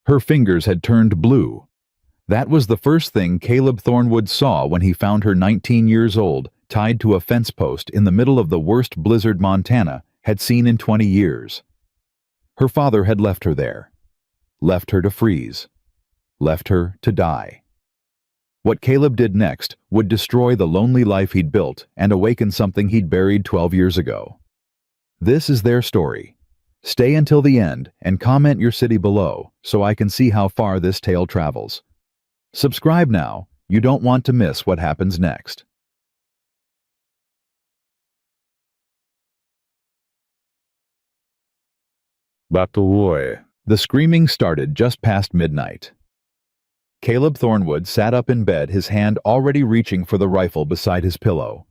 Her fingers had turned blue. That was the first thing Caleb Thornwood saw when he found her 19 years old, tied to a fence post in the middle of the worst blizzard Montana had seen in 20 years. Her father had left her there. Left her to freeze. Left her to die. What Caleb did next would destroy the lonely life he'd built and awaken something he'd buried 12 years ago. This is their story. Stay until the end and comment your city below so I can see how far this tale travels. Subscribe now. You don't want to miss what happens next. Batuoy. The screaming started just past midnight. Caleb Thornwood sat up in bed, his hand already reaching for the rifle beside his pillow.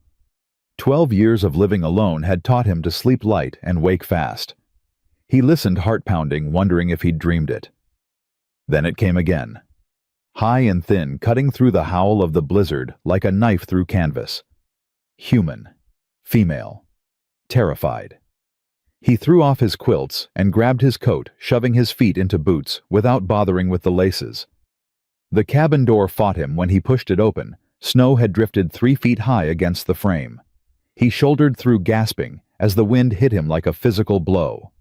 12 years of living alone had taught him to sleep light and wake fast. He listened, heart-pounding, wondering if he'd dreamed it. Then it came again. High and thin, cutting through the howl of the blizzard like a knife through canvas. Human. Female. Terrified. He threw off his quilts and grabbed his coat, shoving his feet into boots without bothering with the laces. The cabin door fought him when he pushed it open. Snow had drifted 3 feet high against the frame. He shouldered through, gasping, as the wind hit him like a physical blow.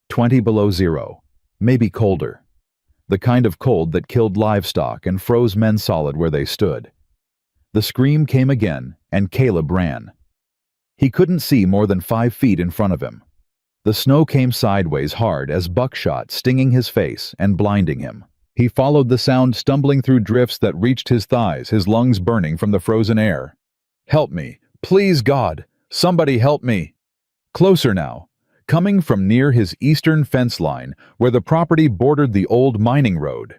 20 below zero, maybe colder. The kind of cold that killed livestock and froze men solid where they stood. The scream came again, and Caleb ran. He couldn't see more than 5 feet in front of him. The snow came sideways hard as buckshot, stinging his face and blinding him. He followed the sound, stumbling through drifts that reached his thighs, his lungs burning from the frozen air. "Help me! Please, God! Somebody help me!" Closer now, coming from near his eastern fence line, where the property bordered the old mining road.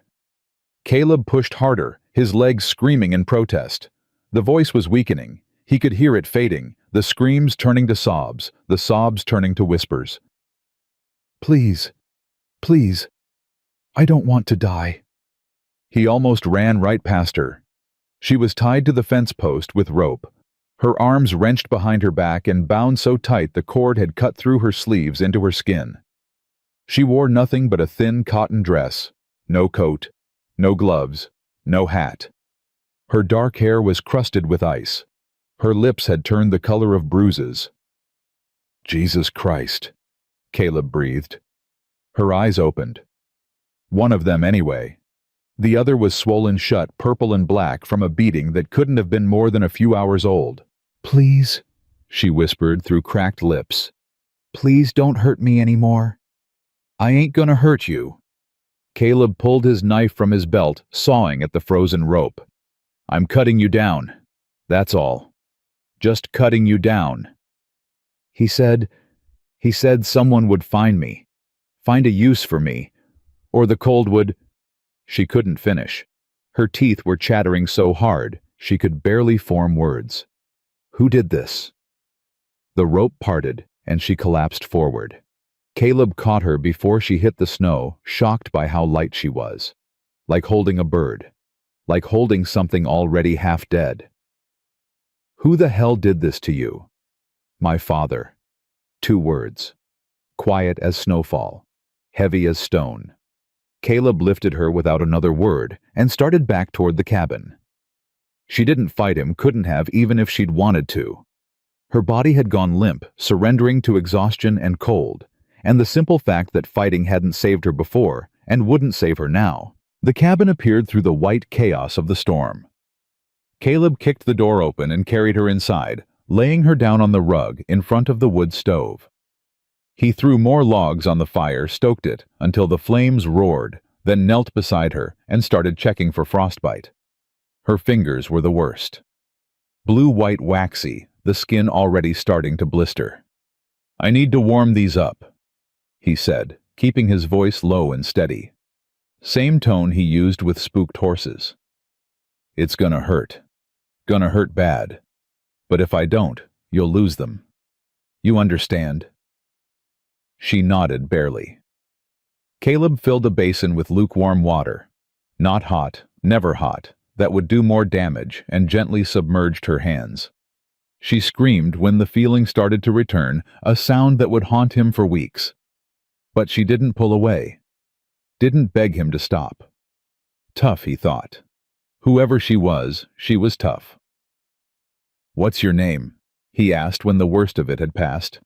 Caleb pushed harder, his legs screaming in protest. The voice was weakening. He could hear it fading, the screams turning to sobs, the sobs turning to whispers. "Please, please. I don't want to die." He almost ran right past her. She was tied to the fence post with rope, her arms wrenched behind her back and bound so tight the cord had cut through her sleeves into her skin. She wore nothing but a thin cotton dress, no coat, no gloves, no hat. Her dark hair was crusted with ice. Her lips had turned the color of bruises. "Jesus Christ," Caleb breathed. Her eyes opened. One of them anyway. The other was swollen shut, purple and black from a beating that couldn't have been more than a few hours old. "Please," she whispered through cracked lips. "Please don't hurt me anymore." "I ain't gonna hurt you." Caleb pulled his knife from his belt, sawing at the frozen rope. "I'm cutting you down. That's all. Just cutting you down." He said someone would find me. Find a use for me. Or the cold would... She couldn't finish. Her teeth were chattering so hard, she could barely form words. Who did this? The rope parted, and she collapsed forward. Caleb caught her before she hit the snow, shocked by how light she was. Like holding a bird. Like holding something already half dead. "Who the hell did this to you?" "My father." 2 words. Quiet as snowfall. Heavy as stone. Caleb lifted her without another word and started back toward the cabin. She didn't fight him, couldn't have even if she'd wanted to. Her body had gone limp, surrendering to exhaustion and cold, and the simple fact that fighting hadn't saved her before and wouldn't save her now. The cabin appeared through the white chaos of the storm. Caleb kicked the door open and carried her inside, laying her down on the rug in front of the wood stove. He threw more logs on the fire, stoked it until the flames roared, then knelt beside her and started checking for frostbite. Her fingers were the worst. Blue-white waxy, the skin already starting to blister. "I need to warm these up," he said, keeping his voice low and steady. Same tone he used with spooked horses. "It's gonna hurt. Gonna hurt bad. But if I don't, you'll lose them. You understand?" She nodded barely. Caleb filled a basin with lukewarm water. Not hot, never hot, that would do more damage, and gently submerged her hands. She screamed when the feeling started to return, a sound that would haunt him for weeks. But she didn't pull away. didn't beg him to stop. Tough, he thought. Whoever she was tough. "What's your name?" he asked when the worst of it had passed.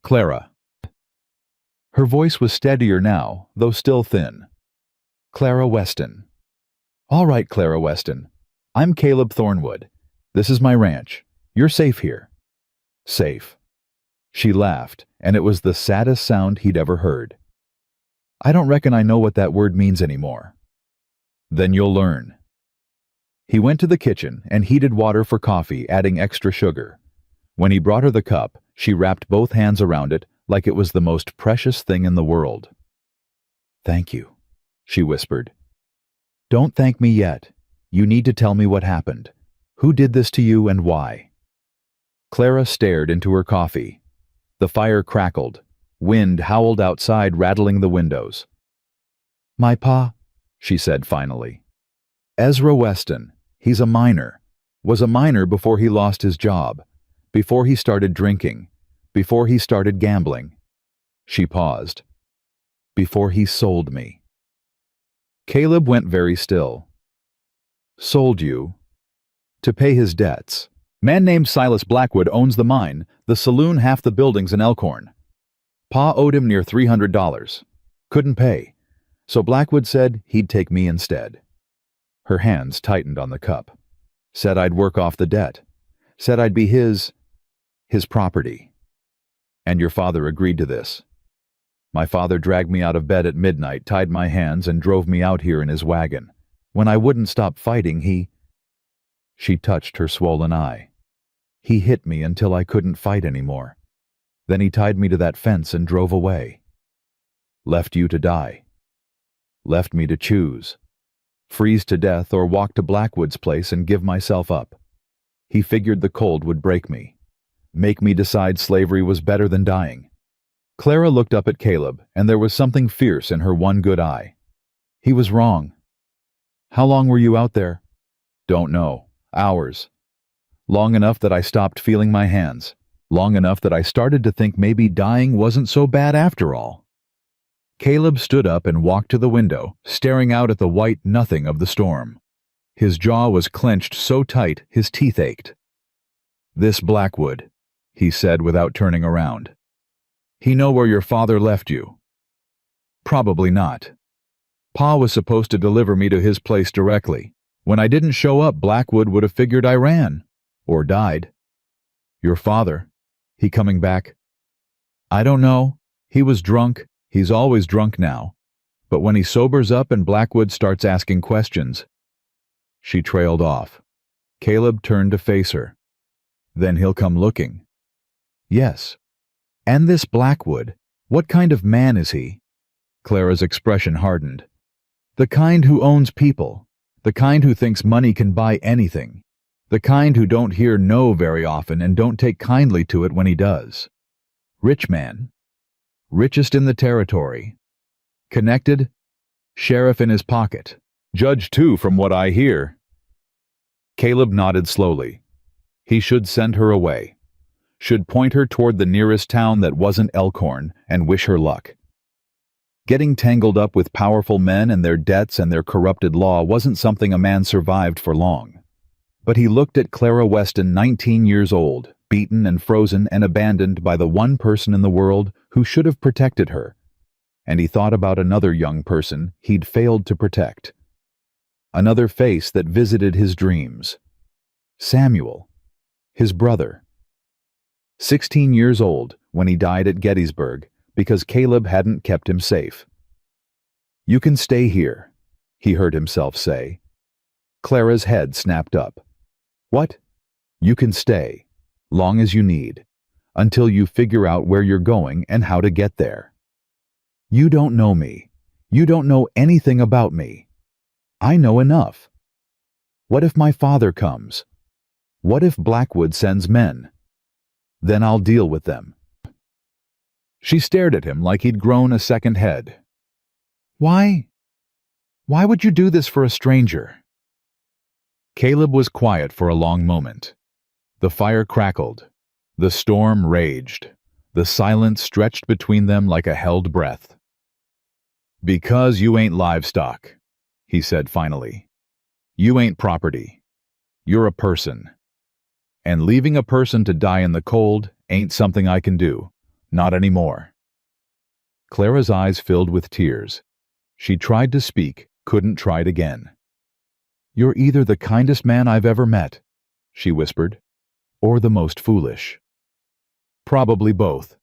"Clara." Her voice was steadier now, though still thin. "Clara Weston." "All right, Clara Weston. I'm Caleb Thornwood. This is my ranch. You're safe here." Safe. She laughed, and it was the saddest sound he'd ever heard. "I don't reckon I know what that word means anymore." "Then you'll learn." He went to the kitchen and heated water for coffee, adding extra sugar. When he brought her the cup, she wrapped both hands around it like it was the most precious thing in the world. "Thank you," she whispered. "Don't thank me yet. You need to tell me what happened. Who did this to you and why?" Clara stared into her coffee. The fire crackled. Wind howled outside, rattling the windows. "My pa," she said finally. "Ezra Weston. He's a miner. Was a miner before he lost his job. Before he started drinking. Before he started gambling." She paused. "Before he sold me." Caleb went very still. "Sold you?" "To pay his debts. Man named Silas Blackwood owns the mine, the saloon, half the buildings in Elkhorn. Pa owed him near $300. Couldn't pay. So Blackwood said he'd take me instead." Her hands tightened on the cup. "Said I'd work off the debt. Said I'd be his property." "And your father agreed to this?" "My father dragged me out of bed at midnight, tied my hands, and drove me out here in his wagon. When I wouldn't stop fighting, he—" She touched her swollen eye. "He hit me until I couldn't fight anymore. Then he tied me to that fence and drove away. Left you to die. Left me to choose. Freeze to death or walk to Blackwood's place and give myself up. He figured the cold would break me. Make me decide slavery was better than dying." Clara looked up at Caleb, and there was something fierce in her one good eye. "He was wrong." "How long were you out there?" "Don't know. Hours. Long enough that I stopped feeling my hands. Long enough that I started to think maybe dying wasn't so bad after all." Caleb stood up and walked to the window, staring out at the white nothing of the storm. His jaw was clenched so tight his teeth ached. "This Blackwood," he said without turning around. "He know where your father left you?" "Probably not. Pa was supposed to deliver me to his place directly. When I didn't show up, Blackwood would have figured I ran. Or died." "Your father? He coming back?" "I don't know. He was drunk. He's always drunk now. But when he sobers up and Blackwood starts asking questions—" She trailed off. Caleb turned to face her. "Then he'll come looking." "Yes. And this Blackwood, what kind of man is he?" Clara's expression hardened. "The kind who owns people. The kind who thinks money can buy anything. The kind who don't hear no very often and don't take kindly to it when he does. Rich man. Richest in the territory. Connected. Sheriff in his pocket. Judge too, from what I hear." Caleb nodded slowly. He should send her away. Should point her toward the nearest town that wasn't Elkhorn and wish her luck. Getting tangled up with powerful men and their debts and their corrupted law wasn't something a man survived for long. But he looked at Clara Weston, 19 years old, beaten and frozen and abandoned by the one person in the world who should have protected her. And he thought about another young person he'd failed to protect. Another face that visited his dreams. Samuel, his brother. 16 years old when he died at Gettysburg because Caleb hadn't kept him safe. "You can stay here," he heard himself say. Clara's head snapped up. "What?" "You can stay, long as you need, until you figure out where you're going and how to get there. You don't know me. You don't know anything about me. I know enough. What if my father comes? What if Blackwood sends men? Then I'll deal with them." She stared at him like he'd grown a second head. Why would you do this for a stranger?" Caleb was quiet for a long moment. The fire crackled. The storm raged. The silence stretched between them like a held breath. Because you ain't livestock, he said finally. You ain't property. You're a person. And leaving a person to die in the cold ain't something I can do. Not anymore. Clara's eyes filled with tears. She tried to speak, couldn't try it again. You're either the kindest man I've ever met, she whispered, or the most foolish. Probably both.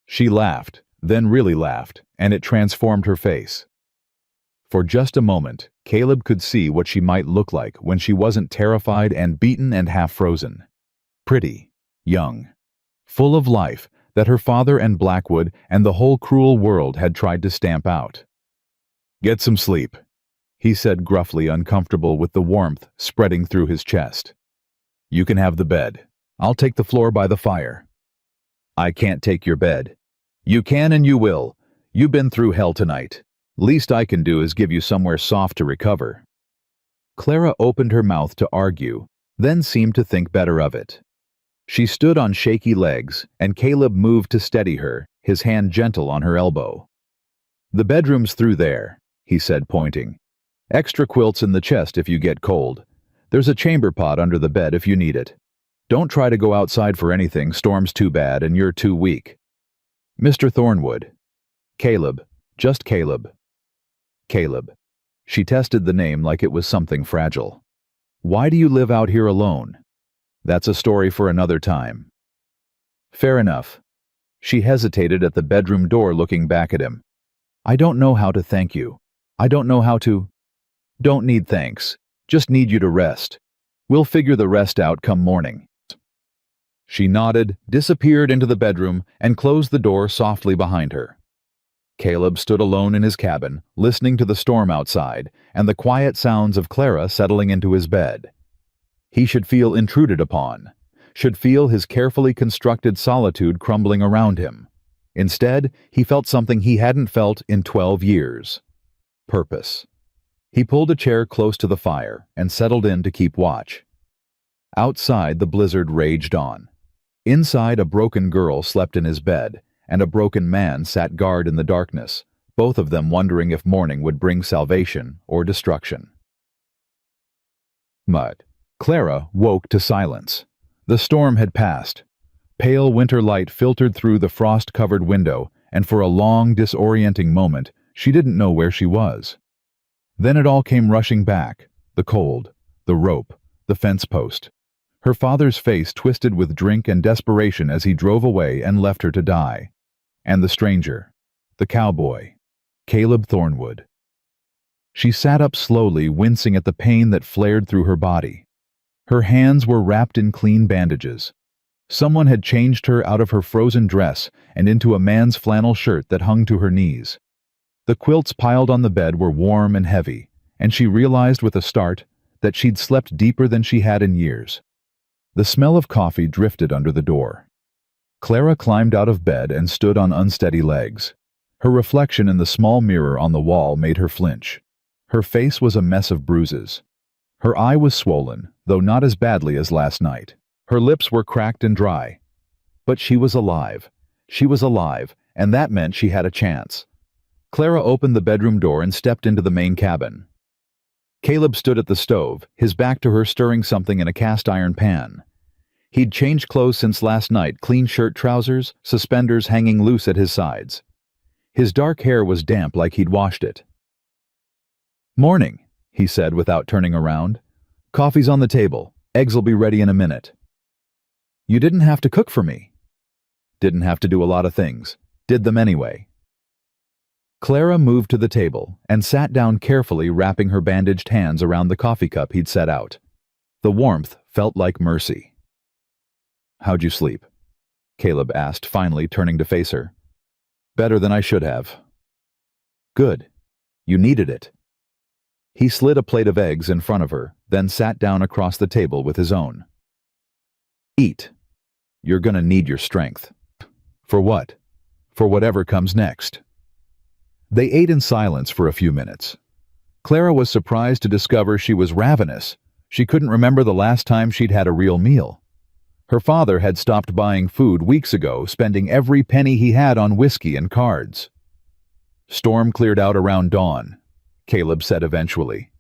She laughed, then really laughed, and it transformed her face. For just a moment, Caleb could see what she might look like when she wasn't terrified and beaten and half frozen. Pretty, young, full of life that her father and Blackwood and the whole cruel world had tried to stamp out. Get some sleep, he said gruffly, uncomfortable with the warmth spreading through his chest. You can have the bed. I'll take the floor by the fire. I can't take your bed. You can and you will. You've been through hell tonight. Least I can do is give you somewhere soft to recover. Clara opened her mouth to argue, then seemed to think better of it. She stood on shaky legs, and Caleb moved to steady her, his hand gentle on her elbow. The bedroom's through there, he said, pointing. Extra quilts in the chest if you get cold. There's a chamber pot under the bed if you need it. Don't try to go outside for anything, storm's too bad and you're too weak. Mr. Thornwood. Caleb, just Caleb. Caleb. She tested the name like it was something fragile. Why do you live out here alone? That's a story for another time. Fair enough. She hesitated at the bedroom door, looking back at him. I don't know how to thank you. I don't know how to... Don't need thanks. Just need you to rest. We'll figure the rest out come morning. She nodded, disappeared into the bedroom, and closed the door softly behind her. Caleb stood alone in his cabin, listening to the storm outside and the quiet sounds of Clara settling into his bed. He should feel intruded upon, should feel his carefully constructed solitude crumbling around him. Instead, he felt something he hadn't felt in 12 years. Purpose. He pulled a chair close to the fire and settled in to keep watch. Outside, the blizzard raged on. Inside, a broken girl slept in his bed, and a broken man sat guard in the darkness, both of them wondering if morning would bring salvation or destruction. Mud. Clara woke to silence. The storm had passed. Pale winter light filtered through the frost-covered window, and for a long, disorienting moment, she didn't know where she was. Then it all came rushing back, the cold, the rope, the fence post. Her father's face twisted with drink and desperation as he drove away and left her to die. And the stranger, the cowboy, Caleb Thornwood. She sat up slowly, wincing at the pain that flared through her body. Her hands were wrapped in clean bandages. Someone had changed her out of her frozen dress and into a man's flannel shirt that hung to her knees. The quilts piled on the bed were warm and heavy, and she realized with a start that she'd slept deeper than she had in years. The smell of coffee drifted under the door. Clara climbed out of bed and stood on unsteady legs. Her reflection in the small mirror on the wall made her flinch. Her face was a mess of bruises. Her eye was swollen, though not as badly as last night. Her lips were cracked and dry. But she was alive. She was alive, and that meant she had a chance. Clara opened the bedroom door and stepped into the main cabin. Caleb stood at the stove, his back to her, stirring something in a cast-iron pan. He'd changed clothes since last night, clean shirt, trousers, suspenders hanging loose at his sides. His dark hair was damp like he'd washed it. "Morning," he said without turning around. "Coffee's on the table. Eggs'll be ready in a minute." "You didn't have to cook for me." "Didn't have to do a lot of things. Did them anyway." Clara moved to the table and sat down carefully, wrapping her bandaged hands around the coffee cup he'd set out. The warmth felt like mercy. "How'd you sleep?" Caleb asked, finally turning to face her. "Better than I should have." "Good. You needed it." He slid a plate of eggs in front of her, then sat down across the table with his own. "Eat. You're gonna need your strength." "For what?" "For whatever comes next." They ate in silence for a few minutes. Clara was surprised to discover she was ravenous. She couldn't remember the last time she'd had a real meal. Her father had stopped buying food weeks ago, spending every penny he had on whiskey and cards. Storm cleared out around dawn, Caleb said eventually.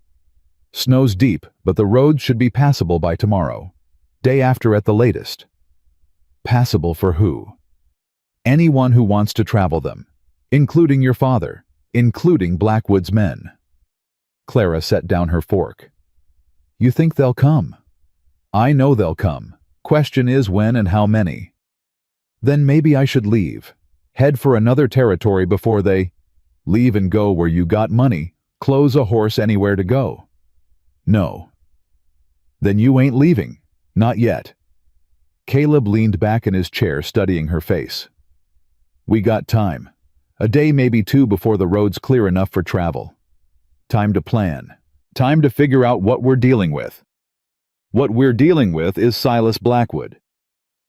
Snow's deep, but the roads should be passable by tomorrow. Day after at the latest. Passable for who? Anyone who wants to travel them, including your father, including Blackwood's men. Clara set down her fork. You think they'll come? I know they'll come. Question is when and how many. Then maybe I should leave. Head for another territory before they leave and go where you got money, close a horse anywhere to go. No. Then you ain't leaving. Not yet. Caleb leaned back in his chair, studying her face. We got time. A day, maybe two, before the road's clear enough for travel. Time to plan. Time to figure out what we're dealing with. What we're dealing with is Silas Blackwood.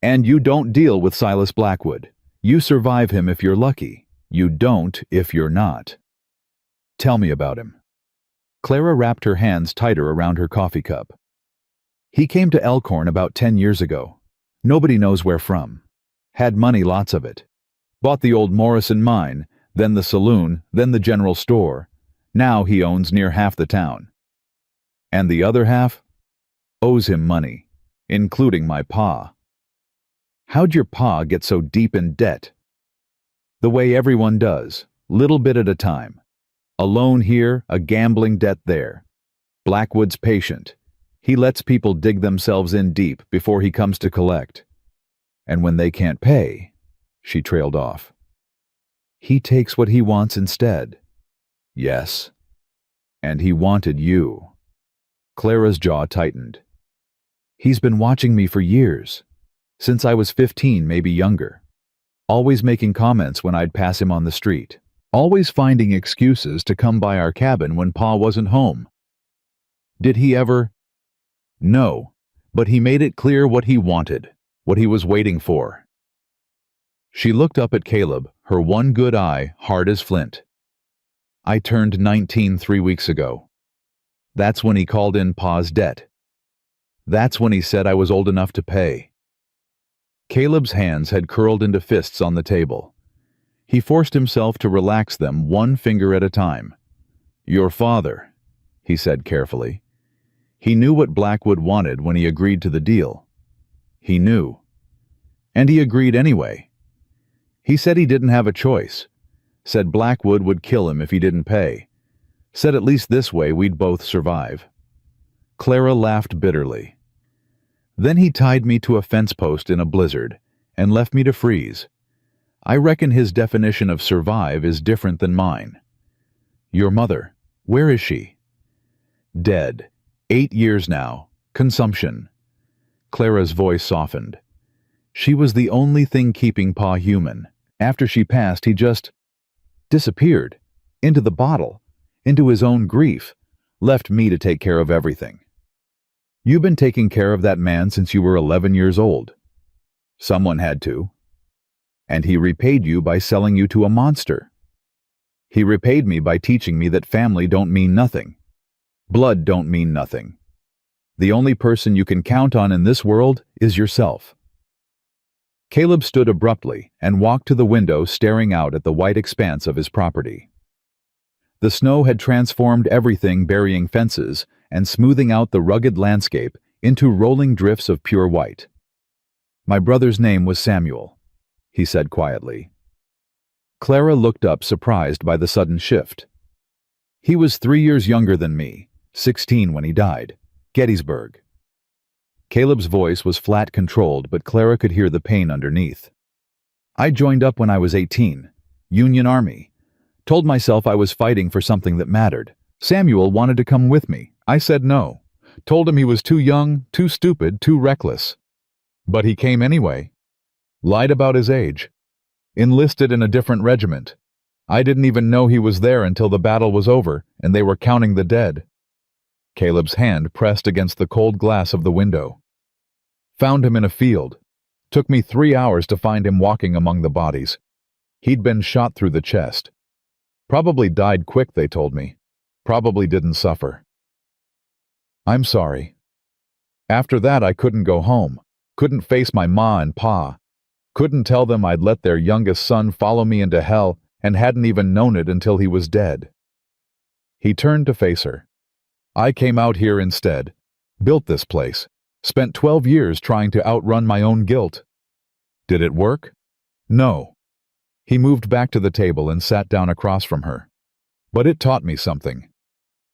And you don't deal with Silas Blackwood. You survive him if you're lucky. You don't if you're not. Tell me about him. Clara wrapped her hands tighter around her coffee cup. He came to Elkhorn about 10 years ago. Nobody knows where from. Had money, lots of it. Bought the old Morrison mine, then the saloon, then the general store. Now he owns near half the town. And the other half? Owes him money, including my pa. How'd your pa get so deep in debt? The way everyone does, little bit at a time. A loan here, a gambling debt there. Blackwood's patient. He lets people dig themselves in deep before he comes to collect. And when they can't pay, she trailed off. He takes what he wants instead. Yes. And he wanted you. Clara's jaw tightened. He's been watching me for years. Since I was 15, maybe younger. Always making comments when I'd pass him on the street. Always finding excuses to come by our cabin when Pa wasn't home. Did he ever? No, but he made it clear what he wanted, what he was waiting for. She looked up at Caleb, her one good eye hard as flint. I turned 19 3 weeks ago. That's when he called in Pa's debt. That's when he said I was old enough to pay. Caleb's hands had curled into fists on the table. He forced himself to relax them one finger at a time. Your father, he said carefully. He knew what Blackwood wanted when he agreed to the deal. He knew. And he agreed anyway. He said he didn't have a choice. Said Blackwood would kill him if he didn't pay. Said at least this way we'd both survive. Clara laughed bitterly. Then he tied me to a fence post in a blizzard and left me to freeze. I reckon his definition of survive is different than mine. Your mother, where is she? Dead. 8 years now. Consumption. Clara's voice softened. She was the only thing keeping Pa human. After she passed, he just disappeared. Into the bottle. Into his own grief. Left me to take care of everything. You've been taking care of that man since you were 11 years old. Someone had to. And he repaid you by selling you to a monster. He repaid me by teaching me that family don't mean nothing. Blood don't mean nothing. The only person you can count on in this world is yourself. Caleb stood abruptly and walked to the window, staring out at the white expanse of his property. The snow had transformed everything, burying fences and smoothing out the rugged landscape into rolling drifts of pure white. My brother's name was Samuel, he said quietly. Clara looked up, surprised by the sudden shift. He was 3 years younger than me, 16 when he died. Gettysburg. Caleb's voice was flat, controlled, but Clara could hear the pain underneath. I joined up when I was 18. Union Army. Told myself I was fighting for something that mattered. Samuel wanted to come with me. I said no. Told him he was too young, too stupid, too reckless. But he came anyway. Lied about his age. Enlisted in a different regiment. I didn't even know he was there until the battle was over and they were counting the dead. Caleb's hand pressed against the cold glass of the window. Found him in a field. Took me 3 hours to find him walking among the bodies. He'd been shot through the chest. Probably died quick, they told me. Probably didn't suffer. I'm sorry. After that I couldn't go home. Couldn't face my ma and pa. Couldn't tell them I'd let their youngest son follow me into hell and hadn't even known it until he was dead. He turned to face her. I came out here instead, built this place, spent 12 years trying to outrun my own guilt. Did it work? No. He moved back to the table and sat down across from her. But it taught me something.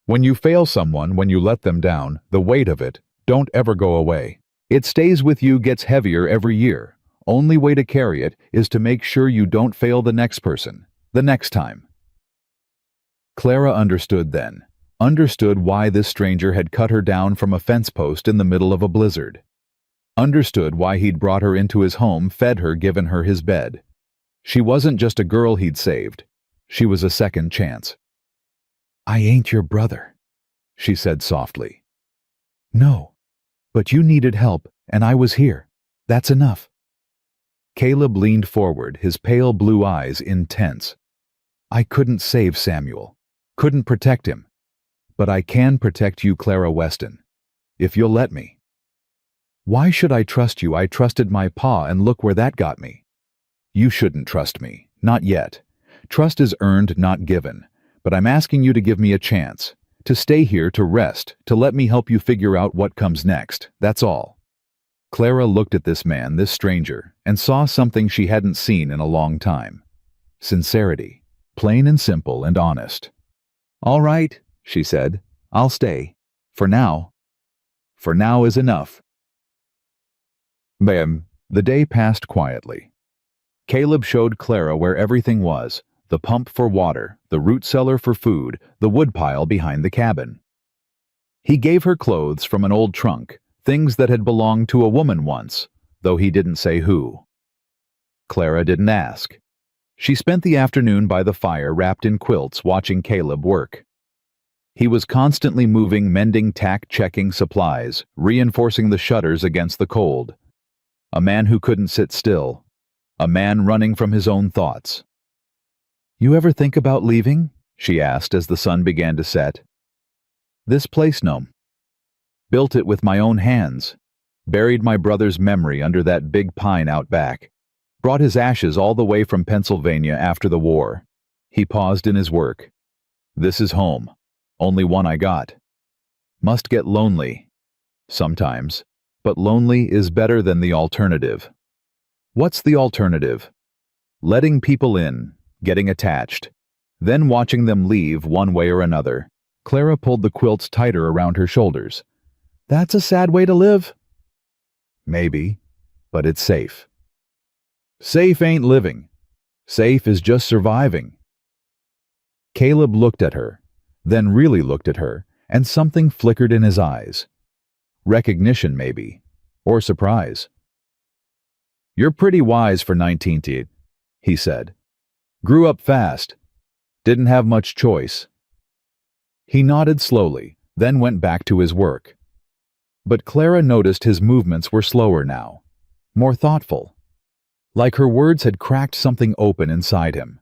When you fail someone, when you let them down, the weight of it don't ever go away. It stays with you, gets heavier every year. Only way to carry it is to make sure you don't fail the next person, the next time. Clara understood then. Understood why this stranger had cut her down from a fence post in the middle of a blizzard. Understood why he'd brought her into his home, fed her, given her his bed. She wasn't just a girl he'd saved. She was a second chance. I ain't your brother, she said softly. No, but you needed help, and I was here. That's enough. Caleb leaned forward, his pale blue eyes intense. I couldn't save Samuel, couldn't protect him. But I can protect you, Clara Weston, if you'll let me. Why should I trust you? I trusted my pa, and look where that got me. You shouldn't trust me, not yet. Trust is earned, not given. But I'm asking you to give me a chance, to stay here, to rest, to let me help you figure out what comes next, that's all. Clara looked at this man, this stranger, and saw something she hadn't seen in a long time. Sincerity, plain and simple and honest. All right, she said, I'll stay. For now. For now is enough. Bam. The day passed quietly. Caleb showed Clara where everything was, the pump for water, the root cellar for food, the woodpile behind the cabin. He gave her clothes from an old trunk, things that had belonged to a woman once, though he didn't say who. Clara didn't ask. She spent the afternoon by the fire wrapped in quilts watching Caleb work. He was constantly moving, mending, tack, checking supplies, reinforcing the shutters against the cold. A man who couldn't sit still. A man running from his own thoughts. You ever think about leaving? She asked as the sun began to set. This place, no. Built it with my own hands. Buried my brother's memory under that big pine out back. Brought his ashes all the way from Pennsylvania after the war. He paused in his work. This is home. Only one I got. Must get lonely. Sometimes. But lonely is better than the alternative. What's the alternative? Letting people in, getting attached, then watching them leave one way or another. Clara pulled the quilts tighter around her shoulders. That's a sad way to live. Maybe, but it's safe. Safe ain't living. Safe is just surviving. Caleb looked at her, then really looked at her, and something flickered in his eyes. Recognition, maybe, or surprise. You're pretty wise for 19, he said. Grew up fast. Didn't have much choice. He nodded slowly, then went back to his work. But Clara noticed his movements were slower now, more thoughtful, like her words had cracked something open inside him.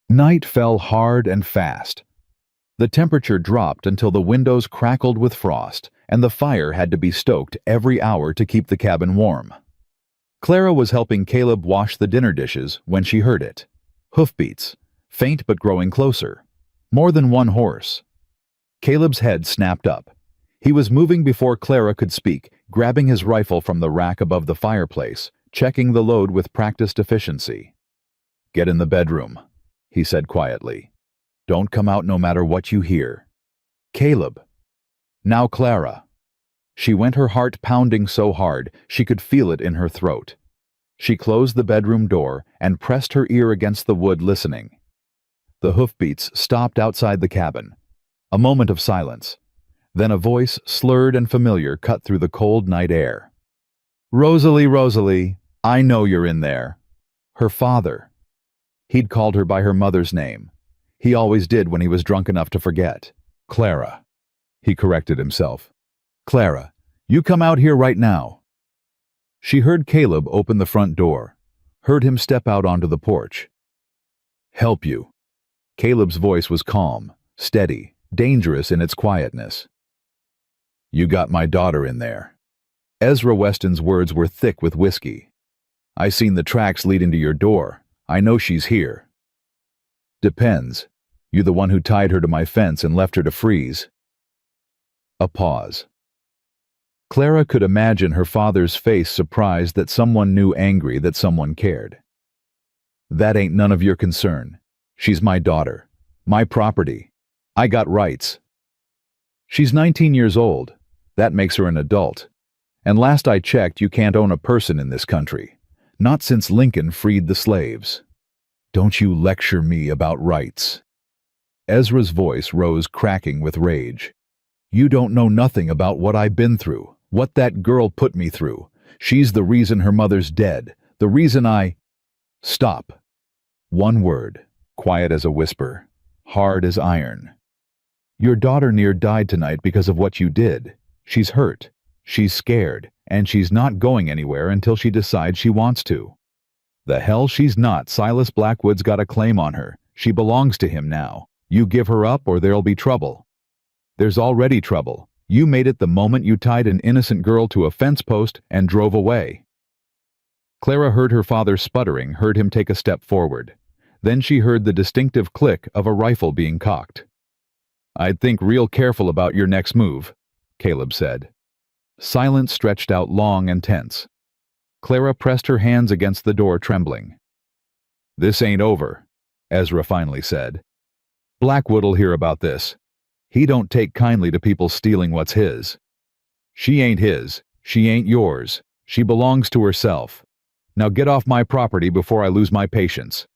Night fell hard and fast. The temperature dropped until the windows crackled with frost, and the fire had to be stoked every hour to keep the cabin warm. Clara was helping Caleb wash the dinner dishes when she heard it. Hoofbeats, faint but growing closer. More than one horse. Caleb's head snapped up. He was moving before Clara could speak, grabbing his rifle from the rack above the fireplace, checking the load with practiced efficiency. Get in the bedroom, he said quietly. Don't come out no matter what you hear. Caleb. Now Clara. She went, her heart pounding so hard she could feel it in her throat. She closed the bedroom door and pressed her ear against the wood, listening. The hoofbeats stopped outside the cabin. A moment of silence. Then a voice, slurred and familiar, cut through the cold night air. Rosalie, Rosalie, I know you're in there. Her father. He'd called her by her mother's name. He always did when he was drunk enough to forget. Clara. He corrected himself. Clara, you come out here right now. She heard Caleb open the front door, heard him step out onto the porch. Help you. Caleb's voice was calm, steady, dangerous in its quietness. You got my daughter in there. Ezra Weston's words were thick with whiskey. I seen the tracks leading to your door. I know she's here. Depends. You the one who tied her to my fence and left her to freeze. A pause. Clara could imagine her father's face, surprised that someone knew, angry that someone cared. That ain't none of your concern. She's my daughter. My property. I got rights. She's 19 years old. That makes her an adult. And last I checked, you can't own a person in this country. Not since Lincoln freed the slaves. Don't you lecture me about rights. Ezra's voice rose, cracking with rage. You don't know nothing about what I've been through, what that girl put me through. She's the reason her mother's dead, the reason I... Stop. One word, quiet as a whisper, hard as iron. Your daughter near died tonight because of what you did. She's hurt, she's scared, and she's not going anywhere until she decides she wants to. The hell she's not. Silas Blackwood's got a claim on her. She belongs to him now. You give her up or there'll be trouble. There's already trouble. You made it the moment you tied an innocent girl to a fence post and drove away. Clara heard her father sputtering, heard him take a step forward. Then she heard the distinctive click of a rifle being cocked. I'd think real careful about your next move, Caleb said. Silence stretched out long and tense. Clara pressed her hands against the door, trembling. This ain't over, Ezra finally said. Blackwood'll hear about this. He don't take kindly to people stealing what's his. She ain't his. She ain't yours. She belongs to herself. Now get off my property before I lose my patience.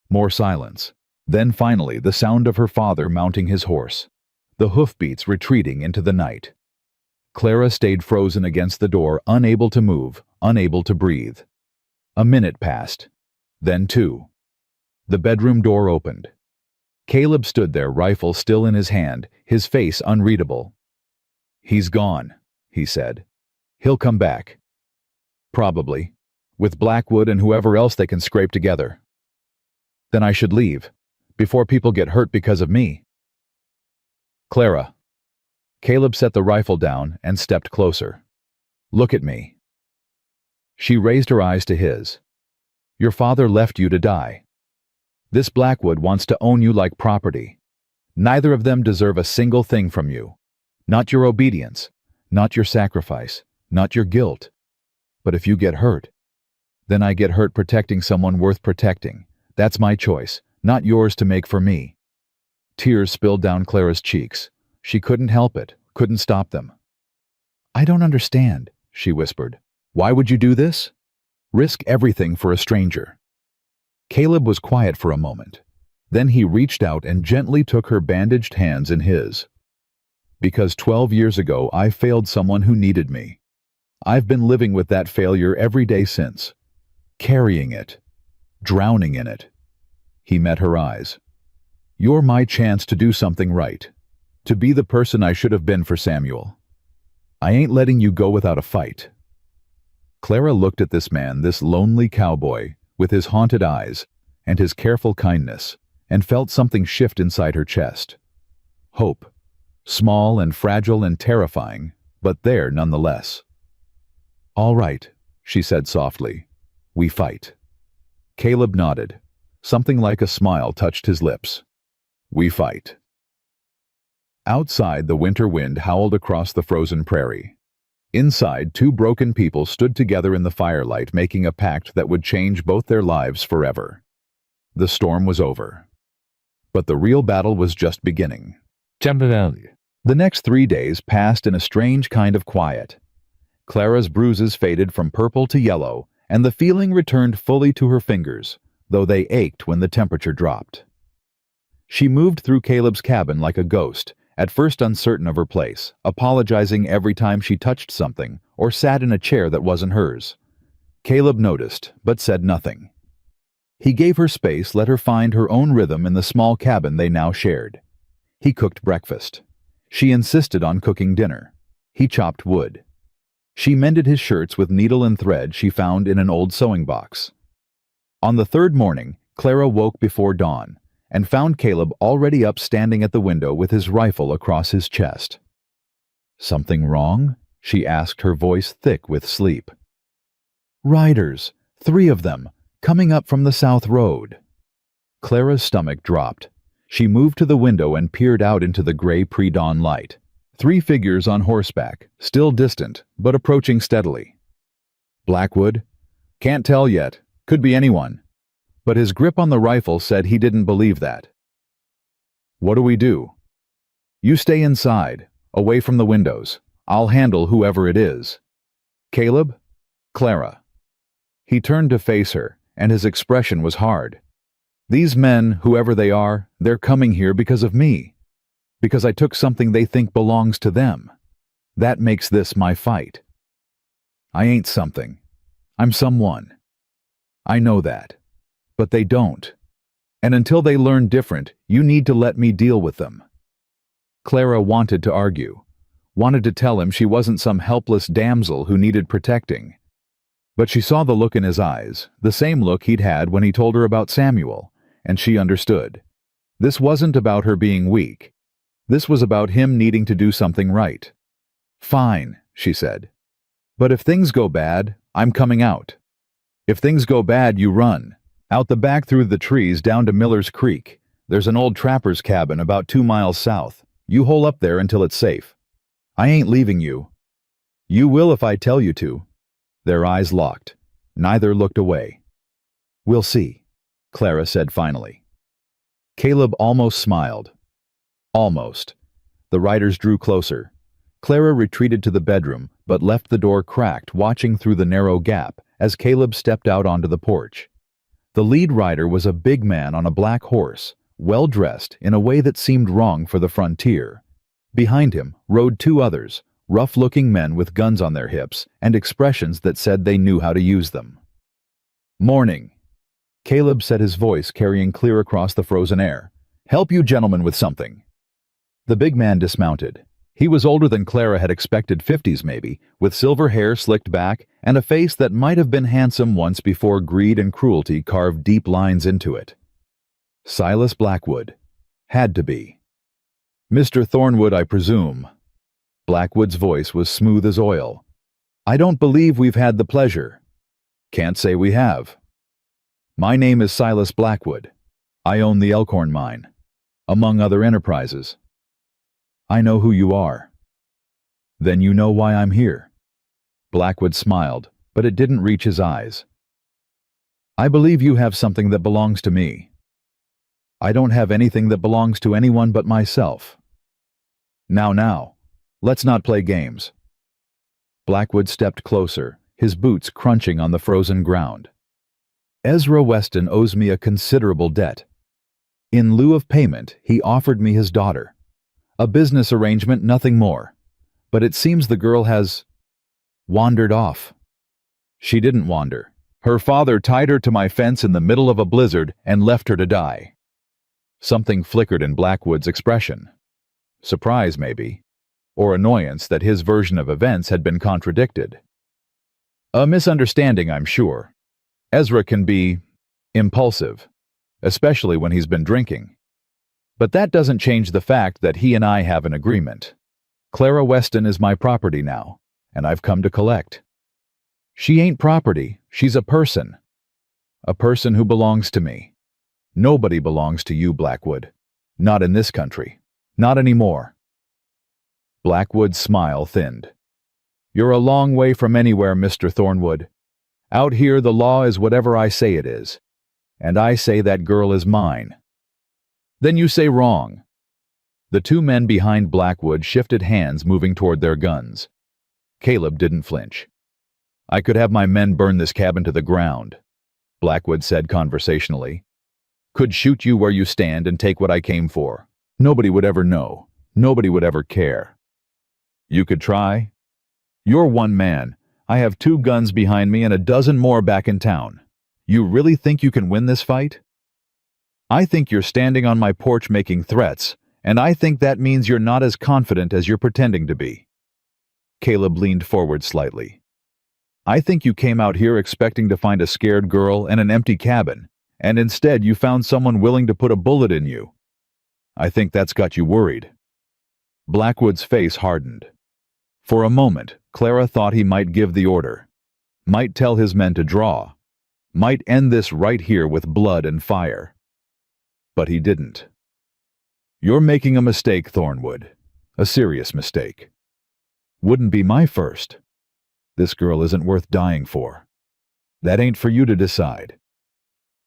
More silence. Then finally the sound of her father mounting his horse. The hoofbeats retreating into the night. Clara stayed frozen against the door, unable to move, unable to breathe. A minute passed. Then two. The bedroom door opened. Caleb stood there, rifle still in his hand, his face unreadable. He's gone, he said. He'll come back. Probably. With Blackwood and whoever else they can scrape together. Then I should leave, before people get hurt because of me. Clara. Caleb set the rifle down and stepped closer. Look at me. She raised her eyes to his. Your father left you to die. This Blackwood wants to own you like property. Neither of them deserve a single thing from you. Not your obedience, not your sacrifice, not your guilt. But if you get hurt, then I get hurt protecting someone worth protecting. That's my choice, not yours to make for me. Tears spilled down Clara's cheeks. She couldn't help it, couldn't stop them. I don't understand, she whispered. Why would you do this? Risk everything for a stranger. Caleb was quiet for a moment. Then he reached out and gently took her bandaged hands in his. Because 12 years ago I failed someone who needed me. I've been living with that failure every day since. Carrying it. Drowning in it. He met her eyes. You're my chance to do something right. To be the person I should have been for Samuel. I ain't letting you go without a fight. Clara looked at this man, this lonely cowboy, with his haunted eyes and his careful kindness, and felt something shift inside her chest. Hope. Small and fragile and terrifying, but there nonetheless. All right, she said softly. We fight. Caleb nodded. Something like a smile touched his lips. We fight. Outside, the winter wind howled across the frozen prairie. Inside, two broken people stood together in the firelight, making a pact that would change both their lives forever. The storm was over. But the real battle was just beginning. Temporarily. The next 3 days passed in a strange kind of quiet. Clara's bruises faded from purple to yellow, and the feeling returned fully to her fingers, though they ached when the temperature dropped. She moved through Caleb's cabin like a ghost, at first uncertain of her place, apologizing every time she touched something or sat in a chair that wasn't hers. Caleb noticed, but said nothing. He gave her space, let her find her own rhythm in the small cabin they now shared. He cooked breakfast. She insisted on cooking dinner. He chopped wood. She mended his shirts with needle and thread she found in an old sewing box. On the third morning, Clara woke before dawn and found Caleb already up, standing at the window with his rifle across his chest. Something wrong? She asked, her voice thick with sleep. Riders, 3 of them, coming up from the south road. Clara's stomach dropped. She moved to the window and peered out into the gray pre-dawn light. 3 figures on horseback, still distant, but approaching steadily. Blackwood? Can't tell yet. Could be anyone. But his grip on the rifle said he didn't believe that. What do we do? You stay inside, away from the windows. I'll handle whoever it is. Caleb? Clara. He turned to face her, and his expression was hard. These men, whoever they are, they're coming here because of me. Because I took something they think belongs to them. That makes this my fight. I ain't something. I'm someone. I know that. But they don't. And until they learn different, you need to let me deal with them. Clara wanted to argue, wanted to tell him she wasn't some helpless damsel who needed protecting. But she saw the look in his eyes, the same look he'd had when he told her about Samuel, and she understood. This wasn't about her being weak. This was about him needing to do something right. Fine, she said. But if things go bad, I'm coming out. If things go bad, you run. Out the back through the trees down to Miller's Creek. There's an old trapper's cabin about 2 miles south. You hole up there until it's safe. I ain't leaving you. You will if I tell you to. Their eyes locked. Neither looked away. We'll see, Clara said finally. Caleb almost smiled. Almost. The riders drew closer. Clara retreated to the bedroom, but left the door cracked, watching through the narrow gap as Caleb stepped out onto the porch. The lead rider was a big man on a black horse, well-dressed in a way that seemed wrong for the frontier. Behind him rode 2 others, rough-looking men with guns on their hips and expressions that said they knew how to use them. Morning. Caleb said, his voice carrying clear across the frozen air. Help you gentlemen with something. The big man dismounted. He was older than Clara had expected, 50s maybe, with silver hair slicked back and a face that might have been handsome once before greed and cruelty carved deep lines into it. Silas Blackwood. Had to be. Mr. Thornwood, I presume. Blackwood's voice was smooth as oil. I don't believe we've had the pleasure. Can't say we have. My name is Silas Blackwood. I own the Elkhorn mine, among other enterprises. I know who you are. Then you know why I'm here. Blackwood smiled, but it didn't reach his eyes. I believe you have something that belongs to me. I don't have anything that belongs to anyone but myself. Now, let's not play games. Blackwood stepped closer, his boots crunching on the frozen ground. Ezra Weston owes me a considerable debt. In lieu of payment, he offered me his daughter. A business arrangement, nothing more. But it seems the girl has wandered off. She didn't wander. Her father tied her to my fence in the middle of a blizzard and left her to die. Something flickered in Blackwood's expression. Surprise, maybe. Or annoyance that his version of events had been contradicted. A misunderstanding, I'm sure. Ezra can be impulsive, especially when he's been drinking. But that doesn't change the fact that he and I have an agreement. Clara Weston is my property now, and I've come to collect. She ain't property, she's a person. A person who belongs to me. Nobody belongs to you, Blackwood. Not in this country. Not anymore. Blackwood's smile thinned. You're a long way from anywhere, Mr. Thornwood. Out here the law is whatever I say it is, and I say that girl is mine. Then you say wrong. The 2 men behind Blackwood shifted hands, moving toward their guns. Caleb didn't flinch. I could have my men burn this cabin to the ground, Blackwood said conversationally. Could shoot you where you stand and take what I came for. Nobody would ever know. Nobody would ever care. You could try. You're one man. I have 2 guns behind me and a dozen more back in town. You really think you can win this fight? I think you're standing on my porch making threats, and I think that means you're not as confident as you're pretending to be. Caleb leaned forward slightly. I think you came out here expecting to find a scared girl and an empty cabin, and instead you found someone willing to put a bullet in you. I think that's got you worried. Blackwood's face hardened. For a moment, Clara thought he might give the order, might tell his men to draw. might end this right here with blood and fire. But he didn't. You're making a mistake, Thornwood. A serious mistake. Wouldn't be my first. This girl isn't worth dying for. That ain't for you to decide.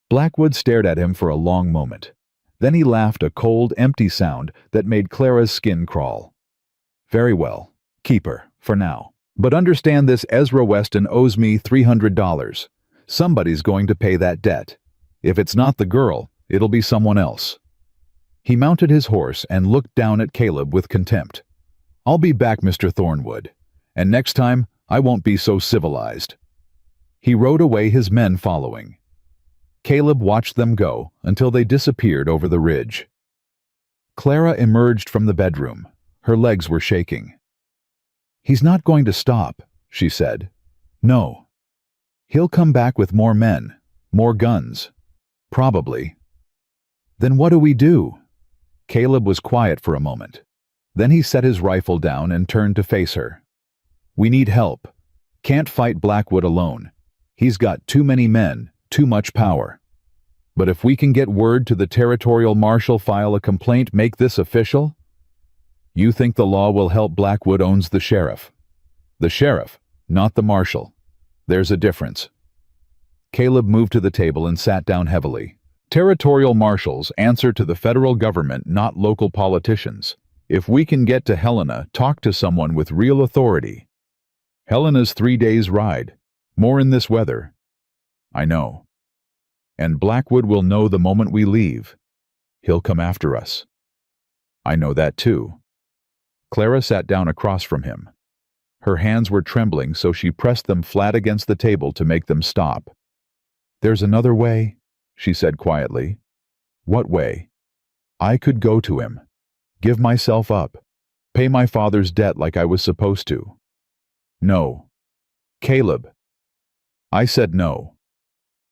Blackwood stared at him for a long moment. Then he laughed, a cold, empty sound that made Clara's skin crawl. Very well. Keep her, for now. But understand this, Ezra Weston owes me $300. Somebody's going to pay that debt. If it's not the girl, it'll be someone else. He mounted his horse and looked down at Caleb with contempt. I'll be back, Mr. Thornwood, and next time I won't be so civilized. He rode away, his men following. Caleb watched them go until they disappeared over the ridge. Clara emerged from the bedroom. Her legs were shaking. He's not going to stop, she said. No. He'll come back with more men, more guns. Probably. Then what do we do? Caleb was quiet for a moment. Then he set his rifle down and turned to face her. We need help. Can't fight Blackwood alone. He's got too many men, too much power. But if we can get word to the territorial marshal, file a complaint, make this official? You think the law will help? Blackwood owns the sheriff. The sheriff, not the marshal. There's a difference. Caleb moved to the table and sat down heavily. Territorial marshals answer to the federal government, not local politicians. If we can get to Helena, talk to someone with real authority. Helena's 3 days' ride. More in this weather. I know. And Blackwood will know the moment we leave. He'll come after us. I know that too. Clara sat down across from him. Her hands were trembling, so she pressed them flat against the table to make them stop. There's another way, she said quietly. What way? I could go to him. Give myself up. Pay my father's debt like I was supposed to. No. Caleb. I said no.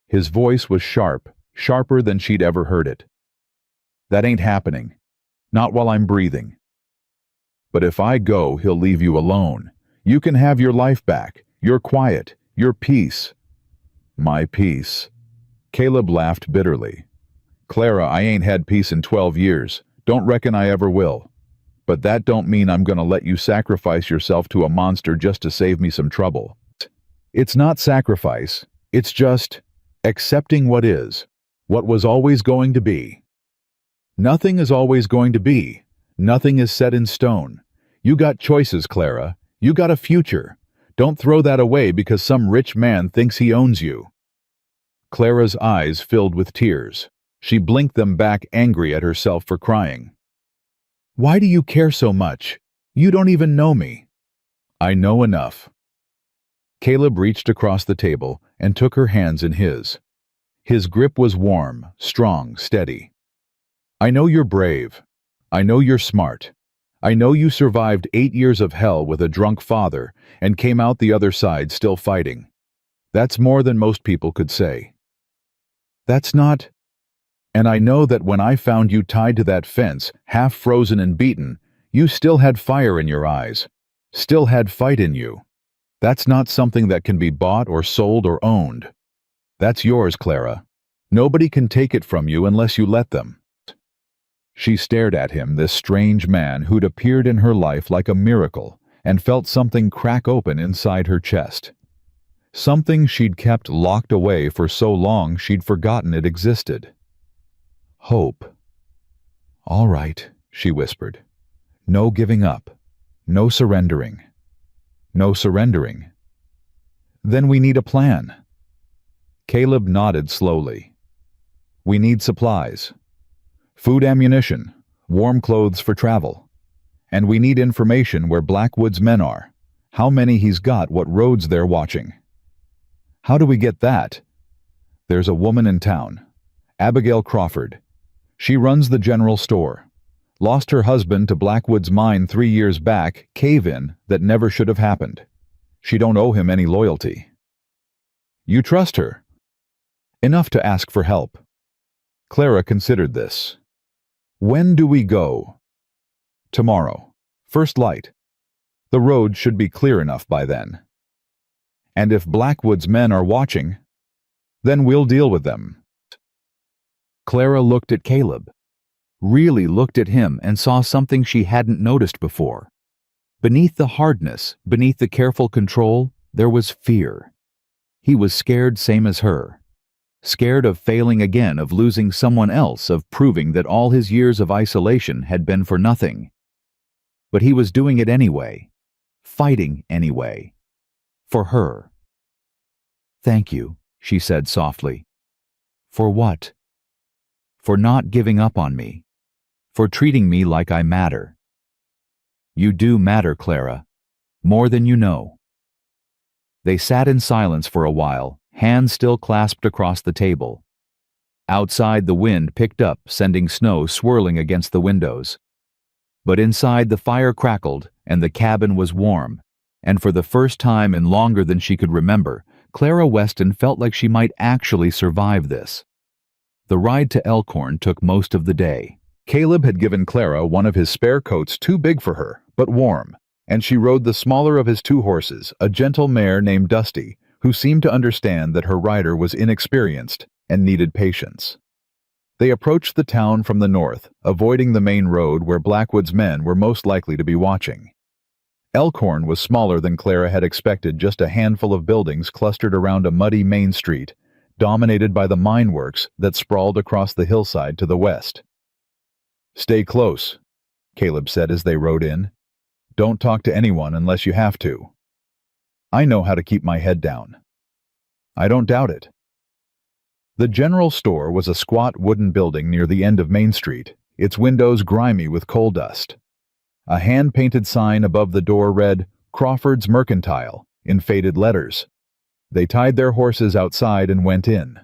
His voice was sharp, sharper than she'd ever heard it. That ain't happening. Not while I'm breathing. But if I go, he'll leave you alone. You can have your life back, your quiet, your peace. My peace. Caleb laughed bitterly. Clara, I ain't had peace in 12 years. Don't reckon I ever will. But that don't mean I'm gonna let you sacrifice yourself to a monster just to save me some trouble. It's not sacrifice. It's just accepting what is, what was always going to be. Nothing is always going to be. Nothing is set in stone. You got choices, Clara. You got a future. Don't throw that away because some rich man thinks he owns you. Clara's eyes filled with tears. She blinked them back, angry at herself for crying. Why do you care so much? You don't even know me. I know enough. Caleb reached across the table and took her hands in his. His grip was warm, strong, steady. I know you're brave. I know you're smart. I know you survived 8 years of hell with a drunk father and came out the other side still fighting. That's more than most people could say. That's not... And I know that when I found you tied to that fence, half frozen and beaten, you still had fire in your eyes, still had fight in you. That's not something that can be bought or sold or owned. That's yours, Clara. Nobody can take it from you unless you let them. She stared at him, this strange man who'd appeared in her life like a miracle, and felt something crack open inside her chest. Something she'd kept locked away for so long she'd forgotten it existed. Hope. All right, she whispered. No giving up. No surrendering. No surrendering. Then we need a plan. Caleb nodded slowly. We need supplies. Food, ammunition, warm clothes for travel. And we need information where Blackwood's men are, how many he's got, what roads they're watching. How do we get that? There's a woman in town, Abigail Crawford. She runs the general store. Lost her husband to Blackwood's mine 3 years back, cave-in that never should have happened. She don't owe him any loyalty. You trust her? Enough to ask for help. Clara considered this. When do we go? Tomorrow. First light. The road should be clear enough by then. And if Blackwood's men are watching, Then we'll deal with them. Clara looked at Caleb. Really looked at him and saw something she hadn't noticed before. Beneath the hardness, beneath the careful control, there was fear. He was scared same as her. Scared of failing again, of losing someone else, of proving that all his years of isolation had been for nothing. But he was doing it anyway. Fighting anyway. For her. "Thank you," she said softly. "For what?" "For not giving up on me. For treating me like I matter." "You do matter, Clara. More than you know." They sat in silence for a while, hands still clasped across the table. Outside, the wind picked up, sending snow swirling against the windows. But inside, the fire crackled, and the cabin was warm, and for the first time in longer than she could remember, Clara Weston felt like she might actually survive this. The ride to Elkhorn took most of the day. Caleb had given Clara one of his spare coats too big for her, but warm, and she rode the smaller of his two horses, a gentle mare named Dusty, who seemed to understand that her rider was inexperienced and needed patience. They approached the town from the north, avoiding the main road where Blackwood's men were most likely to be watching. Elkhorn was smaller than Clara had expected, just a handful of buildings clustered around a muddy main street, dominated by the mine works that sprawled across the hillside to the west. "Stay close," Caleb said as they rode in. "Don't talk to anyone unless you have to." "I know how to keep my head down." "I don't doubt it." The general store was a squat wooden building near the end of Main Street, its windows grimy with coal dust. A hand-painted sign above the door read, "Crawford's Mercantile," in faded letters. They tied their horses outside and went in.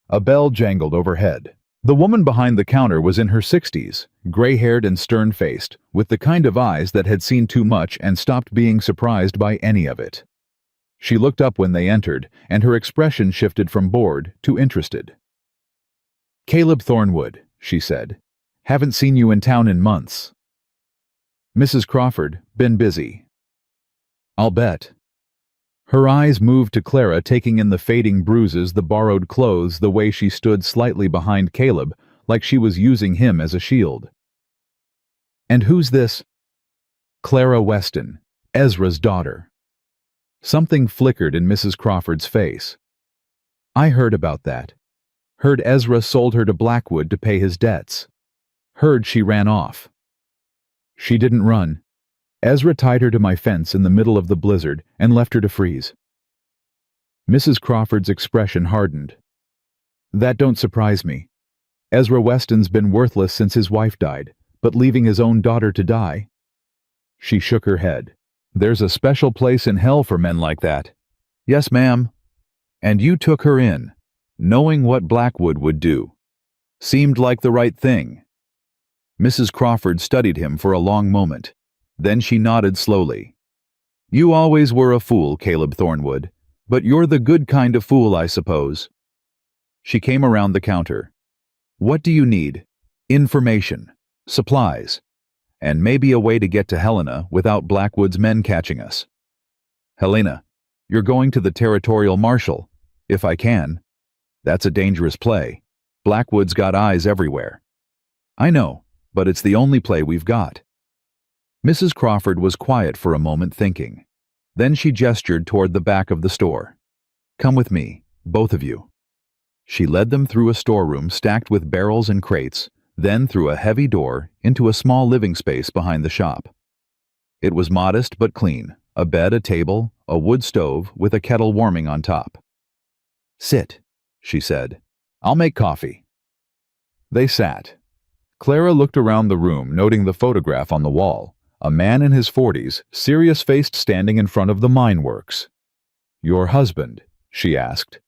A bell jangled overhead. The woman behind the counter was in her 60s, gray-haired and stern-faced, with the kind of eyes that had seen too much and stopped being surprised by any of it. She looked up when they entered, and her expression shifted from bored to interested. "Caleb Thornwood," she said. "Haven't seen you in town in months." "Mrs. Crawford, been busy." "I'll bet." Her eyes moved to Clara, taking in the fading bruises, the borrowed clothes, the way she stood slightly behind Caleb, like she was using him as a shield. "And who's this?" "Clara Weston, Ezra's daughter." Something flickered in Mrs. Crawford's face. "I heard about that. Heard Ezra sold her to Blackwood to pay his debts. Heard she ran off." "She didn't run. Ezra tied her to my fence in the middle of the blizzard and left her to freeze." Mrs. Crawford's expression hardened. "That don't surprise me. Ezra Weston's been worthless since his wife died, but leaving his own daughter to die?" She shook her head. "There's a special place in hell for men like that." "Yes, ma'am." "And you took her in, knowing what Blackwood would do. Seemed like the right thing." Mrs. Crawford studied him for a long moment. Then she nodded slowly. "You always were a fool, Caleb Thornwood, but you're the good kind of fool, I suppose." She came around the counter. "What do you need?" "Information, supplies, and maybe a way to get to Helena without Blackwood's men catching us." "Helena, you're going to the territorial marshal, if I can. That's a dangerous play. Blackwood's got eyes everywhere." "I know, but it's the only play we've got." Mrs. Crawford was quiet for a moment, thinking. Then she gestured toward the back of the store. "Come with me, both of you." She led them through a storeroom stacked with barrels and crates, then through a heavy door into a small living space behind the shop. It was modest but clean, a bed, a table, a wood stove with a kettle warming on top. "Sit," she said. "I'll make coffee." They sat. Clara looked around the room, noting the photograph on the wall. A man in his 40s, serious-faced, standing in front of the mine works. "Your husband?" she asked.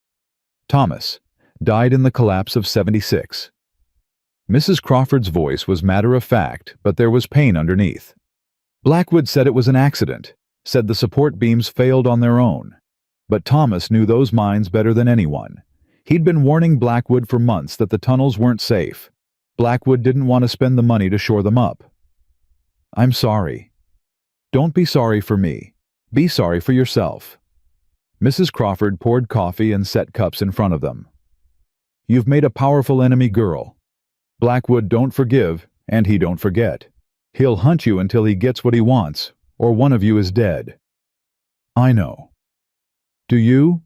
"Thomas. Died in the collapse of 76. Mrs. Crawford's voice was matter-of-fact, but there was pain underneath. "Blackwood said it was an accident, said the support beams failed on their own. But Thomas knew those mines better than anyone. He'd been warning Blackwood for months that the tunnels weren't safe. Blackwood didn't want to spend the money to shore them up." "I'm sorry." "Don't be sorry for me. Be sorry for yourself." Mrs. Crawford poured coffee and set cups in front of them. You've made a powerful enemy, girl. Blackwood don't forgive, and he don't forget. He'll hunt you until he gets what he wants, or one of you is dead. I know. Do you?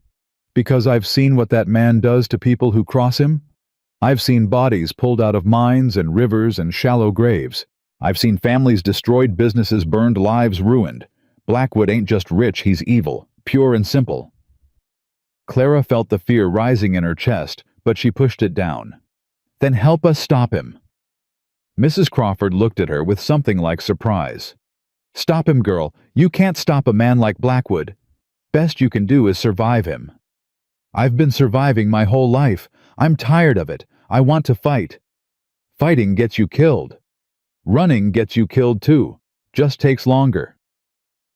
Because I've seen what that man does to people who cross him. I've seen bodies pulled out of mines and rivers and shallow graves. I've seen families destroyed, businesses burned, lives ruined. Blackwood ain't just rich, he's evil, pure and simple. Clara felt the fear rising in her chest, but she pushed it down. Then help us stop him. Mrs. Crawford looked at her with something like surprise. Stop him, girl. You can't stop a man like Blackwood. Best you can do is survive him. I've been surviving my whole life. I'm tired of it. I want to fight. Fighting gets you killed. Running gets you killed too. Just takes longer.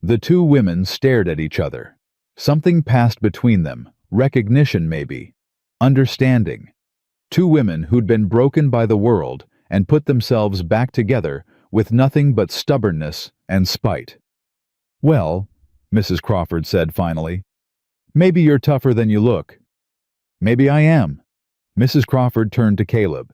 The two women stared at each other. Something passed between them. Recognition, maybe. Understanding. Two women who'd been broken by the world and put themselves back together with nothing but stubbornness and spite. Well, Mrs. Crawford said finally, maybe you're tougher than you look. Maybe I am. Mrs. Crawford turned to Caleb.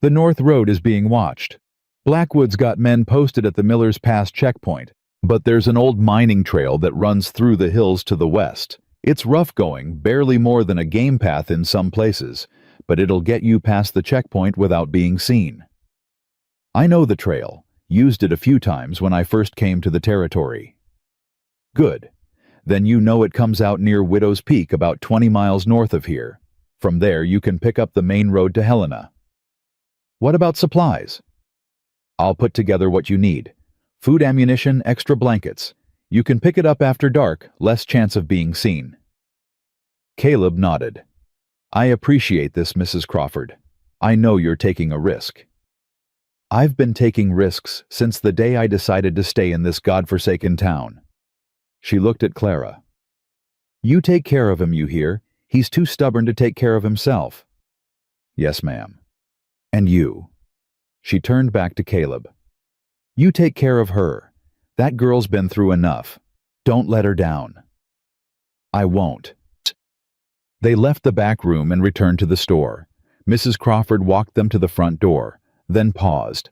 The North Road is being watched. Blackwood's got men posted at the Miller's Pass checkpoint, but there's an old mining trail that runs through the hills to the west. It's rough going, barely more than a game path in some places, but it'll get you past the checkpoint without being seen. I know the trail, used it a few times when I first came to the territory. Good. Then you know it comes out near Widow's Peak, about 20 miles north of here. From there you can pick up the main road to Helena. What about supplies? I'll put together what you need. Food, ammunition, extra blankets. You can pick it up after dark, less chance of being seen. Caleb nodded. I appreciate this, Mrs. Crawford. I know you're taking a risk. I've been taking risks since the day I decided to stay in this godforsaken town. She looked at Clara. You take care of him, you hear? He's too stubborn to take care of himself. Yes, ma'am. And you? She turned back to Caleb. You take care of her. That girl's been through enough. Don't let her down. I won't. They left the back room and returned to the store. Mrs. Crawford walked them to the front door, then paused.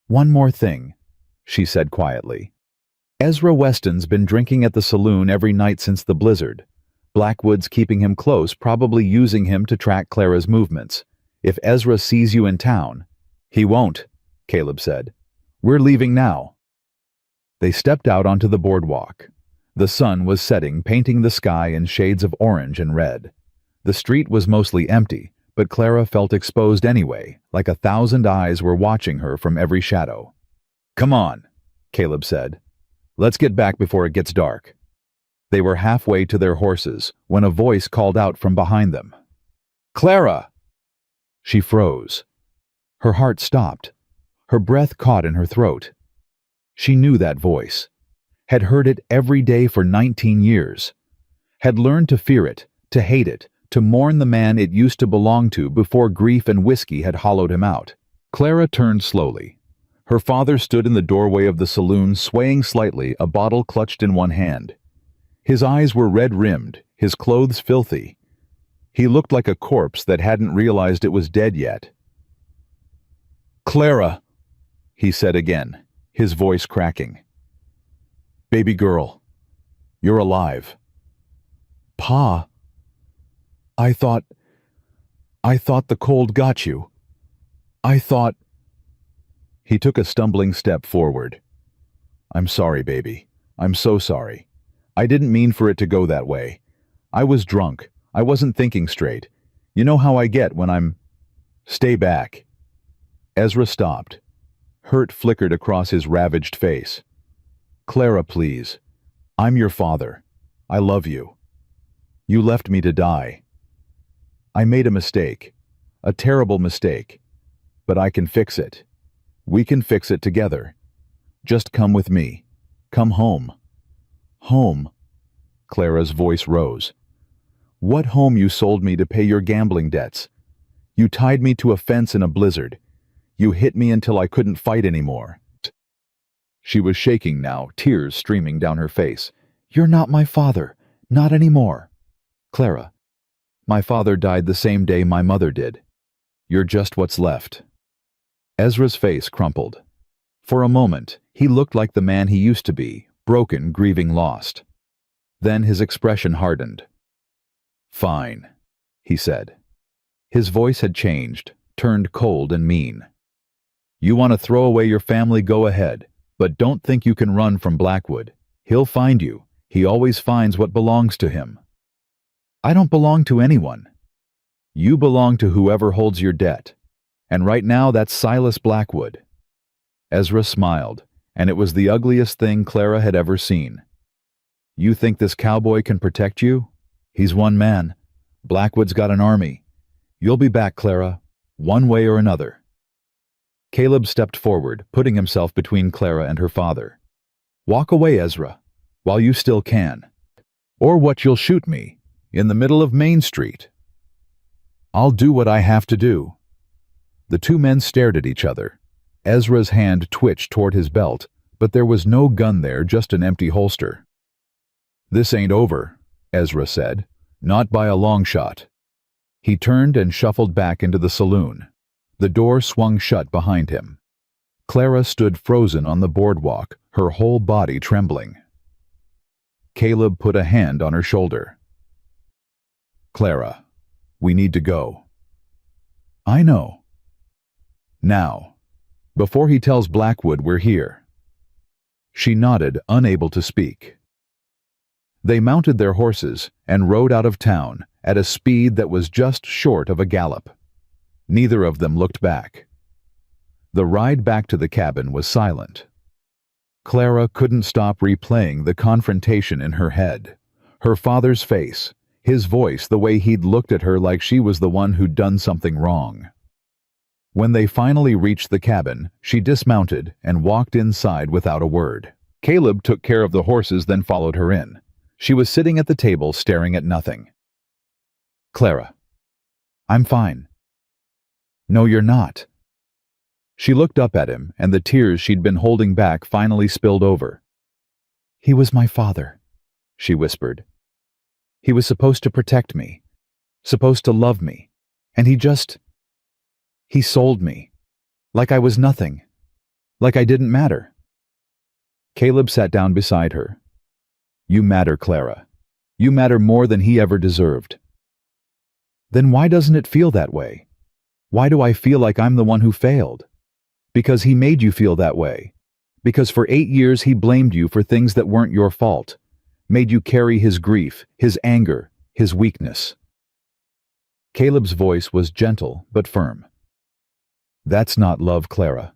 One more thing, she said quietly. Ezra Weston's been drinking at the saloon every night since the blizzard. Blackwood's keeping him close, probably using him to track Clara's movements. If Ezra sees you in town— He won't, Caleb said. We're leaving now. They stepped out onto the boardwalk. The sun was setting, painting the sky in shades of orange and red. The street was mostly empty, but Clara felt exposed anyway, like 1,000 eyes were watching her from every shadow. Come on, Caleb said. Let's get back before it gets dark. They were halfway to their horses when a voice called out from behind them. Clara! She froze. Her heart stopped. Her breath caught in her throat. She knew that voice, had heard it every day for 19 years, had learned to fear it, to hate it, to mourn the man it used to belong to before grief and whiskey had hollowed him out. Clara turned slowly. Her father stood in the doorway of the saloon, swaying slightly, a bottle clutched in one hand. His eyes were red-rimmed, his clothes filthy. He looked like a corpse that hadn't realized it was dead yet. Clara, he said again, his voice cracking. Baby girl, you're alive. Pa, I thought the cold got you. I thought— He took a stumbling step forward. I'm sorry, baby. I'm so sorry. I didn't mean for it to go that way. I was drunk. I wasn't thinking straight. You know how I get when I'm— Stay back. Ezra stopped. Hurt flickered across his ravaged face. Clara, please. I'm your father. I love you. You left me to die. I made a mistake. A terrible mistake. But I can fix it. We can fix it together. Just come with me. Come home. Home. Clara's voice rose. What home you sold me to pay your gambling debts? You tied me to a fence in a blizzard. You hit me until I couldn't fight anymore. She was shaking now, tears streaming down her face. You're not my father. Not anymore. Clara, my father died the same day my mother did. You're just what's left. Ezra's face crumpled. For a moment, he looked like the man he used to be, broken, grieving, lost. Then his expression hardened. Fine, he said. His voice had changed, turned cold and mean. You want to throw away your family, go ahead, but don't think you can run from Blackwood. He'll find you. He always finds what belongs to him. I don't belong to anyone. You belong to whoever holds your debt. And right now that's Silas Blackwood. Ezra smiled, and it was the ugliest thing Clara had ever seen. You think this cowboy can protect you? He's one man. Blackwood's got an army. You'll be back, Clara, one way or another. Caleb stepped forward, putting himself between Clara and her father. Walk away, Ezra, while you still can. Or what, you'll shoot me, in the middle of Main Street. I'll do what I have to do. The two men stared at each other. Ezra's hand twitched toward his belt, but there was no gun there, just an empty holster. This ain't over, Ezra said, not by a long shot. He turned and shuffled back into the saloon. The door swung shut behind him. Clara stood frozen on the boardwalk, her whole body trembling. Caleb put a hand on her shoulder. Clara, we need to go. I know. Now, before he tells Blackwood we're here. She nodded, unable to speak. They mounted their horses and rode out of town at a speed that was just short of a gallop. Neither of them looked back. The ride back to the cabin was silent. Clara couldn't stop replaying the confrontation in her head. Her father's face, his voice, the way he'd looked at her like she was the one who'd done something wrong. When they finally reached the cabin, she dismounted and walked inside without a word. Caleb took care of the horses, then followed her in. She was sitting at the table, staring at nothing. Clara, I'm fine. No, you're not. She looked up at him, and the tears she'd been holding back finally spilled over. He was my father, she whispered. He was supposed to protect me, supposed to love me, and he sold me, like I was nothing, like I didn't matter. Caleb sat down beside her. You matter, Clara. You matter more than he ever deserved. Then why doesn't it feel that way? Why do I feel like I'm the one who failed? Because he made you feel that way. Because for 8 years he blamed you for things that weren't your fault, made you carry his grief, his anger, his weakness. Caleb's voice was gentle but firm. That's not love, Clara.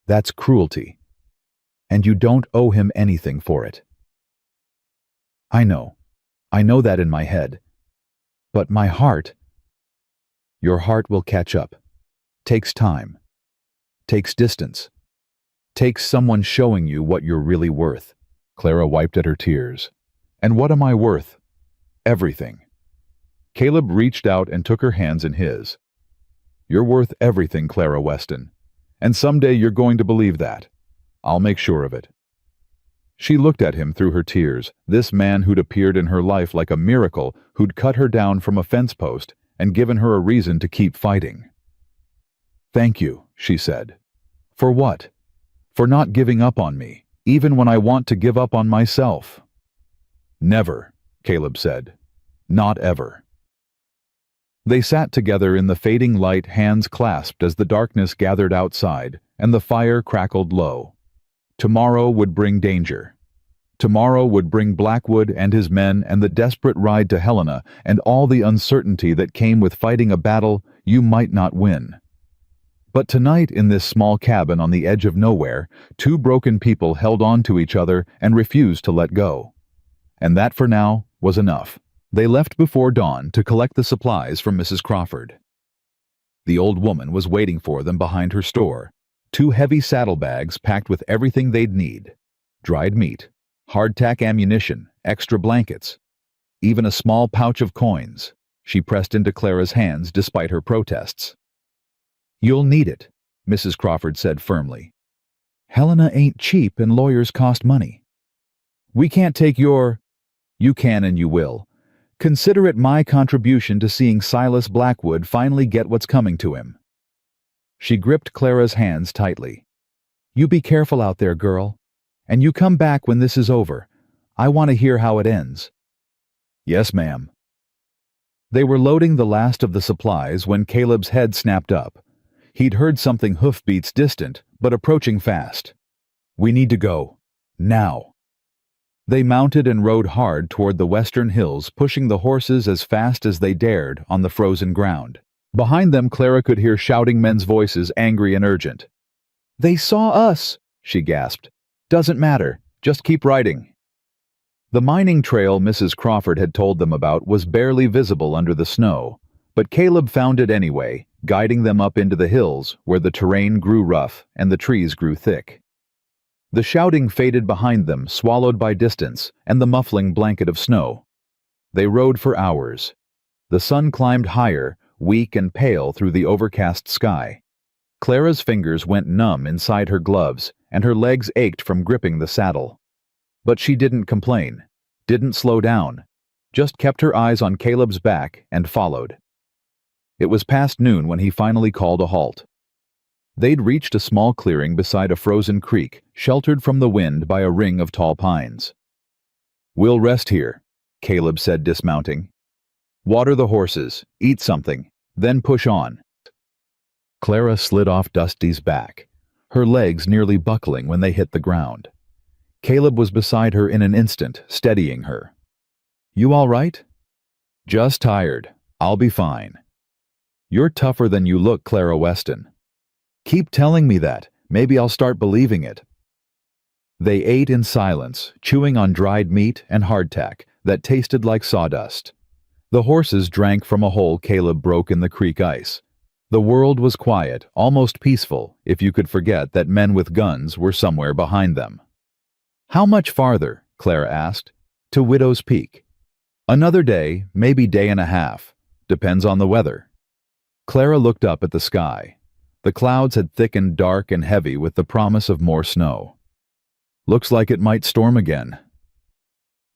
That's cruelty. And you don't owe him anything for it. I know that in my head. But my heart... Your heart will catch up. Takes time. Takes distance. Takes someone showing you what you're really worth. Clara wiped at her tears. And what am I worth? Everything. Caleb reached out and took her hands in his. You're worth everything, Clara Weston. And someday you're going to believe that. I'll make sure of it. She looked at him through her tears, this man who'd appeared in her life like a miracle, who'd cut her down from a fence post and given her a reason to keep fighting. Thank you, she said. For what? For not giving up on me, even when I want to give up on myself. Never, Caleb said. Not ever. They sat together in the fading light, hands clasped as the darkness gathered outside and the fire crackled low. Tomorrow would bring danger. Tomorrow would bring Blackwood and his men and the desperate ride to Helena and all the uncertainty that came with fighting a battle you might not win. But tonight, in this small cabin on the edge of nowhere, two broken people held on to each other and refused to let go. And that, for now, was enough. They left before dawn to collect the supplies from Mrs. Crawford. The old woman was waiting for them behind her store. 2 heavy saddlebags packed with everything they'd need. Dried meat, hardtack ammunition, extra blankets, even a small pouch of coins. She pressed into Clara's hands despite her protests. You'll need it, Mrs. Crawford said firmly. Helena ain't cheap and lawyers cost money. We can't take your... You can and you will. Consider it my contribution to seeing Silas Blackwood finally get what's coming to him." She gripped Clara's hands tightly. "You be careful out there, girl. And you come back when this is over. I want to hear how it ends." "Yes, ma'am." They were loading the last of the supplies when Caleb's head snapped up. He'd heard something hoofbeats distant, but approaching fast. "We need to go. Now." They mounted and rode hard toward the western hills, pushing the horses as fast as they dared on the frozen ground. Behind them, Clara could hear shouting men's voices, angry and urgent. "They saw us," she gasped. "Doesn't matter. Just keep riding." The mining trail Mrs. Crawford had told them about was barely visible under the snow, but Caleb found it anyway, guiding them up into the hills where the terrain grew rough and the trees grew thick. The shouting faded behind them, swallowed by distance and the muffling blanket of snow. They rode for hours. The sun climbed higher, weak and pale through the overcast sky. Clara's fingers went numb inside her gloves, and her legs ached from gripping the saddle. But she didn't complain, didn't slow down, just kept her eyes on Caleb's back and followed. It was past noon when he finally called a halt. They'd reached a small clearing beside a frozen creek, sheltered from the wind by a ring of tall pines. "We'll rest here," Caleb said, dismounting. "Water the horses, eat something, then push on." Clara slid off Dusty's back, her legs nearly buckling when they hit the ground. Caleb was beside her in an instant, steadying her. "You all right?" "Just tired. I'll be fine." "You're tougher than you look, Clara Weston." "Keep telling me that. Maybe I'll start believing it." They ate in silence, chewing on dried meat and hardtack that tasted like sawdust. The horses drank from a hole Caleb broke in the creek ice. The world was quiet, almost peaceful, if you could forget that men with guns were somewhere behind them. "How much farther?" Clara asked. "To Widow's Peak." "Another day, maybe day and a half. Depends on the weather." Clara looked up at the sky. The clouds had thickened dark and heavy with the promise of more snow. "Looks like it might storm again."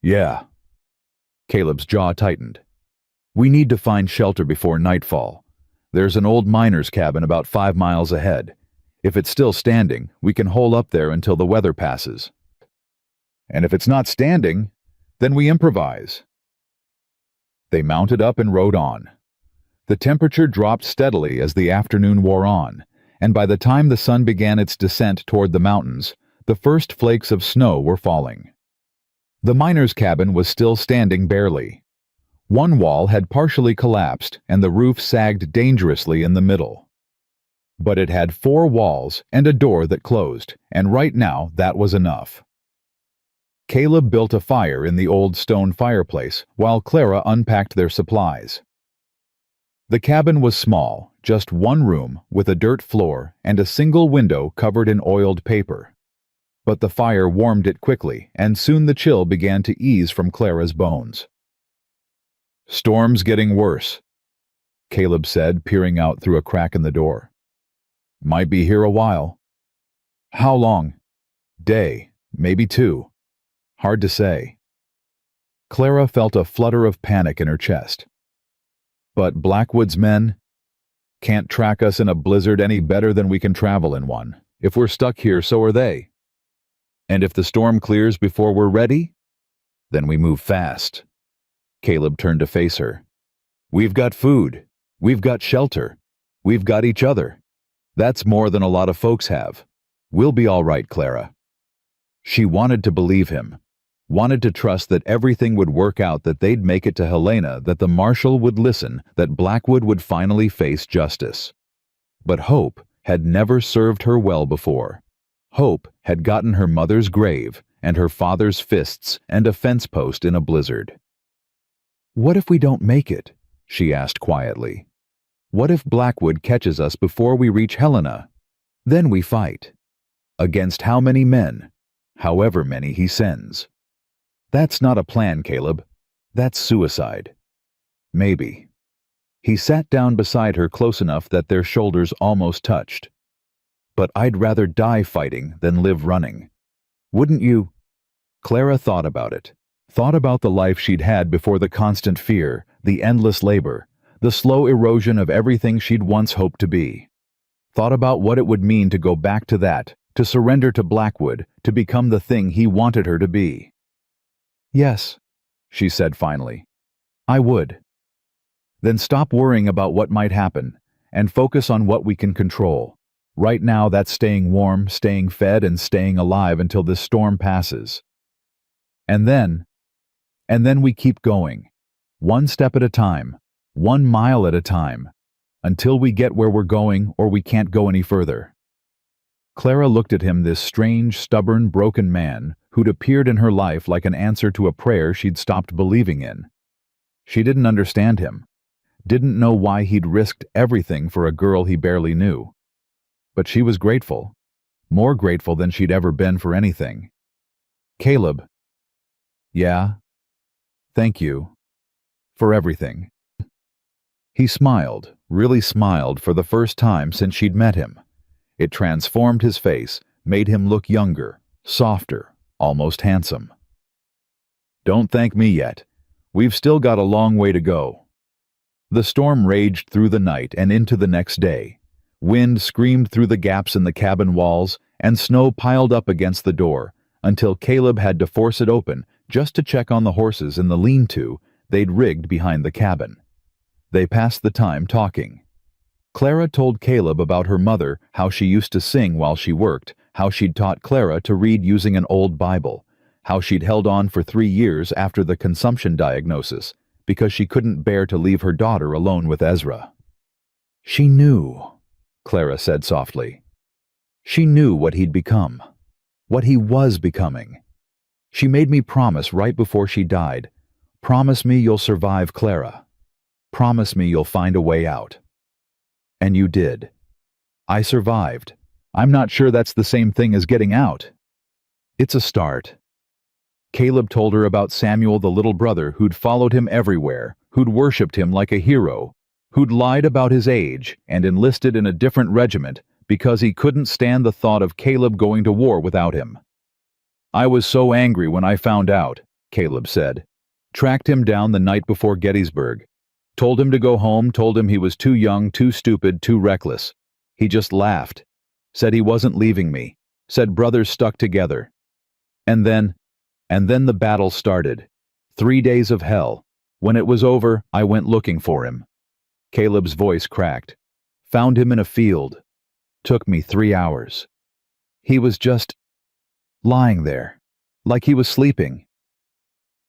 "Yeah." Caleb's jaw tightened. "We need to find shelter before nightfall. There's an old miner's cabin about 5 miles ahead. If it's still standing, we can hole up there until the weather passes. And if it's not standing, then we improvise." They mounted up and rode on. The temperature dropped steadily as the afternoon wore on, and by the time the sun began its descent toward the mountains, the first flakes of snow were falling. The miner's cabin was still standing barely. One wall had partially collapsed, and the roof sagged dangerously in the middle. But it had 4 walls and a door that closed, and right now that was enough. Caleb built a fire in the old stone fireplace while Clara unpacked their supplies. The cabin was small, just one room with a dirt floor and a single window covered in oiled paper. But the fire warmed it quickly, and soon the chill began to ease from Clara's bones. "Storm's getting worse," Caleb said, peering out through a crack in the door. "Might be here a while." "How long?" "Day, maybe 2. Hard to say." Clara felt a flutter of panic in her chest. "But Blackwood's men can't track us in a blizzard any better than we can travel in one. If we're stuck here, so are they. And if the storm clears before we're ready, then we move fast." Caleb turned to face her. "We've got food. We've got shelter. We've got each other. That's more than a lot of folks have. We'll be all right, Clara." She wanted to believe him, wanted to trust that everything would work out, that they'd make it to Helena, that the marshal would listen, that Blackwood would finally face justice. But hope had never served her well before. Hope had gotten her mother's grave and her father's fists and a fence post in a blizzard. "What if we don't make it?" she asked quietly. "What if Blackwood catches us before we reach Helena? Then we fight. Against how many men? However many he sends." "That's not a plan, Caleb. That's suicide." "Maybe." He sat down beside her close enough that their shoulders almost touched. "But I'd rather die fighting than live running. Wouldn't you?" Clara thought about it, Thought about the life she'd had before the constant fear, the endless labor, the slow erosion of everything she'd once hoped to be. Thought about what it would mean to go back to that, to surrender to Blackwood, to become the thing he wanted her to be. "Yes," she said finally. "I would." "Then stop worrying about what might happen, and focus on what we can control. Right now that's staying warm, staying fed, and staying alive until this storm passes. And then we keep going. One step at a time, 1 mile at a time, until we get where we're going or we can't go any further." Clara looked at him, this strange, stubborn, broken man who'd appeared in her life like an answer to a prayer she'd stopped believing in. She didn't understand him, didn't know why he'd risked everything for a girl he barely knew. But she was grateful, more grateful than she'd ever been for anything. "Caleb." "Yeah? Thank you. For everything." He smiled, really smiled for the first time since she'd met him. It transformed his face, made him look younger, softer, almost handsome. "Don't thank me yet. We've still got a long way to go." The storm raged through the night and into the next day. Wind screamed through the gaps in the cabin walls, and snow piled up against the door, until Caleb had to force it open just to check on the horses in the lean-to they'd rigged behind the cabin. They passed the time talking. Clara told Caleb about her mother, how she used to sing while she worked, how she'd taught Clara to read using an old Bible, how she'd held on for 3 years after the consumption diagnosis, because she couldn't bear to leave her daughter alone with Ezra. "She knew," Clara said softly. "She knew what he'd become, what he was becoming. She made me promise right before she died, 'Promise me you'll survive, Clara. Promise me you'll find a way out.' And you did. I survived. I'm not sure that's the same thing as getting out." "It's a start." Caleb told her about Samuel, the little brother who'd followed him everywhere, who'd worshipped him like a hero, who'd lied about his age and enlisted in a different regiment because he couldn't stand the thought of Caleb going to war without him. "I was so angry when I found out," Caleb said. "Tracked him down the night before Gettysburg. Told him to go home, told him he was too young, too stupid, too reckless. He just laughed. Said he wasn't leaving me. Said brothers stuck together. And then the battle started. 3 days of hell. When it was over, I went looking for him." Caleb's voice cracked. "Found him in a field. Took me 3 hours. He was just lying there, like he was sleeping."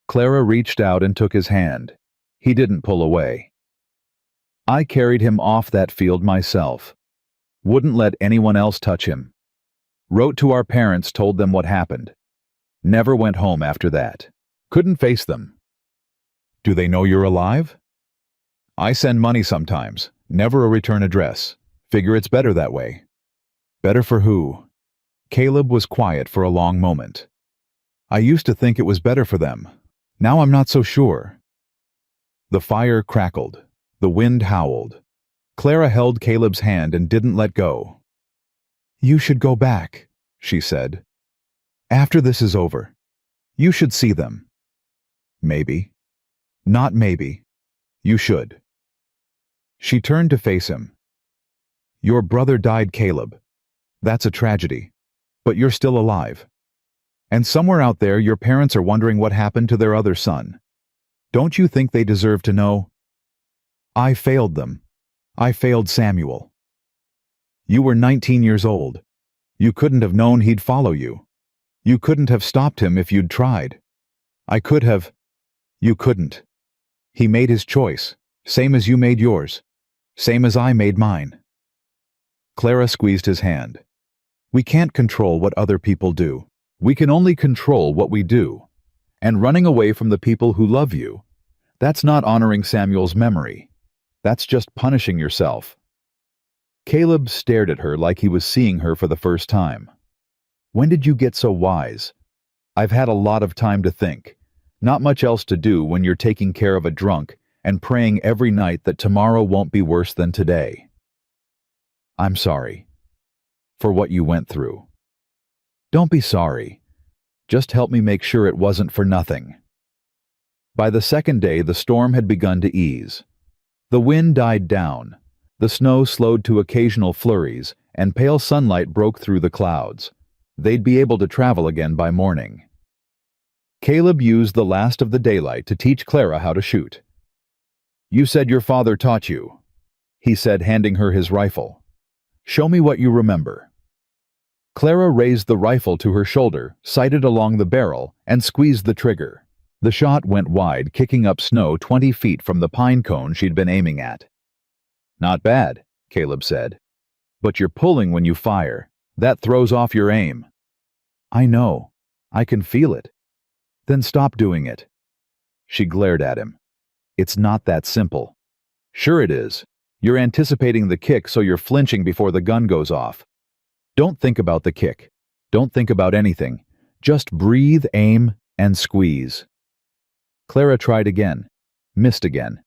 Clara reached out and took his hand. He didn't pull away. "I carried him off that field myself. Wouldn't let anyone else touch him. Wrote to our parents, told them what happened. Never went home after that. Couldn't face them." "Do they know you're alive?" "I send money sometimes, never a return address. Figure it's better that way." "Better for who?" Caleb was quiet for a long moment. "I used to think it was better for them. Now I'm not so sure." The fire crackled. The wind howled. Clara held Caleb's hand and didn't let go. "You should go back," she said. "After this is over. You should see them." "Maybe. Not maybe. You should." She turned to face him. "Your brother died, Caleb. That's a tragedy. But you're still alive. And somewhere out there your parents are wondering what happened to their other son. Don't you think they deserve to know? I failed them. I failed Samuel. You were 19 years old. You couldn't have known he'd follow you. You couldn't have stopped him if you'd tried. I could have. You couldn't. He made his choice, same as you made yours, same as I made mine." Clara squeezed his hand. "We can't control what other people do. We can only control what we do. And running away from the people who love you, that's not honoring Samuel's memory. That's just punishing yourself." Caleb stared at her like he was seeing her for the first time. "When did you get so wise? I've had a lot of time to think. Not much else to do when you're taking care of a drunk and praying every night that tomorrow won't be worse than today. I'm sorry for what you went through." "Don't be sorry. Just help me make sure it wasn't for nothing." By the second day, the storm had begun to ease. The wind died down, the snow slowed to occasional flurries, and pale sunlight broke through the clouds. They'd be able to travel again by morning. Caleb used the last of the daylight to teach Clara how to shoot. "You said your father taught you," he said, handing her his rifle. "Show me what you remember." Clara raised the rifle to her shoulder, sighted along the barrel, and squeezed the trigger. The shot went wide, kicking up snow 20 feet from the pine cone she'd been aiming at. "Not bad," Caleb said. "But you're pulling when you fire. That throws off your aim." "I know. I can feel it." "Then stop doing it." She glared at him. "It's not that simple." "Sure it is. You're anticipating the kick, so you're flinching before the gun goes off. Don't think about the kick. Don't think about anything. Just breathe, aim, and squeeze." Clara tried again. Missed again.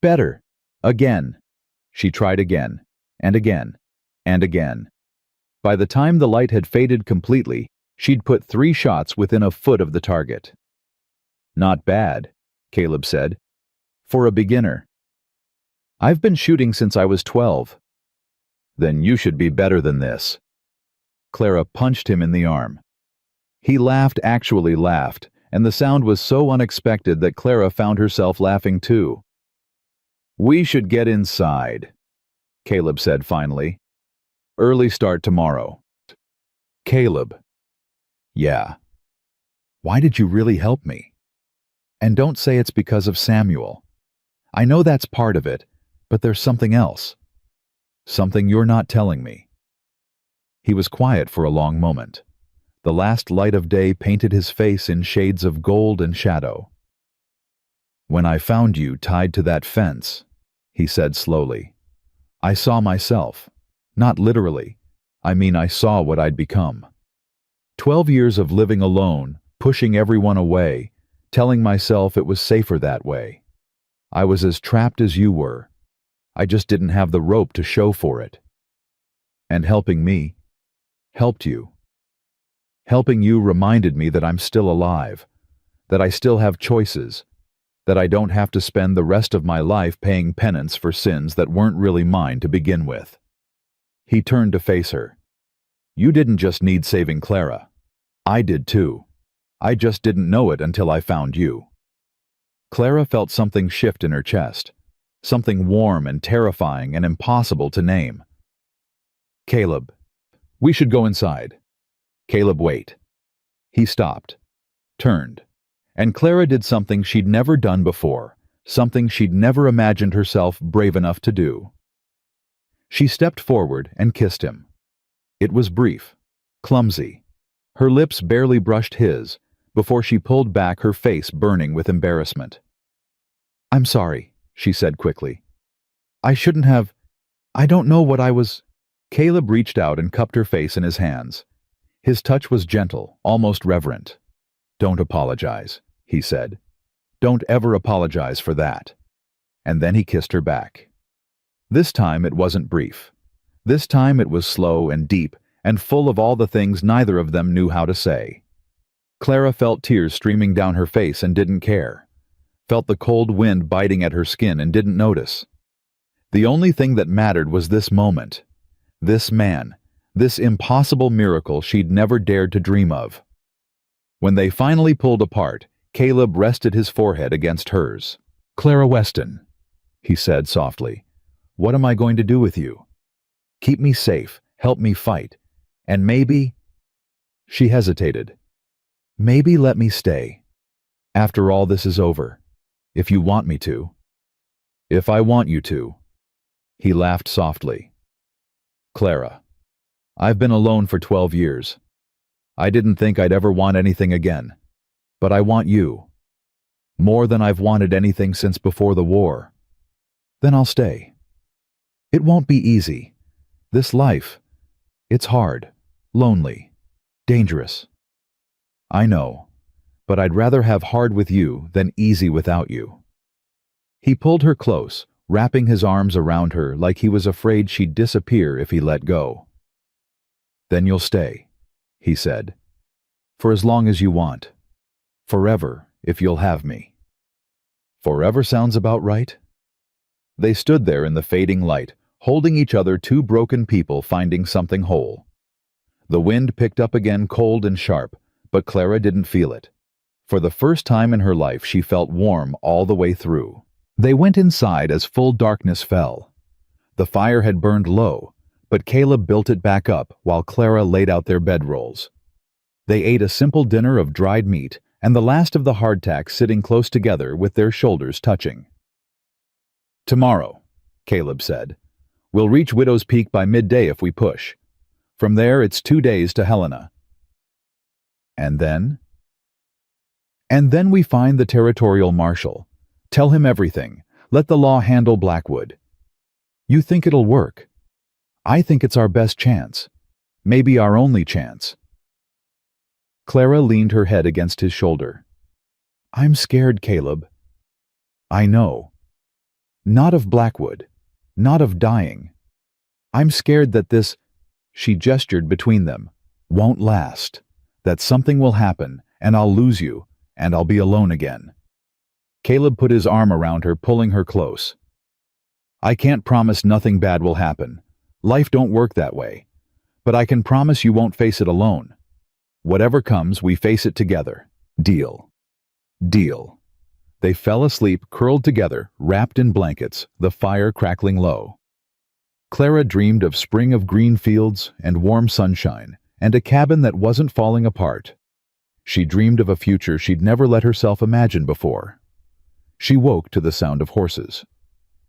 "Better. Again." She tried again, and again, and again. By the time the light had faded completely, she'd put 3 shots within a foot of the target. "Not bad," Caleb said. "For a beginner." "I've been shooting since I was 12. "Then you should be better than this." Clara punched him in the arm. He laughed, actually laughed, and the sound was so unexpected that Clara found herself laughing too. "We should get inside," Caleb said finally. "Early start tomorrow." "Caleb." "Yeah." "Why did you really help me? And don't say it's because of Samuel. I know that's part of it, but there's something else. Something you're not telling me." He was quiet for a long moment. The last light of day painted his face in shades of gold and shadow. "When I found you tied to that fence," he said slowly, "I saw myself. Not literally. I mean, I saw what I'd become. 12 years of living alone, pushing everyone away, telling myself it was safer that way. I was as trapped as you were. I just didn't have the rope to show for it. And helping me helped you. Helping you reminded me that I'm still alive, that I still have choices, that I don't have to spend the rest of my life paying penance for sins that weren't really mine to begin with." He turned to face her. "You didn't just need saving Clara. I did too. I just didn't know it until I found you." Clara felt something shift in her chest, something warm and terrifying and impossible to name. "Caleb, we should go inside." "Caleb, wait." He stopped, turned, and Clara did something she'd never done before, something she'd never imagined herself brave enough to do. She stepped forward and kissed him. It was brief, clumsy. Her lips barely brushed his before she pulled back, her face burning with embarrassment. "I'm sorry," she said quickly. "I shouldn't have. I don't know what I was." Caleb reached out and cupped her face in his hands. His touch was gentle, almost reverent. "Don't apologize," he said. "Don't ever apologize for that." And then he kissed her back. This time it wasn't brief. This time it was slow and deep and full of all the things neither of them knew how to say. Clara felt tears streaming down her face and didn't care. Felt the cold wind biting at her skin and didn't notice. The only thing that mattered was this moment. This man. This impossible miracle she'd never dared to dream of. When they finally pulled apart, Caleb rested his forehead against hers. "Clara Weston," he said softly, "what am I going to do with you? Keep me safe, help me fight, and maybe—" She hesitated. "Maybe let me stay. After all this is over, if you want me to." "If I want you to." He laughed softly. "Clara, I've been alone for 12 years. I didn't think I'd ever want anything again. But I want you. More than I've wanted anything since before the war. Then I'll stay. It won't be easy. This life, it's hard, lonely, dangerous. I know, but I'd rather have hard with you than easy without you." He pulled her close, wrapping his arms around her like he was afraid she'd disappear if he let go. "Then you'll stay," he said, "for as long as you want. Forever, if you'll have me." Forever sounds about right. They stood there in the fading light, holding each other, two broken people finding something whole. The wind picked up again, cold and sharp, but Clara didn't feel it. For the first time in her life, she felt warm all the way through. They went inside as full darkness fell. The fire had burned low, but Caleb built it back up while Clara laid out their bedrolls. They ate a simple dinner of dried meat and the last of the hardtack, sitting close together with their shoulders touching. "Tomorrow," Caleb said. "We'll reach Widow's Peak by midday if we push. From there, it's 2 days to Helena." "And then?" "And then we find the territorial marshal. Tell him everything. Let the law handle Blackwood. You think it'll work? I think it's our best chance. Maybe our only chance." Clara leaned her head against his shoulder. "I'm scared, Caleb." "I know. Not of Blackwood. Not of dying. I'm scared that this," she gestured between them, "won't last. That something will happen, and I'll lose you, and I'll be alone again." Caleb put his arm around her, pulling her close. "I can't promise nothing bad will happen. Life don't work that way. But I can promise you won't face it alone. Whatever comes, we face it together. Deal." "Deal." They fell asleep, curled together, wrapped in blankets, the fire crackling low. Clara dreamed of spring of green fields and warm sunshine, and a cabin that wasn't falling apart. She dreamed of a future she'd never let herself imagine before. She woke to the sound of horses.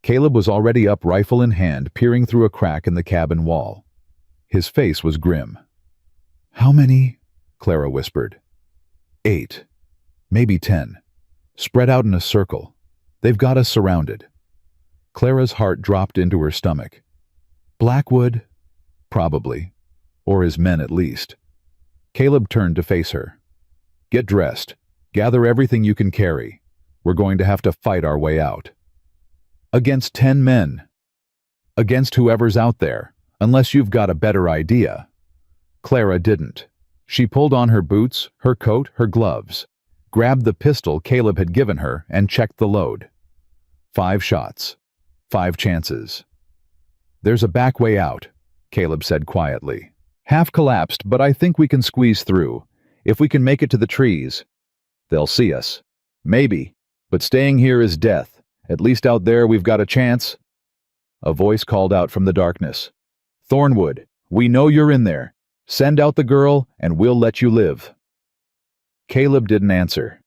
Caleb was already up, rifle in hand, peering through a crack in the cabin wall. His face was grim. "How many?" Clara whispered. 8. Maybe 10. Spread out in a circle. They've got us surrounded." Clara's heart dropped into her stomach. "Blackwood?" "Probably. Or his men at least." Caleb turned to face her. "Get dressed. Gather everything you can carry. We're going to have to fight our way out." "Against 10 men. Against whoever's out there, unless you've got a better idea." Clara didn't. She pulled on her boots, her coat, her gloves, grabbed the pistol Caleb had given her, and checked the load. 5 shots. 5 chances. "There's a back way out," Caleb said quietly. "Half collapsed, but I think we can squeeze through. If we can make it to the trees. They'll see us. Maybe. But staying here is death. At least out there we've got a chance." A voice called out from the darkness. "Thornwood, we know you're in there. Send out the girl, and we'll let you live." Caleb didn't answer.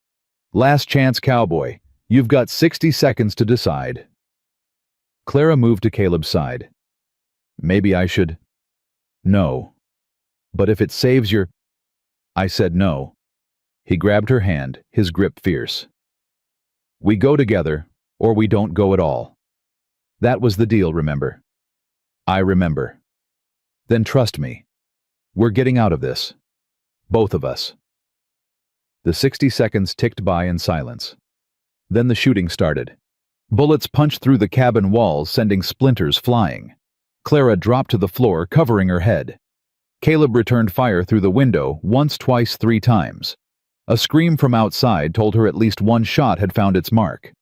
"Last chance, Cowboy. You've got 60 seconds to decide." Clara moved to Caleb's side. "Maybe I should—" "No. But if it saves your—" I said no. He grabbed her hand, his grip fierce. "We go together, or we don't go at all. That was the deal, remember?" "I remember." "Then trust me. We're getting out of this. Both of us." The 60 seconds ticked by in silence. Then the shooting started. Bullets punched through the cabin walls, sending splinters flying. Clara dropped to the floor, covering her head. Caleb returned fire through the window, once, twice, 3 times. A scream from outside told her at least one shot had found its mark.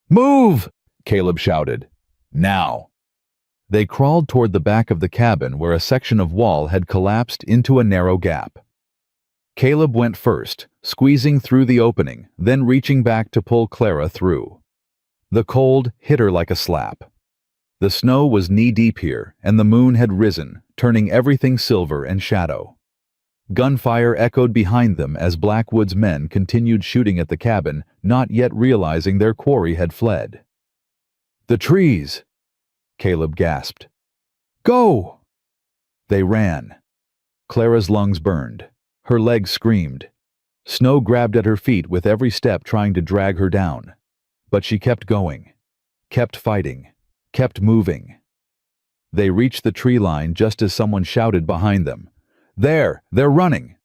"Move!" Caleb shouted. "Now!" They crawled toward the back of the cabin, where a section of wall had collapsed into a narrow gap. Caleb went first, squeezing through the opening, then reaching back to pull Clara through. The cold hit her like a slap. The snow was knee-deep here, and the moon had risen, turning everything silver and shadow. Gunfire echoed behind them as Blackwood's men continued shooting at the cabin, not yet realizing their quarry had fled. "The trees!" Caleb gasped. "Go!" They ran. Clara's lungs burned. Her legs screamed. Snow grabbed at her feet with every step, trying to drag her down. But she kept going, kept fighting, kept moving. They reached the tree line just as someone shouted behind them. "There! They're running!"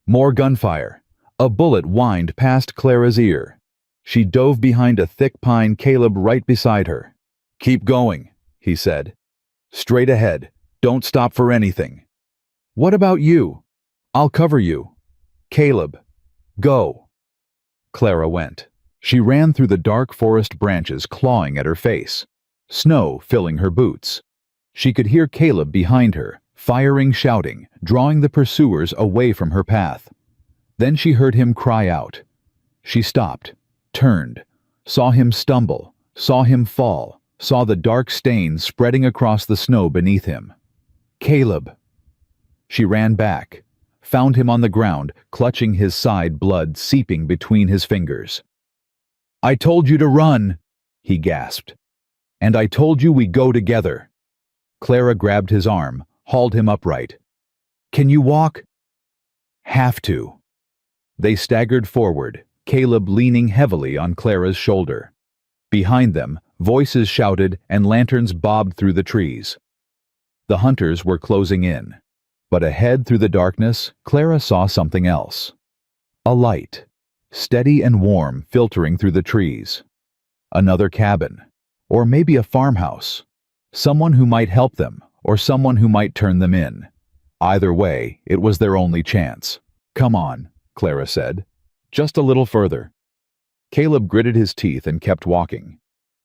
More gunfire. A bullet whined past Clara's ear. She dove behind a thick pine, Caleb right beside her. "Keep going," he said. "Straight ahead. Don't stop for anything." "What about you?" "I'll cover you." "Caleb, go." Clara went. She ran through the dark forest branches, clawing at her face, snow filling her boots. She could hear Caleb behind her, firing, shouting, drawing the pursuers away from her path. Then she heard him cry out. She stopped, turned, saw him stumble, saw him fall, saw the dark stains spreading across the snow beneath him. Caleb! She ran back, found him on the ground, clutching his side, blood seeping between his fingers. "I told you to run," he gasped. "And I told you we go together." Clara grabbed his arm, hauled him upright. "Can you walk?" "Have to." They staggered forward, Caleb leaning heavily on Clara's shoulder. Behind them, voices shouted and lanterns bobbed through the trees. The hunters were closing in. But ahead through the darkness, Clara saw something else. A light, steady and warm, filtering through the trees. Another cabin, or maybe a farmhouse. Someone who might help them, or someone who might turn them in. Either way, it was their only chance. "Come on," Clara said. "Just a little further." Caleb gritted his teeth and kept walking.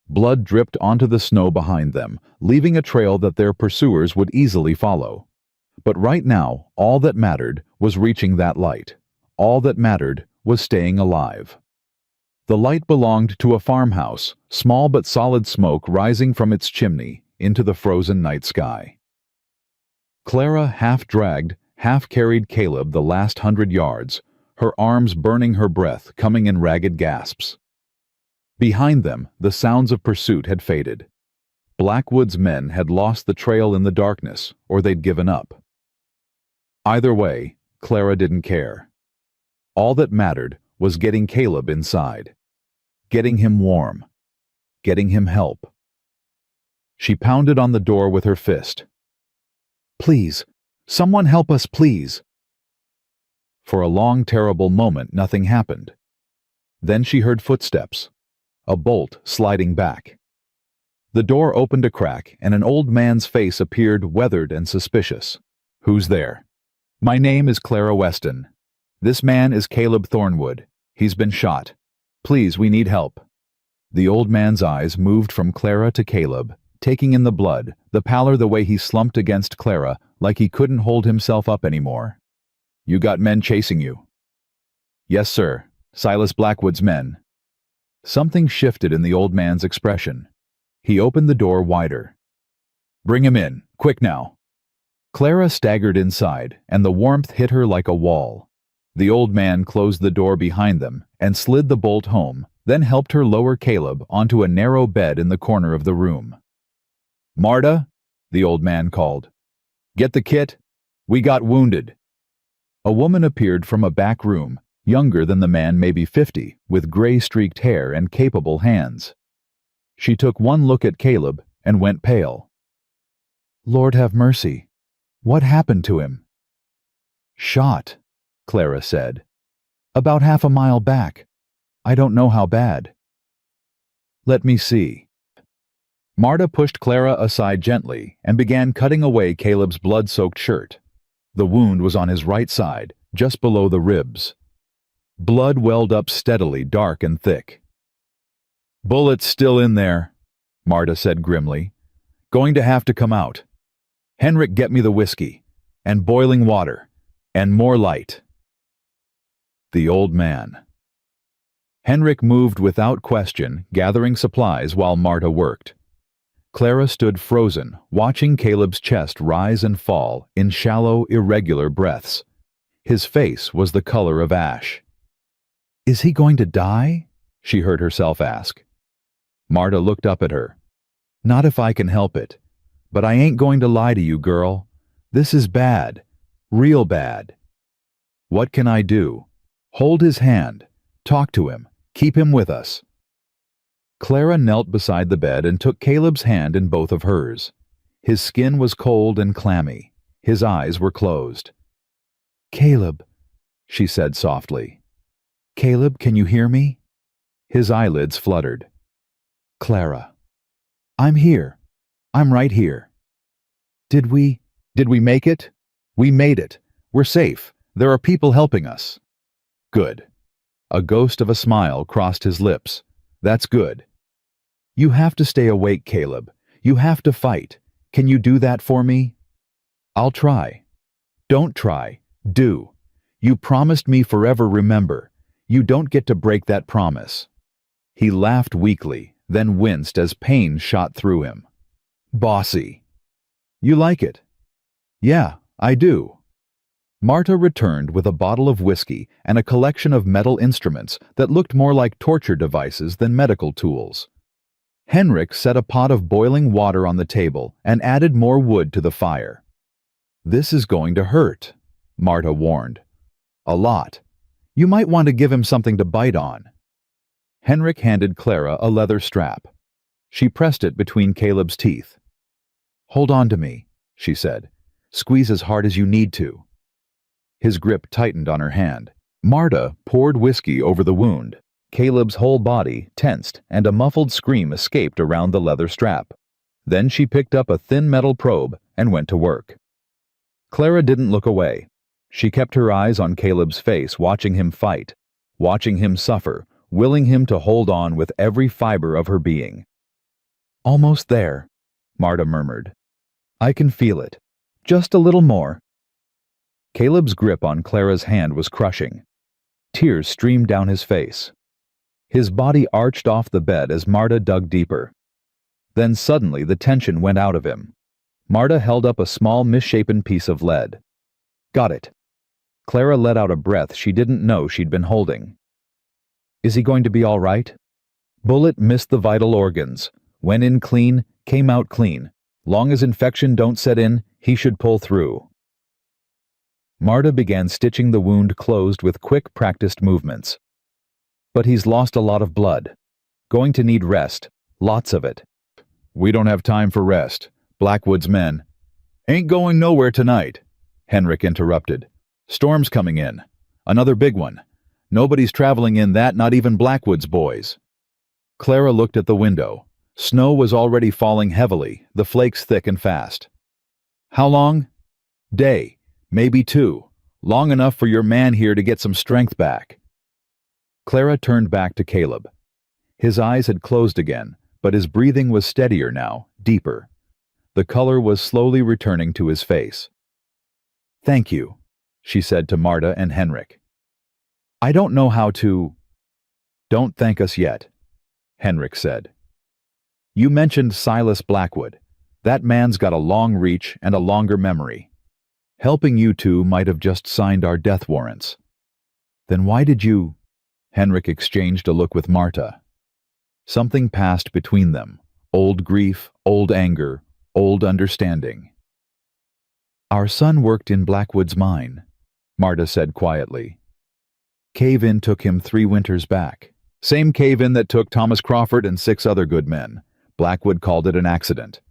Blood dripped onto the snow behind them, leaving a trail that their pursuers would easily follow. But right now, all that mattered was reaching that light. All that mattered was staying alive. The light belonged to a farmhouse, small but solid smoke rising from its chimney into the frozen night sky. Clara half-dragged, half-carried Caleb the last 100 yards, her arms burning, her breath coming in ragged gasps. Behind them, the sounds of pursuit had faded. Blackwood's men had lost the trail in the darkness, or they'd given up. Either way, Clara didn't care. All that mattered was getting Caleb inside. Getting him warm. Getting him help. She pounded on the door with her fist. "Please, someone help us, please." For a long, terrible moment, nothing happened. Then she heard footsteps. A bolt sliding back. The door opened a crack, and an old man's face appeared, weathered and suspicious. "Who's there?" "My name is Clara Weston. This man is Caleb Thornwood. He's been shot. Please, we need help." The old man's eyes moved from Clara to Caleb, taking in the blood, the pallor, the way he slumped against Clara, like he couldn't hold himself up anymore. "You got men chasing you?" "Yes, sir. Silas Blackwood's men." Something shifted in the old man's expression. He opened the door wider. "Bring him in, quick now." Clara staggered inside, and the warmth hit her like a wall. The old man closed the door behind them and slid the bolt home, then helped her lower Caleb onto a narrow bed in the corner of the room. "Marta," the old man called. "Get the kit. We got wounded." A woman appeared from a back room, younger than the man, maybe 50, with gray-streaked hair and capable hands. She took one look at Caleb and went pale. "Lord have mercy. What happened to him?" "Shot," Clara said. "About half a mile back. I don't know how bad." "Let me see." Marta pushed Clara aside gently and began cutting away Caleb's blood-soaked shirt. The wound was on his right side, just below the ribs. Blood welled up steadily, dark and thick. "Bullet's still in there," Marta said grimly. "Going to have to come out. Henrik, get me the whiskey, and boiling water, and more light." The old man. Henrik moved without question, gathering supplies while Marta worked. Clara stood frozen, watching Caleb's chest rise and fall in shallow, irregular breaths. His face was the color of ash. "Is he going to die?" she heard herself ask. Marta looked up at her. "Not if I can help it. But I ain't going to lie to you, girl. This is bad. Real bad." "What can I do?" "Hold his hand. Talk to him. Keep him with us." Clara knelt beside the bed and took Caleb's hand in both of hers. His skin was cold and clammy. His eyes were closed. "Caleb," she said softly. "Caleb, can you hear me?" His eyelids fluttered. "Clara." "I'm here. I'm right here." Did we make it?" "We made it. We're safe. There are people helping us." "Good." A ghost of a smile crossed his lips. That's good. You have to stay awake, Caleb. You have to fight. Can you do that for me? I'll try. Don't try. Do. You promised me forever, remember. You don't get to break that promise. He laughed weakly, then winced as pain shot through him. Bossy. You like it? Yeah, I do. Marta returned with a bottle of whiskey and a collection of metal instruments that looked more like torture devices than medical tools. Henrik set a pot of boiling water on the table and added more wood to the fire. This is going to hurt, Marta warned. A lot. You might want to give him something to bite on. Henrik handed Clara a leather strap. She pressed it between Caleb's teeth. Hold on to me, she said. Squeeze as hard as you need to. His grip tightened on her hand. Marta poured whiskey over the wound. Caleb's whole body tensed and a muffled scream escaped around the leather strap. Then she picked up a thin metal probe and went to work. Clara didn't look away. She kept her eyes on Caleb's face, watching him fight, watching him suffer, willing him to hold on with every fiber of her being. Almost there, Marta murmured. I can feel it. Just a little more. Caleb's grip on Clara's hand was crushing. Tears streamed down his face. His body arched off the bed as Marta dug deeper. Then suddenly the tension went out of him. Marta held up a small misshapen piece of lead. Got it. Clara let out a breath she didn't know she'd been holding. Is he going to be all right? Bullet missed the vital organs. Went in clean, came out clean. Long as infection don't set in, he should pull through. Marta began stitching the wound closed with quick, practiced movements. But he's lost a lot of blood. Going to need rest. Lots of it. We don't have time for rest. Blackwood's men. Ain't going nowhere tonight, Henrik interrupted. Storm's coming in. Another big one. Nobody's traveling in that, not even Blackwood's boys. Clara looked at the window. Snow was already falling heavily, the flakes thick and fast. How long? Day. Maybe 2. Long enough for your man here to get some strength back. Clara turned back to Caleb. His eyes had closed again, but his breathing was steadier now, deeper. The color was slowly returning to his face. Thank you, she said to Marta and Henrik. I don't know how to... Don't thank us yet, Henrik said. You mentioned Silas Blackwood. That man's got a long reach and a longer memory. Helping you two might have just signed our death warrants. Then why did you... Henrik exchanged a look with Marta. Something passed between them. Old grief, old anger, old understanding. Our son worked in Blackwood's mine, Marta said quietly. Cave-in took him 3 winters back. Same cave-in that took Thomas Crawford and 6 other good men. Blackwood called it an accident.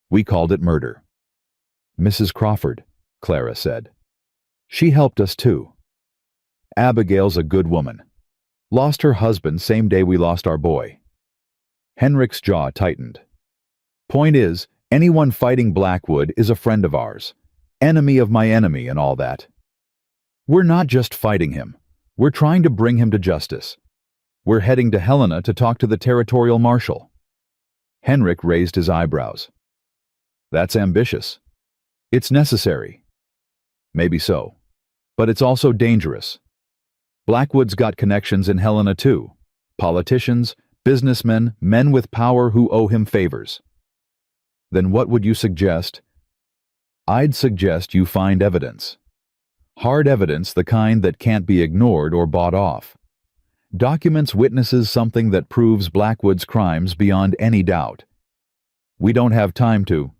We called it murder. Mrs. Crawford, Clara said. She helped us too. Abigail's a good woman. Lost her husband same day we lost our boy. Henrik's jaw tightened. Point is, anyone fighting Blackwood is a friend of ours. Enemy of my enemy and all that. We're not just fighting him. We're trying to bring him to justice. We're heading to Helena to talk to the territorial marshal. Henrik raised his eyebrows. That's ambitious. It's necessary. Maybe so. But it's also dangerous. Blackwood's got connections in Helena too. Politicians, businessmen, men with power who owe him favors. Then what would you suggest? I'd suggest you find evidence. Hard evidence, the kind that can't be ignored or bought off. Documents witnesses something that proves Blackwood's crimes beyond any doubt. We don't have time to.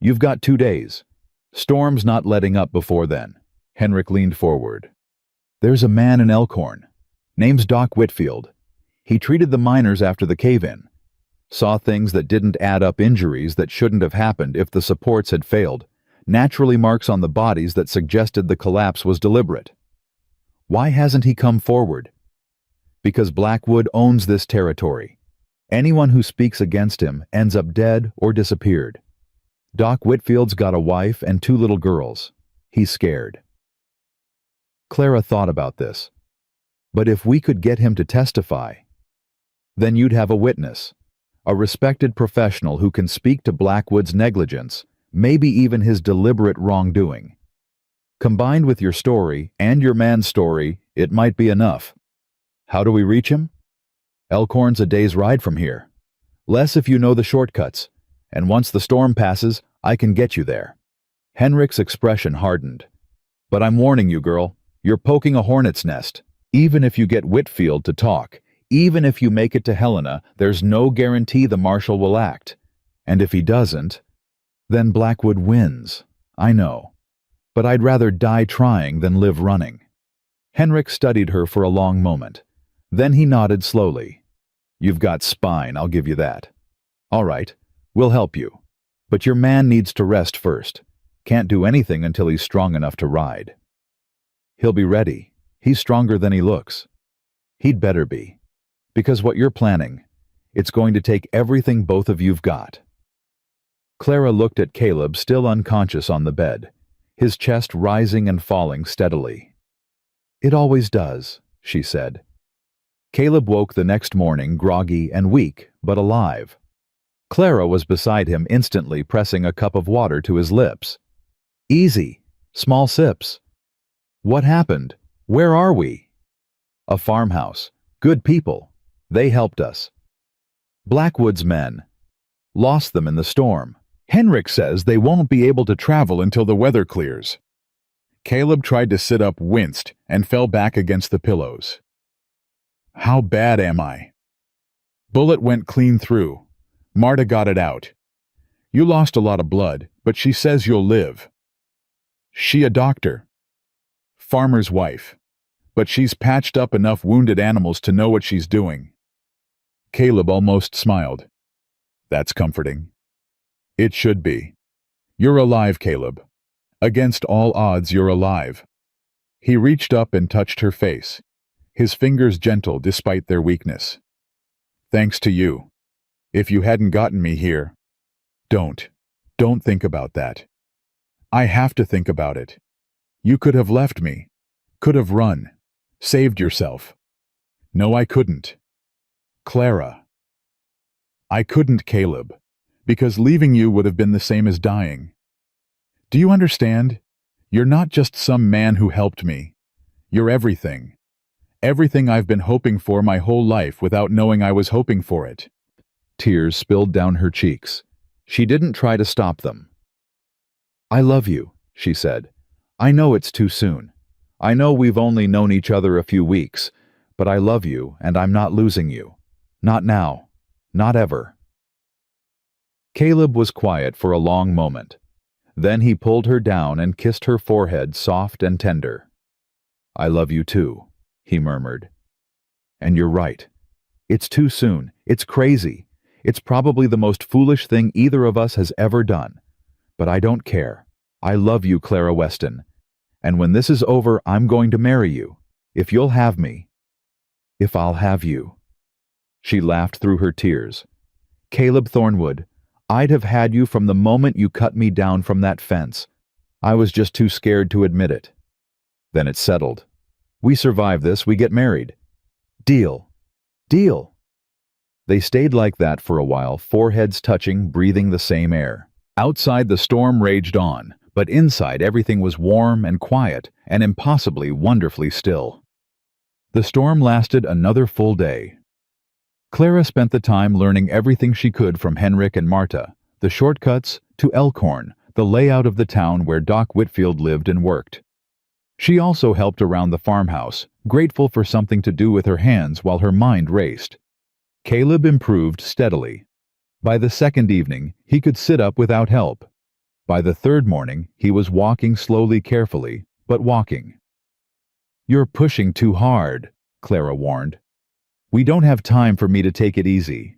You've got 2 days. Storm's not letting up before then. Henrik leaned forward. There's a man in Elkhorn. Name's Doc Whitfield. He treated the miners after the cave-in. Saw things that didn't add up, injuries that shouldn't have happened if the supports had failed. Naturally marks on the bodies that suggested the collapse was deliberate. Why hasn't he come forward? Because Blackwood owns this territory. Anyone who speaks against him ends up dead or disappeared. Doc Whitfield's got a wife and 2 little girls. He's scared. Clara thought about this. But if we could get him to testify, then you'd have a witness, a respected professional who can speak to Blackwood's negligence, maybe even his deliberate wrongdoing. Combined with your story and your man's story, it might be enough. How do we reach him? Elkhorn's a day's ride from here. Less if you know the shortcuts, and once the storm passes, I can get you there. Henrik's expression hardened. But I'm warning you, girl, you're poking a hornet's nest. Even if you get Whitfield to talk, even if you make it to Helena, there's no guarantee the marshal will act. And if he doesn't, then Blackwood wins. I know. But I'd rather die trying than live running. Henrik studied her for a long moment. Then he nodded slowly. You've got spine, I'll give you that. All right, we'll help you. But your man needs to rest first. Can't do anything until he's strong enough to ride. He'll be ready. He's stronger than he looks. He'd better be. Because what you're planning, it's going to take everything both of you've got. Clara looked at Caleb still unconscious on the bed, his chest rising and falling steadily. It always does, she said. Caleb woke the next morning groggy and weak, but alive. Clara was beside him instantly, pressing a cup of water to his lips. Easy, small sips. What happened? Where are we? A farmhouse. Good people. They helped us. Blackwood's men. Lost them in the storm. Henrik says they won't be able to travel until the weather clears. Caleb tried to sit up, winced, and fell back against the pillows. How bad am I? Bullet went clean through. Marta got it out. You lost a lot of blood, but she says you'll live. She a doctor. Farmer's wife. But she's patched up enough wounded animals to know what she's doing. Caleb almost smiled. That's comforting. It should be. You're alive, Caleb. Against all odds, you're alive. He reached up and touched her face, his fingers gentle despite their weakness. Thanks to you. If you hadn't gotten me here. Don't think about that. I have to think about it. You could have left me, could have run, saved yourself. No, I couldn't. Clara. I couldn't, Caleb, because leaving you would have been the same as dying. Do you understand? You're not just some man who helped me. You're everything. Everything I've been hoping for my whole life without knowing I was hoping for it. Tears spilled down her cheeks. She didn't try to stop them. I love you, she said. I know it's too soon. I know we've only known each other a few weeks, but I love you and I'm not losing you. Not now. Not ever. Caleb was quiet for a long moment. Then he pulled her down and kissed her forehead soft and tender. I love you too, he murmured. And you're right. It's too soon. It's crazy. It's probably the most foolish thing either of us has ever done. But I don't care. I love you, Clara Weston. And when this is over, I'm going to marry you. If you'll have me. If I'll have you. She laughed through her tears. Caleb Thornwood, I'd have had you from the moment you cut me down from that fence. I was just too scared to admit it. Then it's settled. We survive this, we get married. Deal. Deal. They stayed like that for a while, foreheads touching, breathing the same air. Outside the storm raged on, but inside everything was warm and quiet and impossibly wonderfully still. The storm lasted another full day. Clara spent the time learning everything she could from Henrik and Marta, the shortcuts to Elkhorn, the layout of the town where Doc Whitfield lived and worked. She also helped around the farmhouse, grateful for something to do with her hands while her mind raced. Caleb improved steadily. By the second evening, he could sit up without help. By the third morning, he was walking slowly, carefully, but walking. You're pushing too hard, Clara warned. We don't have time for me to take it easy.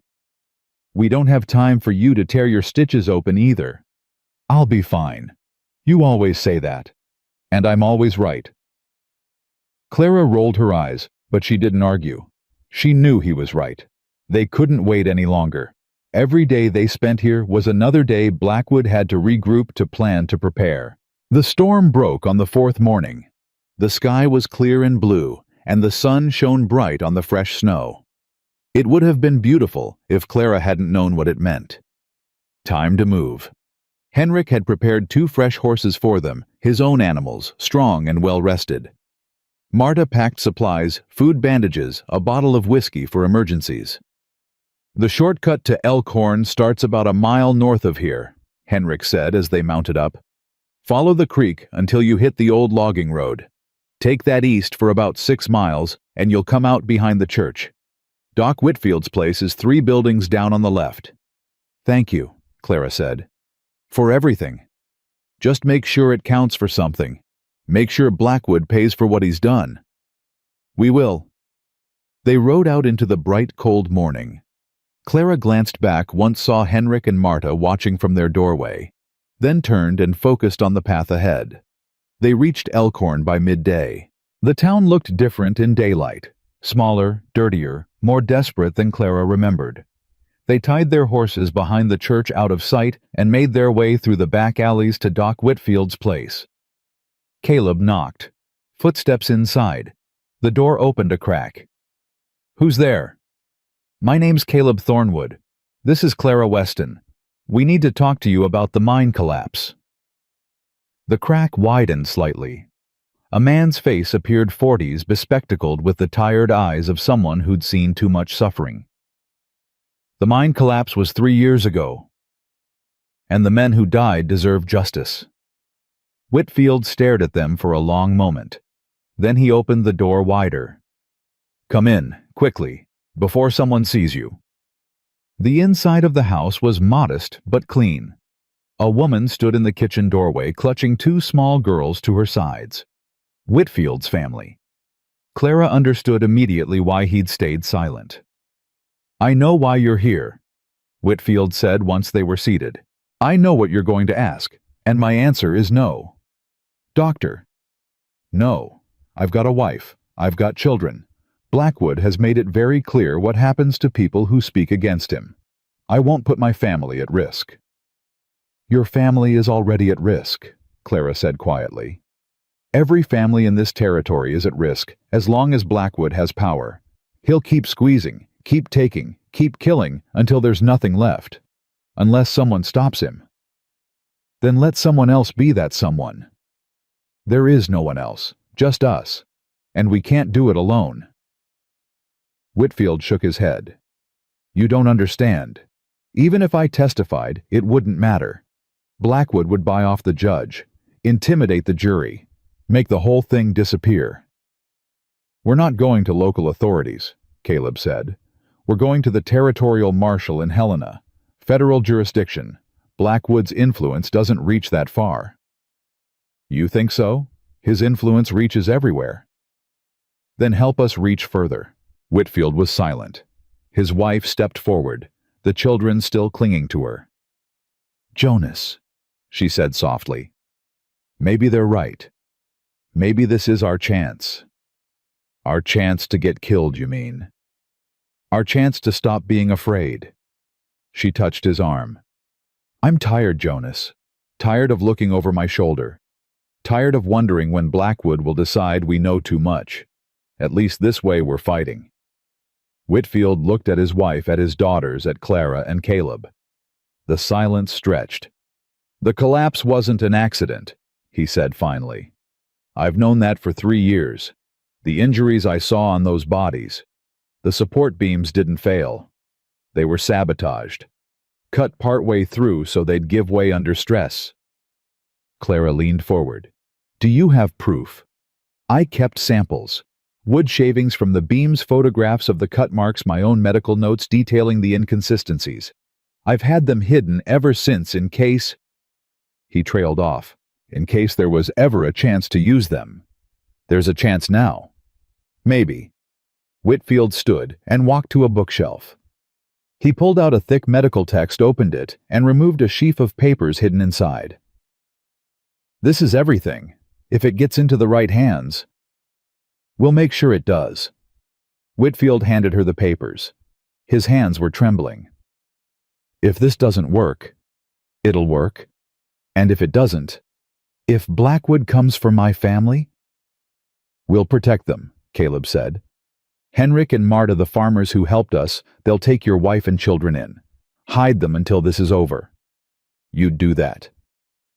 We don't have time for you to tear your stitches open either. I'll be fine. You always say that. And I'm always right. Clara rolled her eyes, but she didn't argue. She knew he was right. They couldn't wait any longer. Every day they spent here was another day Blackwood had to regroup, to plan, to prepare. The storm broke on the fourth morning. The sky was clear and blue, and the sun shone bright on the fresh snow. It would have been beautiful if Clara hadn't known what it meant. Time to move. Henrik had prepared 2 fresh horses for them, his own animals, strong and well-rested. Marta packed supplies, food, bandages, a bottle of whiskey for emergencies. "The shortcut to Elkhorn starts about a mile north of here," Henrik said as they mounted up. "Follow the creek until you hit the old logging road. Take that east for about 6 miles, and you'll come out behind the church. Doc Whitfield's place is 3 buildings down on the left." "Thank you," Clara said. "For everything. Just make sure it counts for something. Make sure Blackwood pays for what he's done." "We will." They rode out into the bright, cold morning. Clara glanced back, once saw Henrik and Marta watching from their doorway, then turned and focused on the path ahead. They reached Elkhorn by midday. The town looked different in daylight, smaller, dirtier, more desperate than Clara remembered. They tied their horses behind the church out of sight and made their way through the back alleys to Doc Whitfield's place. Caleb knocked. Footsteps inside. The door opened a crack. "Who's there?" "My name's Caleb Thornwood. This is Clara Weston. We need to talk to you about the mine collapse." The crack widened slightly. A man's face appeared 40s, bespectacled with the tired eyes of someone who'd seen too much suffering. "The mine collapse was 3 years ago, and the men who died deserve justice." Whitfield stared at them for a long moment. Then he opened the door wider. "Come in, quickly, before someone sees you." The inside of the house was modest but clean. A woman stood in the kitchen doorway, clutching 2 small girls to her sides. Whitfield's family. Clara understood immediately why he'd stayed silent. "I know why you're here," Whitfield said once they were seated. "I know what you're going to ask, and my answer is no." "Doctor." "No. I've got a wife. I've got children. Blackwood has made it very clear what happens to people who speak against him. I won't put my family at risk." "Your family is already at risk," Clara said quietly. "Every family in this territory is at risk as long as Blackwood has power. He'll keep squeezing, keep taking, keep killing until there's nothing left. Unless someone stops him. Then let someone else be that someone. There is no one else, just us. And we can't do it alone." Whitfield shook his head. "You don't understand. Even if I testified, it wouldn't matter. Blackwood would buy off the judge, intimidate the jury, make the whole thing disappear." "We're not going to local authorities," Caleb said. "We're going to the territorial marshal in Helena. Federal jurisdiction. Blackwood's influence doesn't reach that far." "You think so? His influence reaches everywhere." "Then help us reach further." Whitfield was silent. His wife stepped forward, the children still clinging to her. "Jonas," she said softly. "Maybe they're right. Maybe this is our chance." "Our chance to get killed, you mean?" "Our chance to stop being afraid." She touched his arm. "I'm tired, Jonas. Tired of looking over my shoulder. Tired of wondering when Blackwood will decide we know too much. At least this way we're fighting." Whitfield looked at his wife, at his daughters, at Clara and Caleb. The silence stretched. "The collapse wasn't an accident," he said finally. "I've known that for 3 years. The injuries I saw on those bodies. The support beams didn't fail. They were sabotaged. Cut partway through so they'd give way under stress." Clara leaned forward. "Do you have proof?" "I kept samples. Wood shavings from the beams, photographs of the cut marks, my own medical notes detailing the inconsistencies. I've had them hidden ever since in case—" He trailed off. "In case there was ever a chance to use them. There's a chance now." "Maybe." Whitfield stood and walked to a bookshelf. He pulled out a thick medical text, opened it, and removed a sheaf of papers hidden inside. "This is everything, if it gets into the right hands." "We'll make sure it does." Whitfield handed her the papers. His hands were trembling. "If this doesn't work, it'll work. And if it doesn't, if Blackwood comes for my family, we'll protect them, Caleb said. "Henrik and Marta, the farmers who helped us, they'll take your wife and children in. Hide them until this is over." "You'd do that.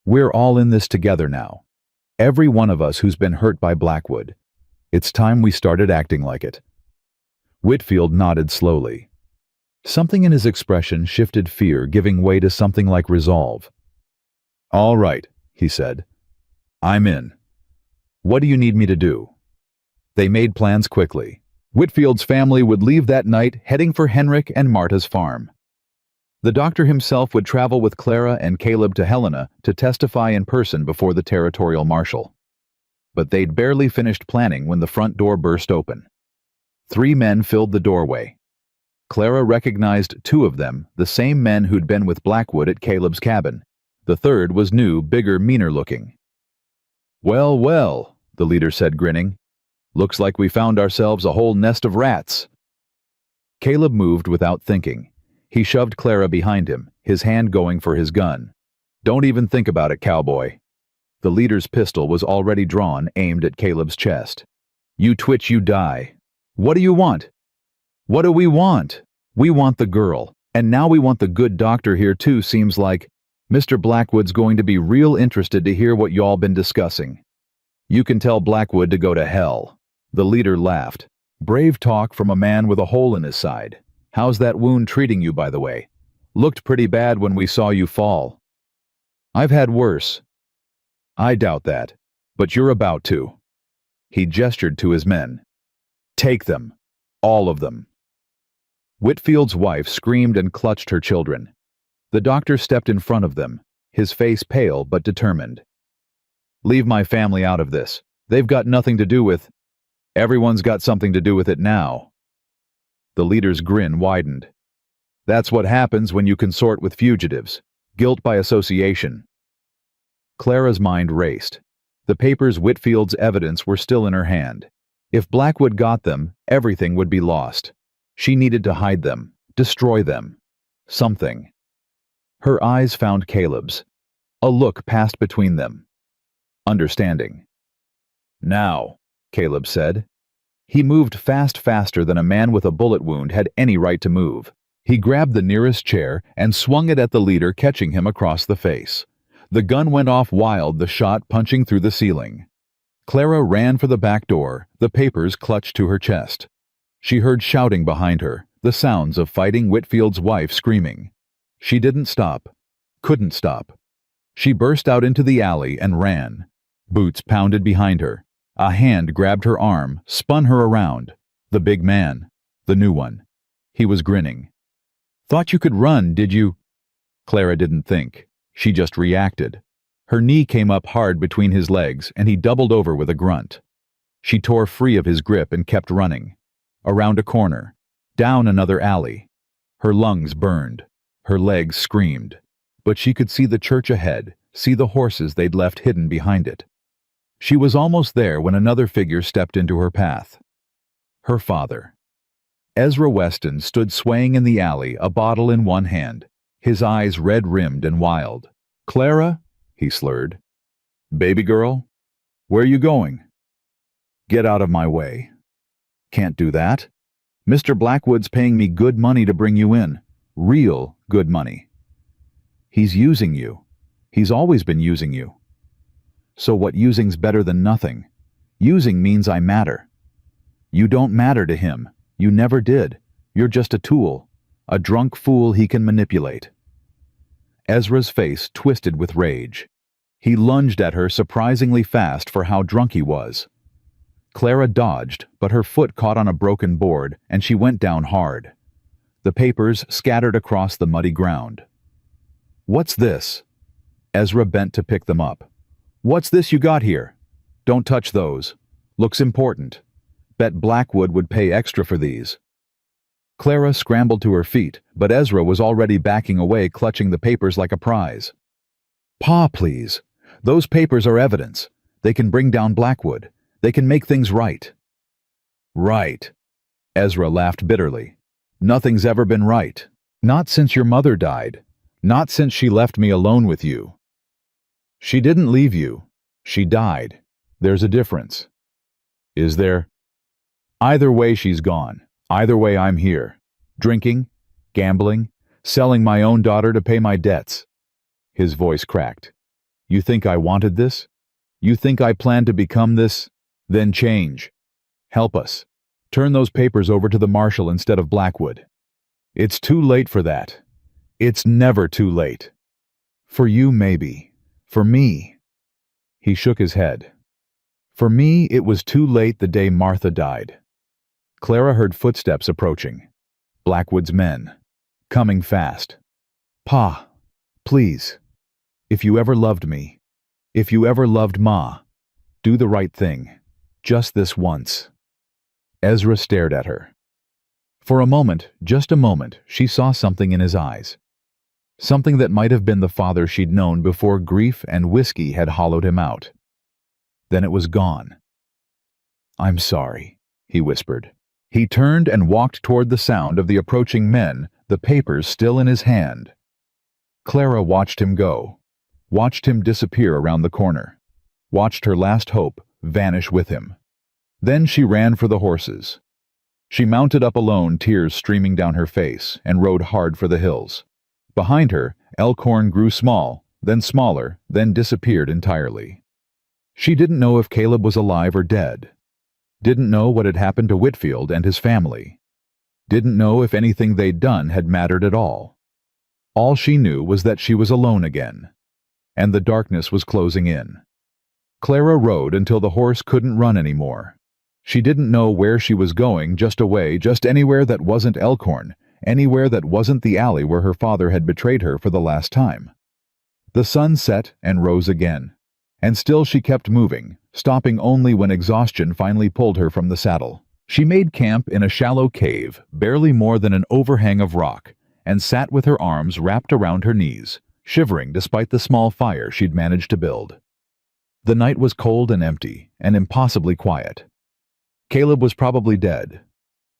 We're all in this together now. Every one of us who's been hurt by Blackwood. It's time we started acting like it." Whitfield nodded slowly. Something in his expression shifted fear, giving way to something like resolve. "All right," he said. "I'm in. What do you need me to do?" They made plans quickly. Whitfield's family would leave that night, heading for Henrik and Marta's farm. The doctor himself would travel with Clara and Caleb to Helena to testify in person before the territorial marshal. But they'd barely finished planning when the front door burst open. 3 men filled the doorway. Clara recognized 2 of them, the same men who'd been with Blackwood at Caleb's cabin. The third was new, bigger, meaner looking. "Well, well," the leader said, grinning. "Looks like we found ourselves a whole nest of rats." Caleb moved without thinking. He shoved Clara behind him, his hand going for his gun. "Don't even think about it, cowboy." The leader's pistol was already drawn, aimed at Caleb's chest. "You twitch, you die. What do you want?" "What do we want? We want the girl. And now we want the good doctor here too, seems like. Mr. Blackwood's going to be real interested to hear what y'all been discussing." "You can tell Blackwood to go to hell." The leader laughed. "Brave talk from a man with a hole in his side. How's that wound treating you, by the way? Looked pretty bad when we saw you fall." "I've had worse." "I doubt that. But you're about to." He gestured to his men. "Take them. All of them." Whitfield's wife screamed and clutched her children. The doctor stepped in front of them, his face pale but determined. "Leave my family out of this. They've got nothing to do with—" "Everyone's got something to do with it now." The leader's grin widened. "That's what happens when you consort with fugitives. Guilt by association." Clara's mind raced. The papers Whitfield's evidence were still in her hand. If Blackwood got them, everything would be lost. She needed to hide them, destroy them. Something. Her eyes found Caleb's. A look passed between them. Understanding. "Now," Caleb said. He moved faster than a man with a bullet wound had any right to move. He grabbed the nearest chair and swung it at the leader, catching him across the face. The gun went off wild, the shot punching through the ceiling. Clara ran for the back door, the papers clutched to her chest. She heard shouting behind her, the sounds of fighting, Whitfield's wife screaming. She didn't stop. Couldn't stop. She burst out into the alley and ran. Boots pounded behind her. A hand grabbed her arm, spun her around. The big man. The new one. He was grinning. "Thought you could run, did you?" Clara didn't think. She just reacted. Her knee came up hard between his legs, and he doubled over with a grunt. She tore free of his grip and kept running. Around a corner. Down another alley. Her lungs burned. Her legs screamed. But she could see the church ahead, see the horses they'd left hidden behind it. She was almost there when another figure stepped into her path. Her father. Ezra Weston stood swaying in the alley, a bottle in one hand, his eyes red-rimmed and wild. "Clara?" he slurred. "Baby girl? Where are you going?" "Get out of my way." "Can't do that. Mr. Blackwood's paying me good money to bring you in. Real good money." "He's using you. He's always been using you." "So what, using's better than nothing? Using means I matter." "You don't matter to him. You never did. You're just a tool. A drunk fool he can manipulate." Ezra's face twisted with rage. He lunged at her surprisingly fast for how drunk he was. Clara dodged, but her foot caught on a broken board, and she went down hard. The papers scattered across the muddy ground. "What's this?" Ezra bent to pick them up. "What's this you got here? Don't touch those. Looks important. Bet Blackwood would pay extra for these." Clara scrambled to her feet, but Ezra was already backing away, clutching the papers like a prize. "Pa, please. Those papers are evidence. They can bring down Blackwood. They can make things right." "Right." Ezra laughed bitterly. "Nothing's ever been right. Not since your mother died. Not since she left me alone with you." "She didn't leave you. She died. There's a difference." "Is there?" Either way, she's gone. Either way, I'm here. Drinking, gambling, selling my own daughter to pay my debts." His voice cracked. "You think I wanted this? You think I planned to become this? Then change. Help us. Turn those papers over to the marshal instead of Blackwood. It's too late for that. It's never too late. For you, maybe. For me." He shook his head. "For me, it was too late the day Martha died." Clara heard footsteps approaching. Blackwood's men. Coming fast. "Pa, please. If you ever loved me, if you ever loved Ma, do the right thing. Just this once." Ezra stared at her. For a moment, just a moment, she saw something in his eyes. Something that might have been the father she'd known before grief and whiskey had hollowed him out. Then it was gone. "I'm sorry," he whispered. He turned and walked toward the sound of the approaching men, the papers still in his hand. Clara watched him go, watched him disappear around the corner, watched her last hope vanish with him. Then she ran for the horses. She mounted up alone, tears streaming down her face, and rode hard for the hills. Behind her, Elkhorn grew small, then smaller, then disappeared entirely. She didn't know if Caleb was alive or dead. Didn't know what had happened to Whitfield and his family. Didn't know if anything they'd done had mattered at all. All she knew was that she was alone again, and the darkness was closing in. Clara rode until the horse couldn't run anymore. She didn't know where she was going, just away, just anywhere that wasn't Elkhorn, anywhere that wasn't the alley where her father had betrayed her for the last time. The sun set and rose again, and still she kept moving, stopping only when exhaustion finally pulled her from the saddle. She made camp in a shallow cave, barely more than an overhang of rock, and sat with her arms wrapped around her knees, shivering despite the small fire she'd managed to build. The night was cold and empty, and impossibly quiet. Caleb was probably dead.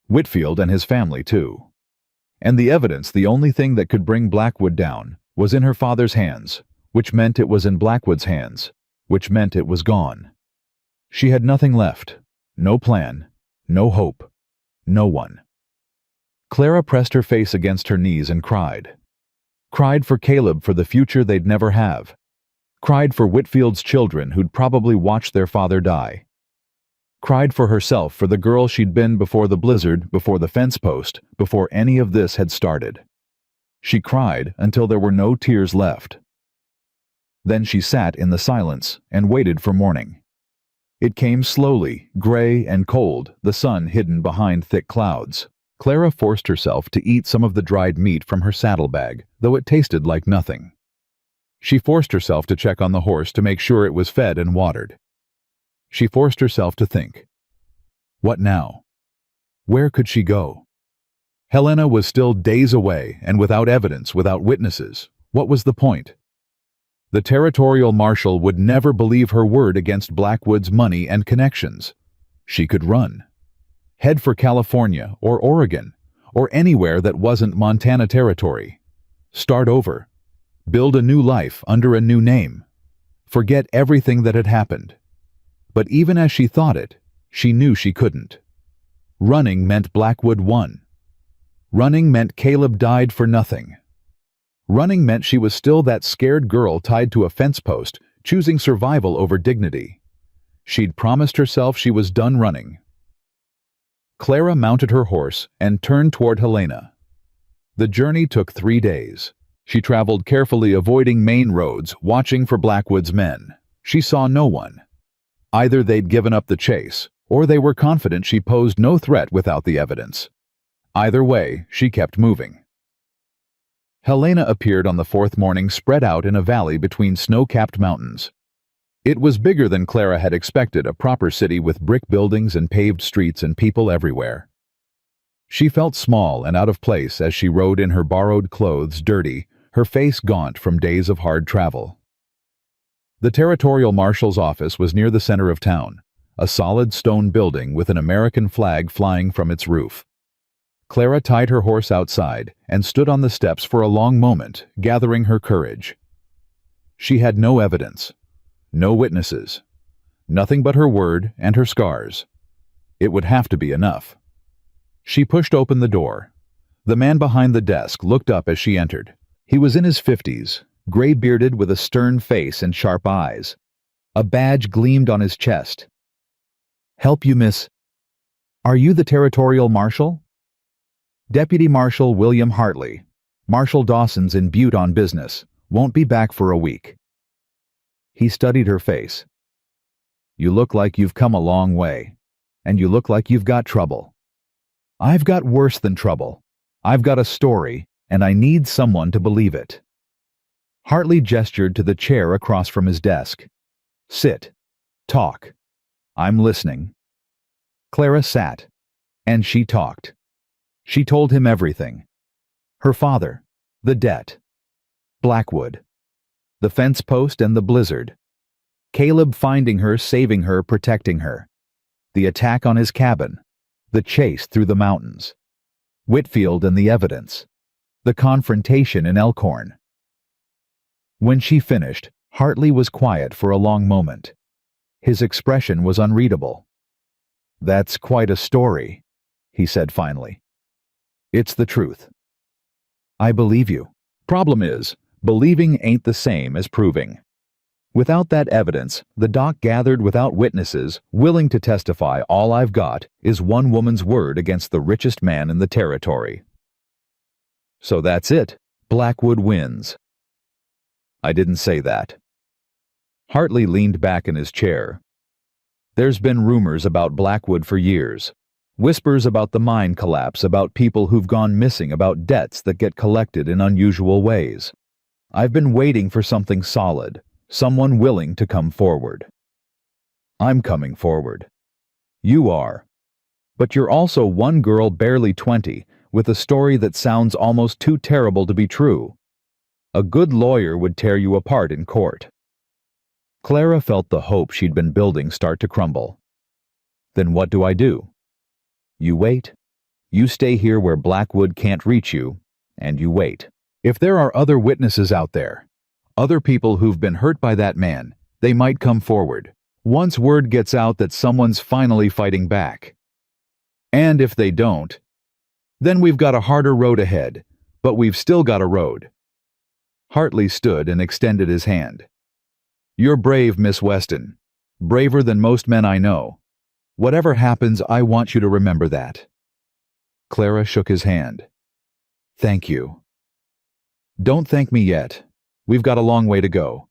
Whitfield and his family, too. And the evidence, the only thing that could bring Blackwood down, was in her father's hands, which meant it was in Blackwood's hands, which meant it was gone. She had nothing left. No plan. No hope. No one. Clara pressed her face against her knees and cried. Cried for Caleb, for the future they'd never have. Cried for Whitfield's children who'd probably watched their father die. Cried for herself, for the girl she'd been before the blizzard, before the fence post, before any of this had started. She cried until there were no tears left. Then she sat in the silence and waited for morning. It came slowly, gray and cold, the sun hidden behind thick clouds. Clara forced herself to eat some of the dried meat from her saddlebag, though it tasted like nothing. She forced herself to check on the horse to make sure it was fed and watered. She forced herself to think. What now? Where could she go? Helena was still days away, and without evidence, without witnesses. What was the point? The territorial marshal would never believe her word against Blackwood's money and connections. She could run. Head for California or Oregon, or anywhere that wasn't Montana territory. Start over. Build a new life under a new name. Forget everything that had happened. But even as she thought it, she knew she couldn't. Running meant Blackwood won. Running meant Caleb died for nothing. Running meant she was still that scared girl tied to a fence post, choosing survival over dignity. She'd promised herself she was done running. Clara mounted her horse and turned toward Helena. The journey took 3 days. She traveled carefully, avoiding main roads, watching for Blackwood's men. She saw no one. Either they'd given up the chase, or they were confident she posed no threat without the evidence. Either way, she kept moving. Helena appeared on the 4th morning, spread out in a valley between snow-capped mountains. It was bigger than Clara had expected, a proper city with brick buildings and paved streets and people everywhere. She felt small and out of place as she rode in her borrowed clothes, dirty, her face gaunt from days of hard travel. The territorial marshal's office was near the center of town, a solid stone building with an American flag flying from its roof. Clara tied her horse outside and stood on the steps for a long moment, gathering her courage. She had no evidence, no witnesses, nothing but her word and her scars. It would have to be enough. She pushed open the door. The man behind the desk looked up as she entered. He was in his 50s, gray-bearded with a stern face and sharp eyes. A badge gleamed on his chest. "Help you, miss. Are you the territorial marshal?" "Deputy Marshal William Hartley. Marshal Dawson's in Butte on business. Won't be back for a week." He studied her face. "You look like you've come a long way, and you look like you've got trouble." "I've got worse than trouble. I've got a story, and I need someone to believe it." Hartley gestured to the chair across from his desk. "Sit. Talk. I'm listening." Clara sat, and she talked. She told him everything. Her father, the debt, Blackwood, the fence post and the blizzard, Caleb finding her, saving her, protecting her, the attack on his cabin, the chase through the mountains, Whitfield and the evidence, the confrontation in Elkhorn. When she finished, Hartley was quiet for a long moment. His expression was unreadable. "That's quite a story," he said finally. "It's the truth." "I believe you. Problem is, believing ain't the same as proving." Without that evidence, the doc gathered without witnesses, willing to testify, all I've got is one woman's word against the richest man in the territory. "So that's it. Blackwood wins." "I didn't say that." Hartley leaned back in his chair. "There's been rumors about Blackwood for years. Whispers about the mine collapse, about people who've gone missing, about debts that get collected in unusual ways. I've been waiting for something solid, someone willing to come forward. I'm coming forward. You are. But you're also one girl barely 20, with a story that sounds almost too terrible to be true. A good lawyer would tear you apart in court." Clara felt the hope she'd been building start to crumble. "Then what do I do?" "You wait. You stay here where Blackwood can't reach you, and you wait. If there are other witnesses out there, other people who've been hurt by that man, they might come forward. Once word gets out that someone's finally fighting back. And if they don't, then we've got a harder road ahead, but we've still got a road." Hartley stood and extended his hand. "You're brave, Miss Weston. Braver than most men I know. Whatever happens, I want you to remember that." Clara shook his hand. "Thank you." "Don't thank me yet. We've got a long way to go."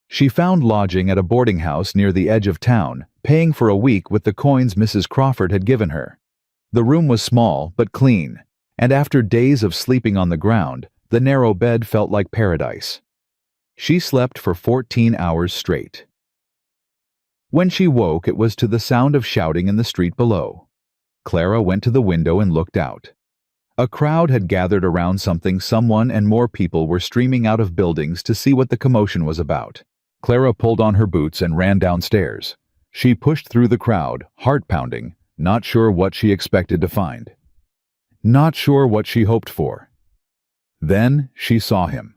She found lodging at a boarding house near the edge of town, paying for a week with the coins Mrs. Crawford had given her. The room was small but clean, and after days of sleeping on the ground, the narrow bed felt like paradise. She slept for 14 hours straight. When she woke, it was to the sound of shouting in the street below. Clara went to the window and looked out. A crowd had gathered around something. Someone and more people were streaming out of buildings to see what the commotion was about. Clara pulled on her boots and ran downstairs. She pushed through the crowd, heart pounding, not sure what she expected to find. Not sure what she hoped for. Then she saw him.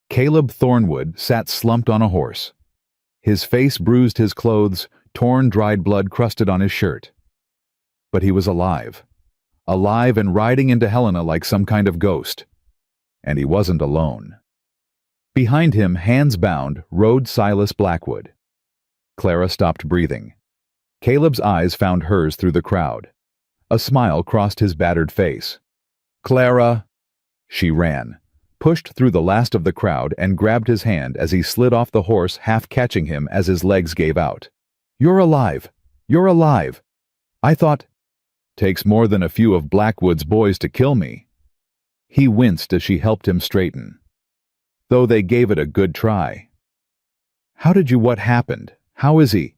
Caleb Thornwood sat slumped on a horse. His face bruised, his clothes, torn, dried blood crusted on his shirt. But he was alive. Alive and riding into Helena like some kind of ghost. And he wasn't alone. Behind him, hands bound, rode Silas Blackwood. Clara stopped breathing. Caleb's eyes found hers through the crowd. A smile crossed his battered face. "Clara!" She ran, pushed through the last of the crowd, and grabbed his hand as he slid off the horse, half catching him as his legs gave out. "You're alive! You're alive! I thought—" "Takes more than a few of Blackwood's boys to kill me." He winced as she helped him straighten. "Though they gave it a good try." "How did you— what happened? How is he?"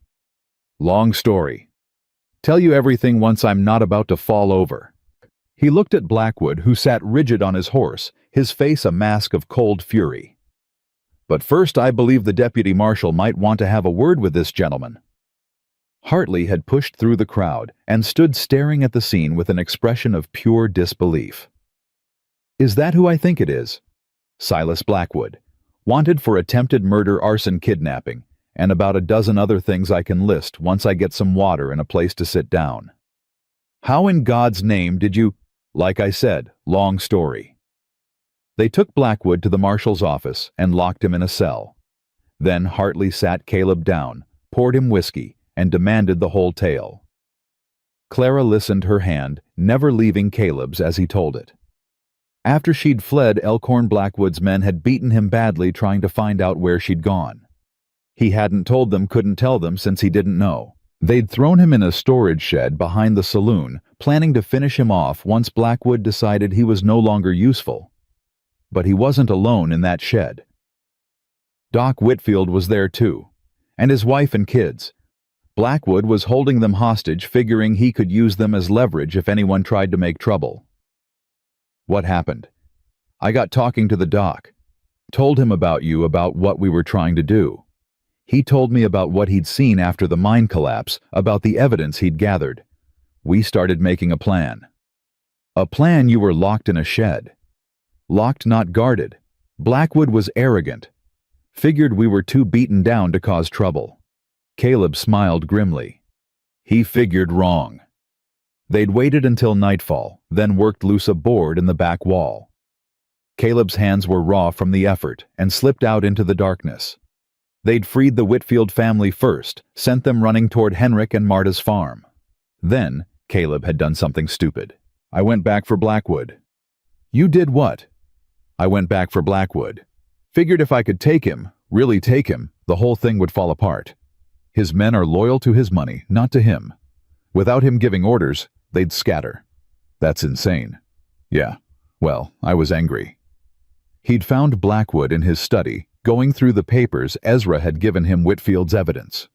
"Long story. Tell you everything once I'm not about to fall over." He looked at Blackwood, who sat rigid on his horse, his face a mask of cold fury. "But first, I believe the deputy marshal might want to have a word with this gentleman." Hartley had pushed through the crowd and stood staring at the scene with an expression of pure disbelief. "Is that who I think it is? Silas Blackwood, wanted for attempted murder, arson, kidnapping, and about a dozen other things I can list once I get some water and a place to sit down. How in God's name did you— Like I said, long story. They took Blackwood to the marshal's office and locked him in a cell. Then Hartley sat Caleb down, poured him whiskey, and demanded the whole tale. Clara listened her hand, never leaving Caleb's as he told it. After she'd fled, Elkhorn Blackwood's men had beaten him badly trying to find out where she'd gone. He hadn't told them, couldn't tell them since he didn't know. They'd thrown him in a storage shed behind the saloon, planning to finish him off once Blackwood decided he was no longer useful. But he wasn't alone in that shed. Doc Whitfield was there too, and his wife and kids. Blackwood was holding them hostage, figuring he could use them as leverage if anyone tried to make trouble. What happened? I got talking to the doc. Told him about you, about what we were trying to do. He told me about what he'd seen after the mine collapse, about the evidence he'd gathered. We started making a plan. A plan? You were locked in a shed. Locked, not guarded. Blackwood was arrogant. Figured we were too beaten down to cause trouble. Caleb smiled grimly. He figured wrong. They'd waited until nightfall, then worked loose a board in the back wall. Caleb's hands were raw from the effort and slipped out into the darkness. They'd freed the Whitfield family first, sent them running toward Henrik and Marta's farm. Then, Caleb had done something stupid. I went back for Blackwood. You did what? I went back for Blackwood. Figured if I could take him, really take him, the whole thing would fall apart. His men are loyal to his money, not to him. Without him giving orders, they'd scatter. That's insane. Yeah, well, I was angry. He'd found Blackwood in his study, going through the papers Ezra had given him Whitfield's evidence.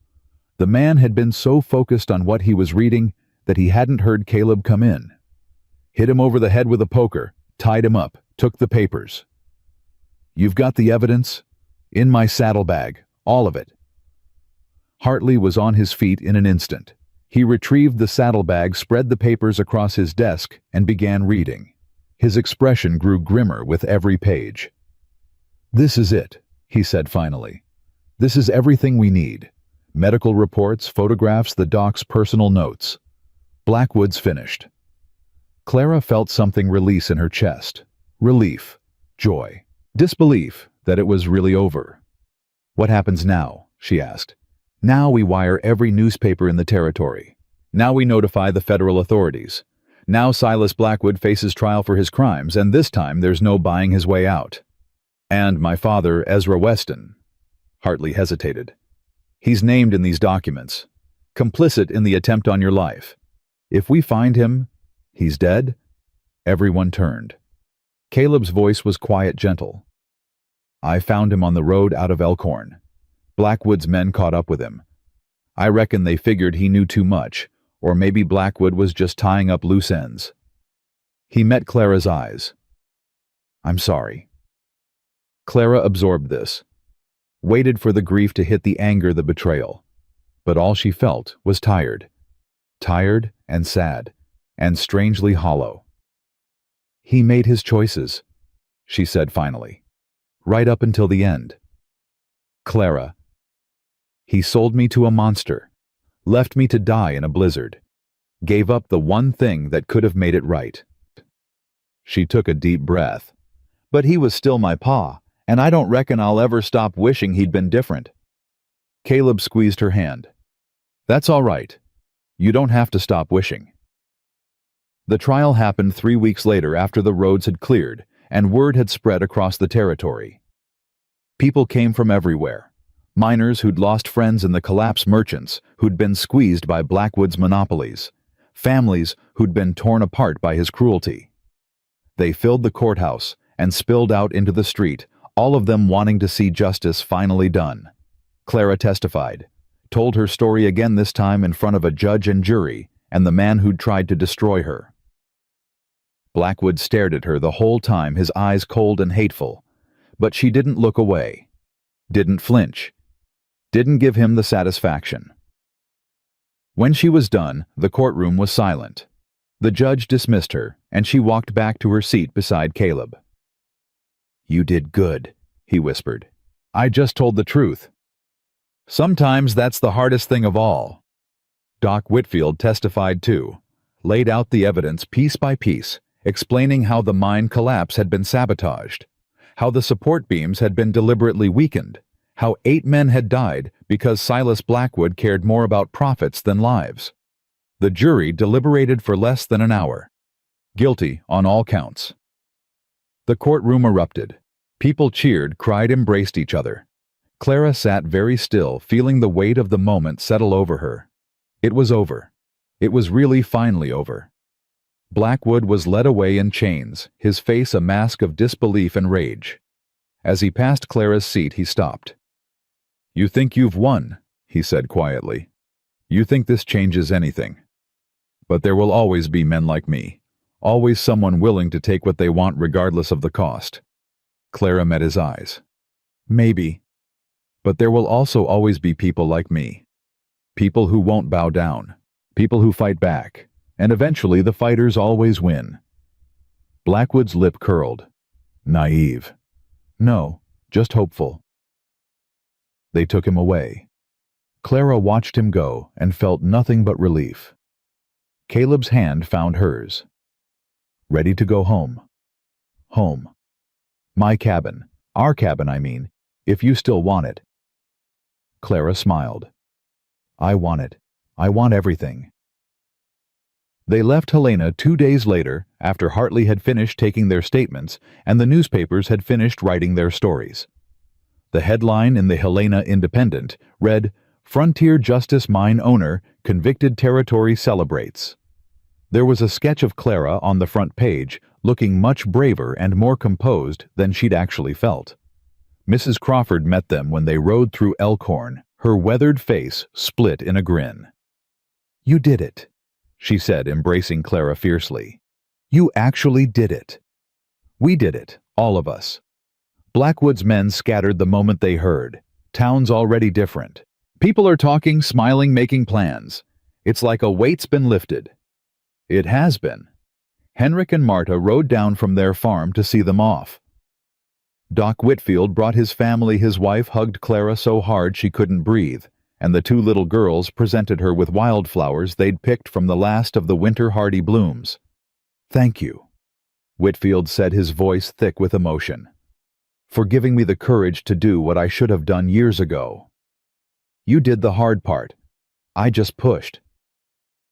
The man had been so focused on what he was reading that he hadn't heard Caleb come in. Hit him over the head with a poker, tied him up, took the papers. You've got the evidence? In my saddlebag, all of it. Hartley was on his feet in an instant. He retrieved the saddlebag, spread the papers across his desk, and began reading. His expression grew grimmer with every page. This is it, he said finally. This is everything we need. Medical reports, photographs, the doc's personal notes. Blackwood's finished. Clara felt something release in her chest. Relief, joy, disbelief that it was really over. What happens now? She asked. Now we wire every newspaper in the territory. Now we notify the federal authorities. Now Silas Blackwood faces trial for his crimes, and this time there's no buying his way out. And my father, Ezra Weston. Hartley hesitated. He's named in these documents. Complicit in the attempt on your life. If we find him, he's dead? Everyone turned. Caleb's voice was quiet, gentle. I found him on the road out of Elkhorn. Blackwood's men caught up with him. I reckon they figured he knew too much, or maybe Blackwood was just tying up loose ends. He met Clara's eyes. I'm sorry. Clara absorbed this, waited for the grief to hit the anger, the betrayal. But all she felt was tired. Tired and sad, and strangely hollow. He made his choices, she said finally, right up until the end. Clara. He sold me to a monster, left me to die in a blizzard, gave up the one thing that could have made it right. She took a deep breath. But he was still my pa, and I don't reckon I'll ever stop wishing he'd been different. Caleb squeezed her hand. That's all right. You don't have to stop wishing. The trial happened 3 weeks later after the roads had cleared and word had spread across the territory. People came from everywhere. Miners who'd lost friends in the collapse, merchants who'd been squeezed by Blackwood's monopolies, families who'd been torn apart by his cruelty. They filled the courthouse and spilled out into the street, all of them wanting to see justice finally done. Clara testified, told her story again, this time in front of a judge and jury and the man who'd tried to destroy her. Blackwood stared at her the whole time, his eyes cold and hateful, but she didn't look away, didn't flinch, didn't give him the satisfaction. When she was done, the courtroom was silent. The judge dismissed her, and she walked back to her seat beside Caleb. You did good, he whispered. I just told the truth. Sometimes that's the hardest thing of all. Doc Whitfield testified too, laid out the evidence piece by piece, explaining how the mine collapse had been sabotaged, how the support beams had been deliberately weakened, how 8 men had died because Silas Blackwood cared more about profits than lives. The jury deliberated for less than an hour. Guilty on all counts. The courtroom erupted. People cheered, cried, embraced each other. Clara sat very still, feeling the weight of the moment settle over her. It was over. It was really finally over. Blackwood was led away in chains, his face a mask of disbelief and rage. As he passed Clara's seat, he stopped. "You think you've won," he said quietly. "You think this changes anything. But there will always be men like me, always someone willing to take what they want regardless of the cost." Clara met his eyes. "Maybe. But there will also always be people like me. People who won't bow down. People who fight back. And eventually the fighters always win." Blackwood's lip curled. Naive. No, just hopeful. They took him away. Clara watched him go and felt nothing but relief. Caleb's hand found hers. "Ready to go home." Home. My cabin. Our cabin, I mean, if you still want it. Clara smiled. "I want it. I want everything." They left Helena 2 days later, after Hartley had finished taking their statements and the newspapers had finished writing their stories. The headline in the Helena Independent read, "Frontier Justice Mine Owner, Convicted Territory Celebrates." There was a sketch of Clara on the front page, looking much braver and more composed than she'd actually felt. Mrs. Crawford met them when they rode through Elkhorn, her weathered face split in a grin. "You did it," she said, embracing Clara fiercely. "You actually did it. We did it, all of us." Blackwood's men scattered the moment they heard. Town's already different. People are talking, smiling, making plans. It's like a weight's been lifted. It has been. Henrik and Marta rode down from their farm to see them off. Doc Whitfield brought his family. His wife hugged Clara so hard she couldn't breathe, and the 2 little girls presented her with wildflowers they'd picked from the last of the winter-hardy blooms. "Thank you," Whitfield said, his voice thick with emotion, "for giving me the courage to do what I should have done years ago. You did the hard part. I just pushed.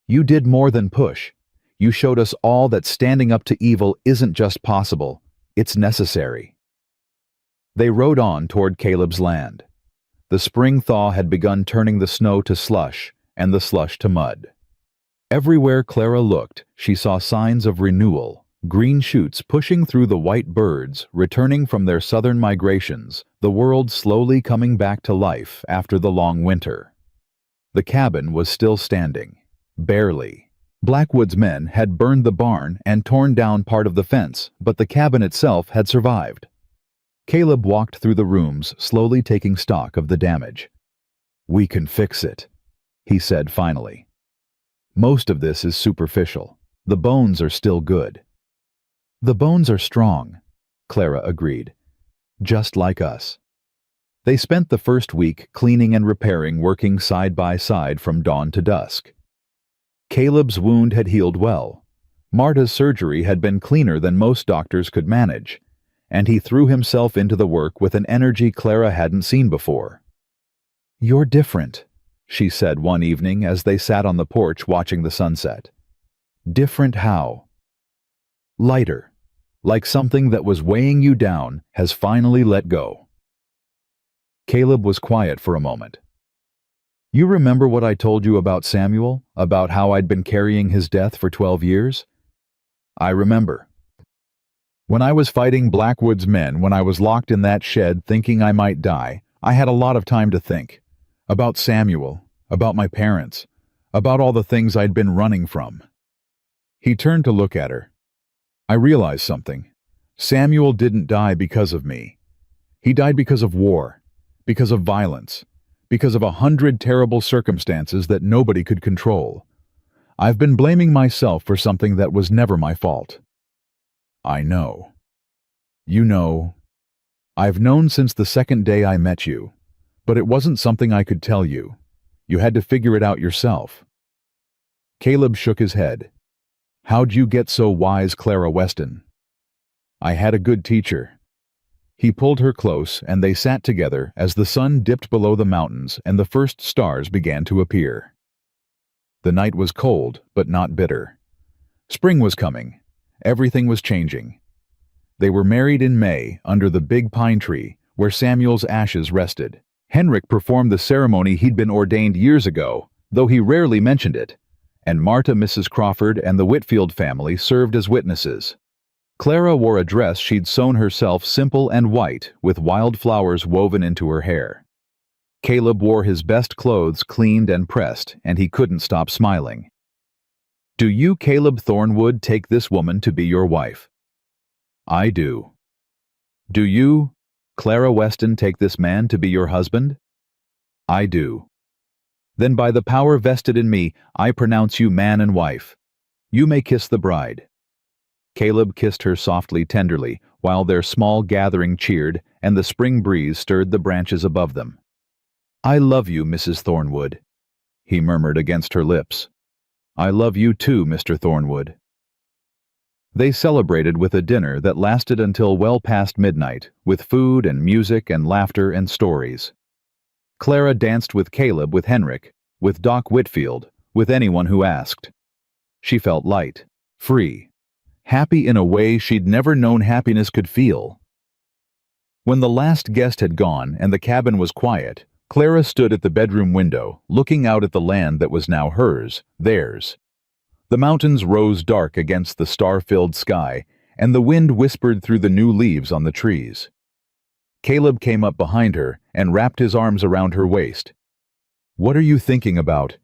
You did more than push. You showed us all that standing up to evil isn't just possible, it's necessary." They rode on toward Caleb's land. The spring thaw had begun turning the snow to slush and the slush to mud. Everywhere Clara looked, she saw signs of renewal, green shoots pushing through the white birds returning from their southern migrations, the world slowly coming back to life after the long winter. The cabin was still standing, barely. Blackwood's men had burned the barn and torn down part of the fence, but the cabin itself had survived. Caleb walked through the rooms, slowly taking stock of the damage. "We can fix it," he said finally. "Most of this is superficial. The bones are still good." "The bones are strong," Clara agreed. "Just like us." They spent the first week cleaning and repairing, working side by side from dawn to dusk. Caleb's wound had healed well. Marta's surgery had been cleaner than most doctors could manage, and he threw himself into the work with an energy Clara hadn't seen before. "You're different," she said one evening as they sat on the porch watching the sunset. "Different how?" "Lighter, like something that was weighing you down has finally let go." Caleb was quiet for a moment. "You remember what I told you about Samuel, about how I'd been carrying his death for 12 years? "I remember. When I was fighting Blackwood's men, when I was locked in that shed thinking I might die, I had a lot of time to think. About Samuel, about my parents, about all the things I'd been running from." He turned to look at her. "I realized something. Samuel didn't die because of me. He died because of war, because of violence, because of 100 terrible circumstances that nobody could control. I've been blaming myself for something that was never my fault." "I know. You know. I've known since the second day I met you. But it wasn't something I could tell you. You had to figure it out yourself. Caleb shook his head. How'd you get so wise, Clara Weston? I had a good teacher. He pulled her close, and they sat together as the sun dipped below the mountains and the first stars began to appear. The night was cold, but not bitter. Spring was coming. Everything was changing. They were married in May under the big pine tree where Samuel's ashes rested. Henrik performed the ceremony he'd been ordained years ago, though he rarely mentioned it, and Marta, Mrs. Crawford, and the Whitfield family served as witnesses. Clara wore a dress she'd sewn herself, simple and white, with wild flowers woven into her hair. Caleb wore his best clothes, cleaned and pressed, and he couldn't stop smiling. Do you, Caleb Thornwood, take this woman to be your wife? I do. Do you, Clara Weston, take this man to be your husband? I do. Then by the power vested in me, I pronounce you man and wife. You may kiss the bride. Caleb kissed her softly, tenderly, while their small gathering cheered and the spring breeze stirred the branches above them. I love you, Mrs. Thornwood, he murmured against her lips. I love you too, Mr. Thornwood. They celebrated with a dinner that lasted until well past midnight, with food and music and laughter and stories. Clara danced with Caleb, with Henrik, with Doc Whitfield, with anyone who asked. She felt light, free, happy in a way she'd never known happiness could feel. When the last guest had gone and the cabin was quiet, Clara stood at the bedroom window, looking out at the land that was now hers, theirs. The mountains rose dark against the star-filled sky, and the wind whispered through the new leaves on the trees. Caleb came up behind her and wrapped his arms around her waist. What are you thinking about?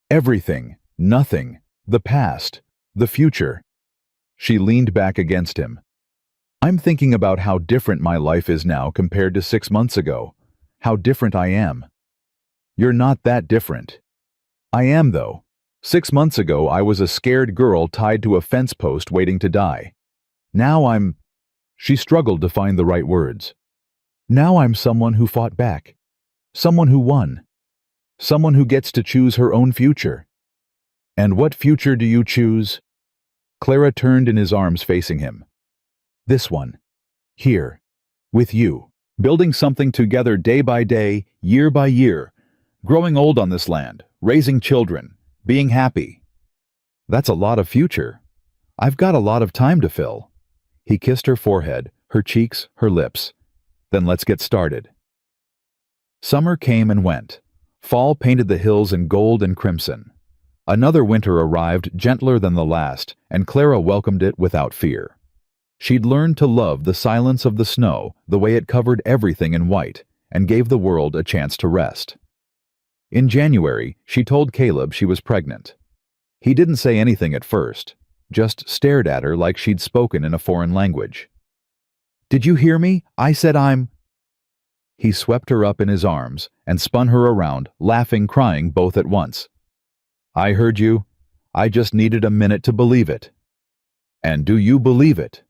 Everything, nothing, the past, the future. She leaned back against him. I'm thinking about how different my life is now compared to 6 months ago. How different I am. You're not that different. I am, though. 6 months ago, I was a scared girl tied to a fence post waiting to die. Now I'm... She struggled to find the right words. Now I'm someone who fought back. Someone who won. Someone who gets to choose her own future. And what future do you choose? Clara turned in his arms facing him. This one. Here. With you. Building something together day by day, year by year. Growing old on this land. Raising children. Being happy. That's a lot of future. I've got a lot of time to fill. He kissed her forehead, her cheeks, her lips. Then let's get started. Summer came and went. Fall painted the hills in gold and crimson. Another winter arrived, gentler than the last, and Clara welcomed it without fear. She'd learned to love the silence of the snow, the way it covered everything in white, and gave the world a chance to rest. In January, she told Caleb she was pregnant. He didn't say anything at first, just stared at her like she'd spoken in a foreign language. Did you hear me? I said I'm... He swept her up in his arms and spun her around, laughing, crying both at once. I heard you. I just needed a minute to believe it. And do you believe it?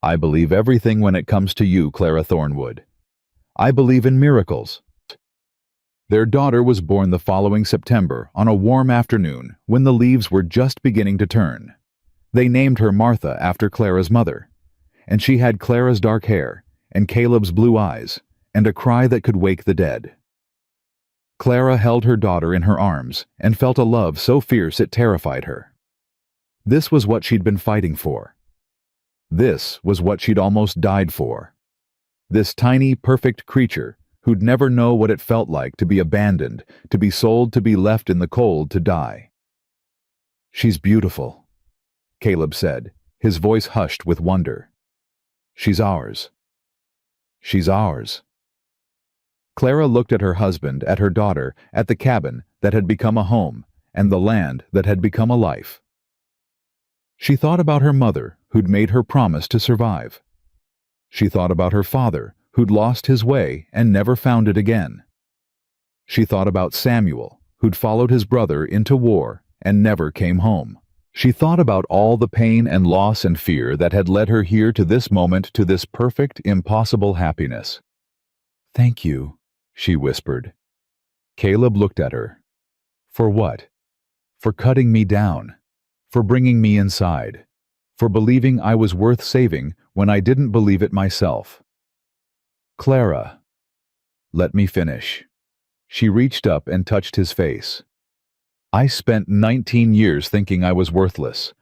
I believe everything when it comes to you, Clara Thornwood. I believe in miracles. Their daughter was born the following September on a warm afternoon when the leaves were just beginning to turn. They named her Martha after Clara's mother, and she had Clara's dark hair and Caleb's blue eyes and a cry that could wake the dead. Clara held her daughter in her arms and felt a love so fierce it terrified her. This was what she'd been fighting for. This was what she'd almost died for. This tiny, perfect creature who'd never know what it felt like to be abandoned, to be sold, to be left in the cold, to die. She's beautiful, Caleb said, his voice hushed with wonder. She's ours. She's ours. Clara looked at her husband, at her daughter, at the cabin that had become a home, and the land that had become a life. She thought about her mother, who'd made her promise to survive. She thought about her father, who'd lost his way and never found it again. She thought about Samuel, who'd followed his brother into war and never came home. She thought about all the pain and loss and fear that had led her here to this moment, to this perfect, impossible happiness. Thank you, she whispered. Caleb looked at her. For what? For cutting me down. For bringing me inside. For believing I was worth saving when I didn't believe it myself. Clara. Let me finish. She reached up and touched his face. I spent 19 years thinking I was worthless,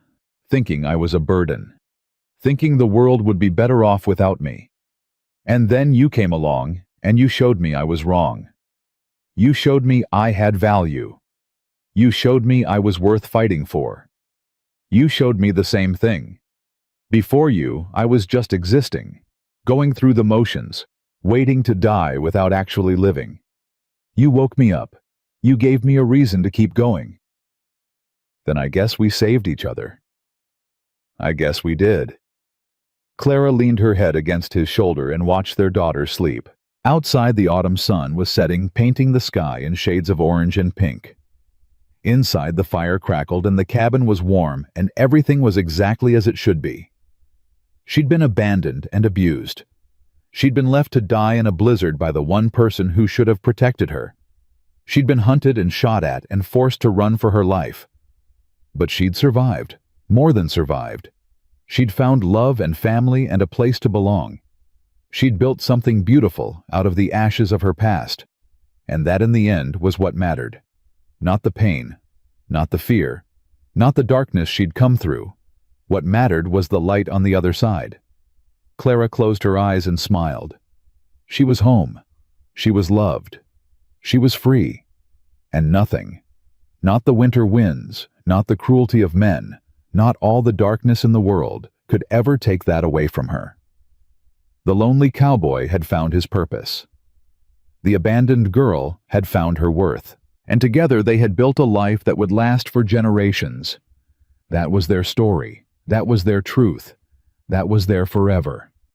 thinking I was a burden, thinking the world would be better off without me. And then you came along, and you showed me I was wrong. You showed me I had value. You showed me I was worth fighting for. You showed me the same thing. Before you, I was just existing, going through the motions, waiting to die without actually living. You woke me up. You gave me a reason to keep going. Then I guess we saved each other. I guess we did. Clara leaned her head against his shoulder and watched their daughter sleep. Outside, the autumn sun was setting, painting the sky in shades of orange and pink. Inside, the fire crackled and the cabin was warm and everything was exactly as it should be. She'd been abandoned and abused. She'd been left to die in a blizzard by the one person who should have protected her. She'd been hunted and shot at and forced to run for her life. But she'd survived, more than survived. She'd found love and family and a place to belong. She'd built something beautiful out of the ashes of her past. And that in the end was what mattered. Not the pain, not the fear, not the darkness she'd come through. What mattered was the light on the other side. Clara closed her eyes and smiled. She was home. She was loved. She was free. And nothing, not the winter winds, not the cruelty of men, not all the darkness in the world, could ever take that away from her. The lonely cowboy had found his purpose. The abandoned girl had found her worth. And together they had built a life that would last for generations. That was their story. That was their truth. That was their forever.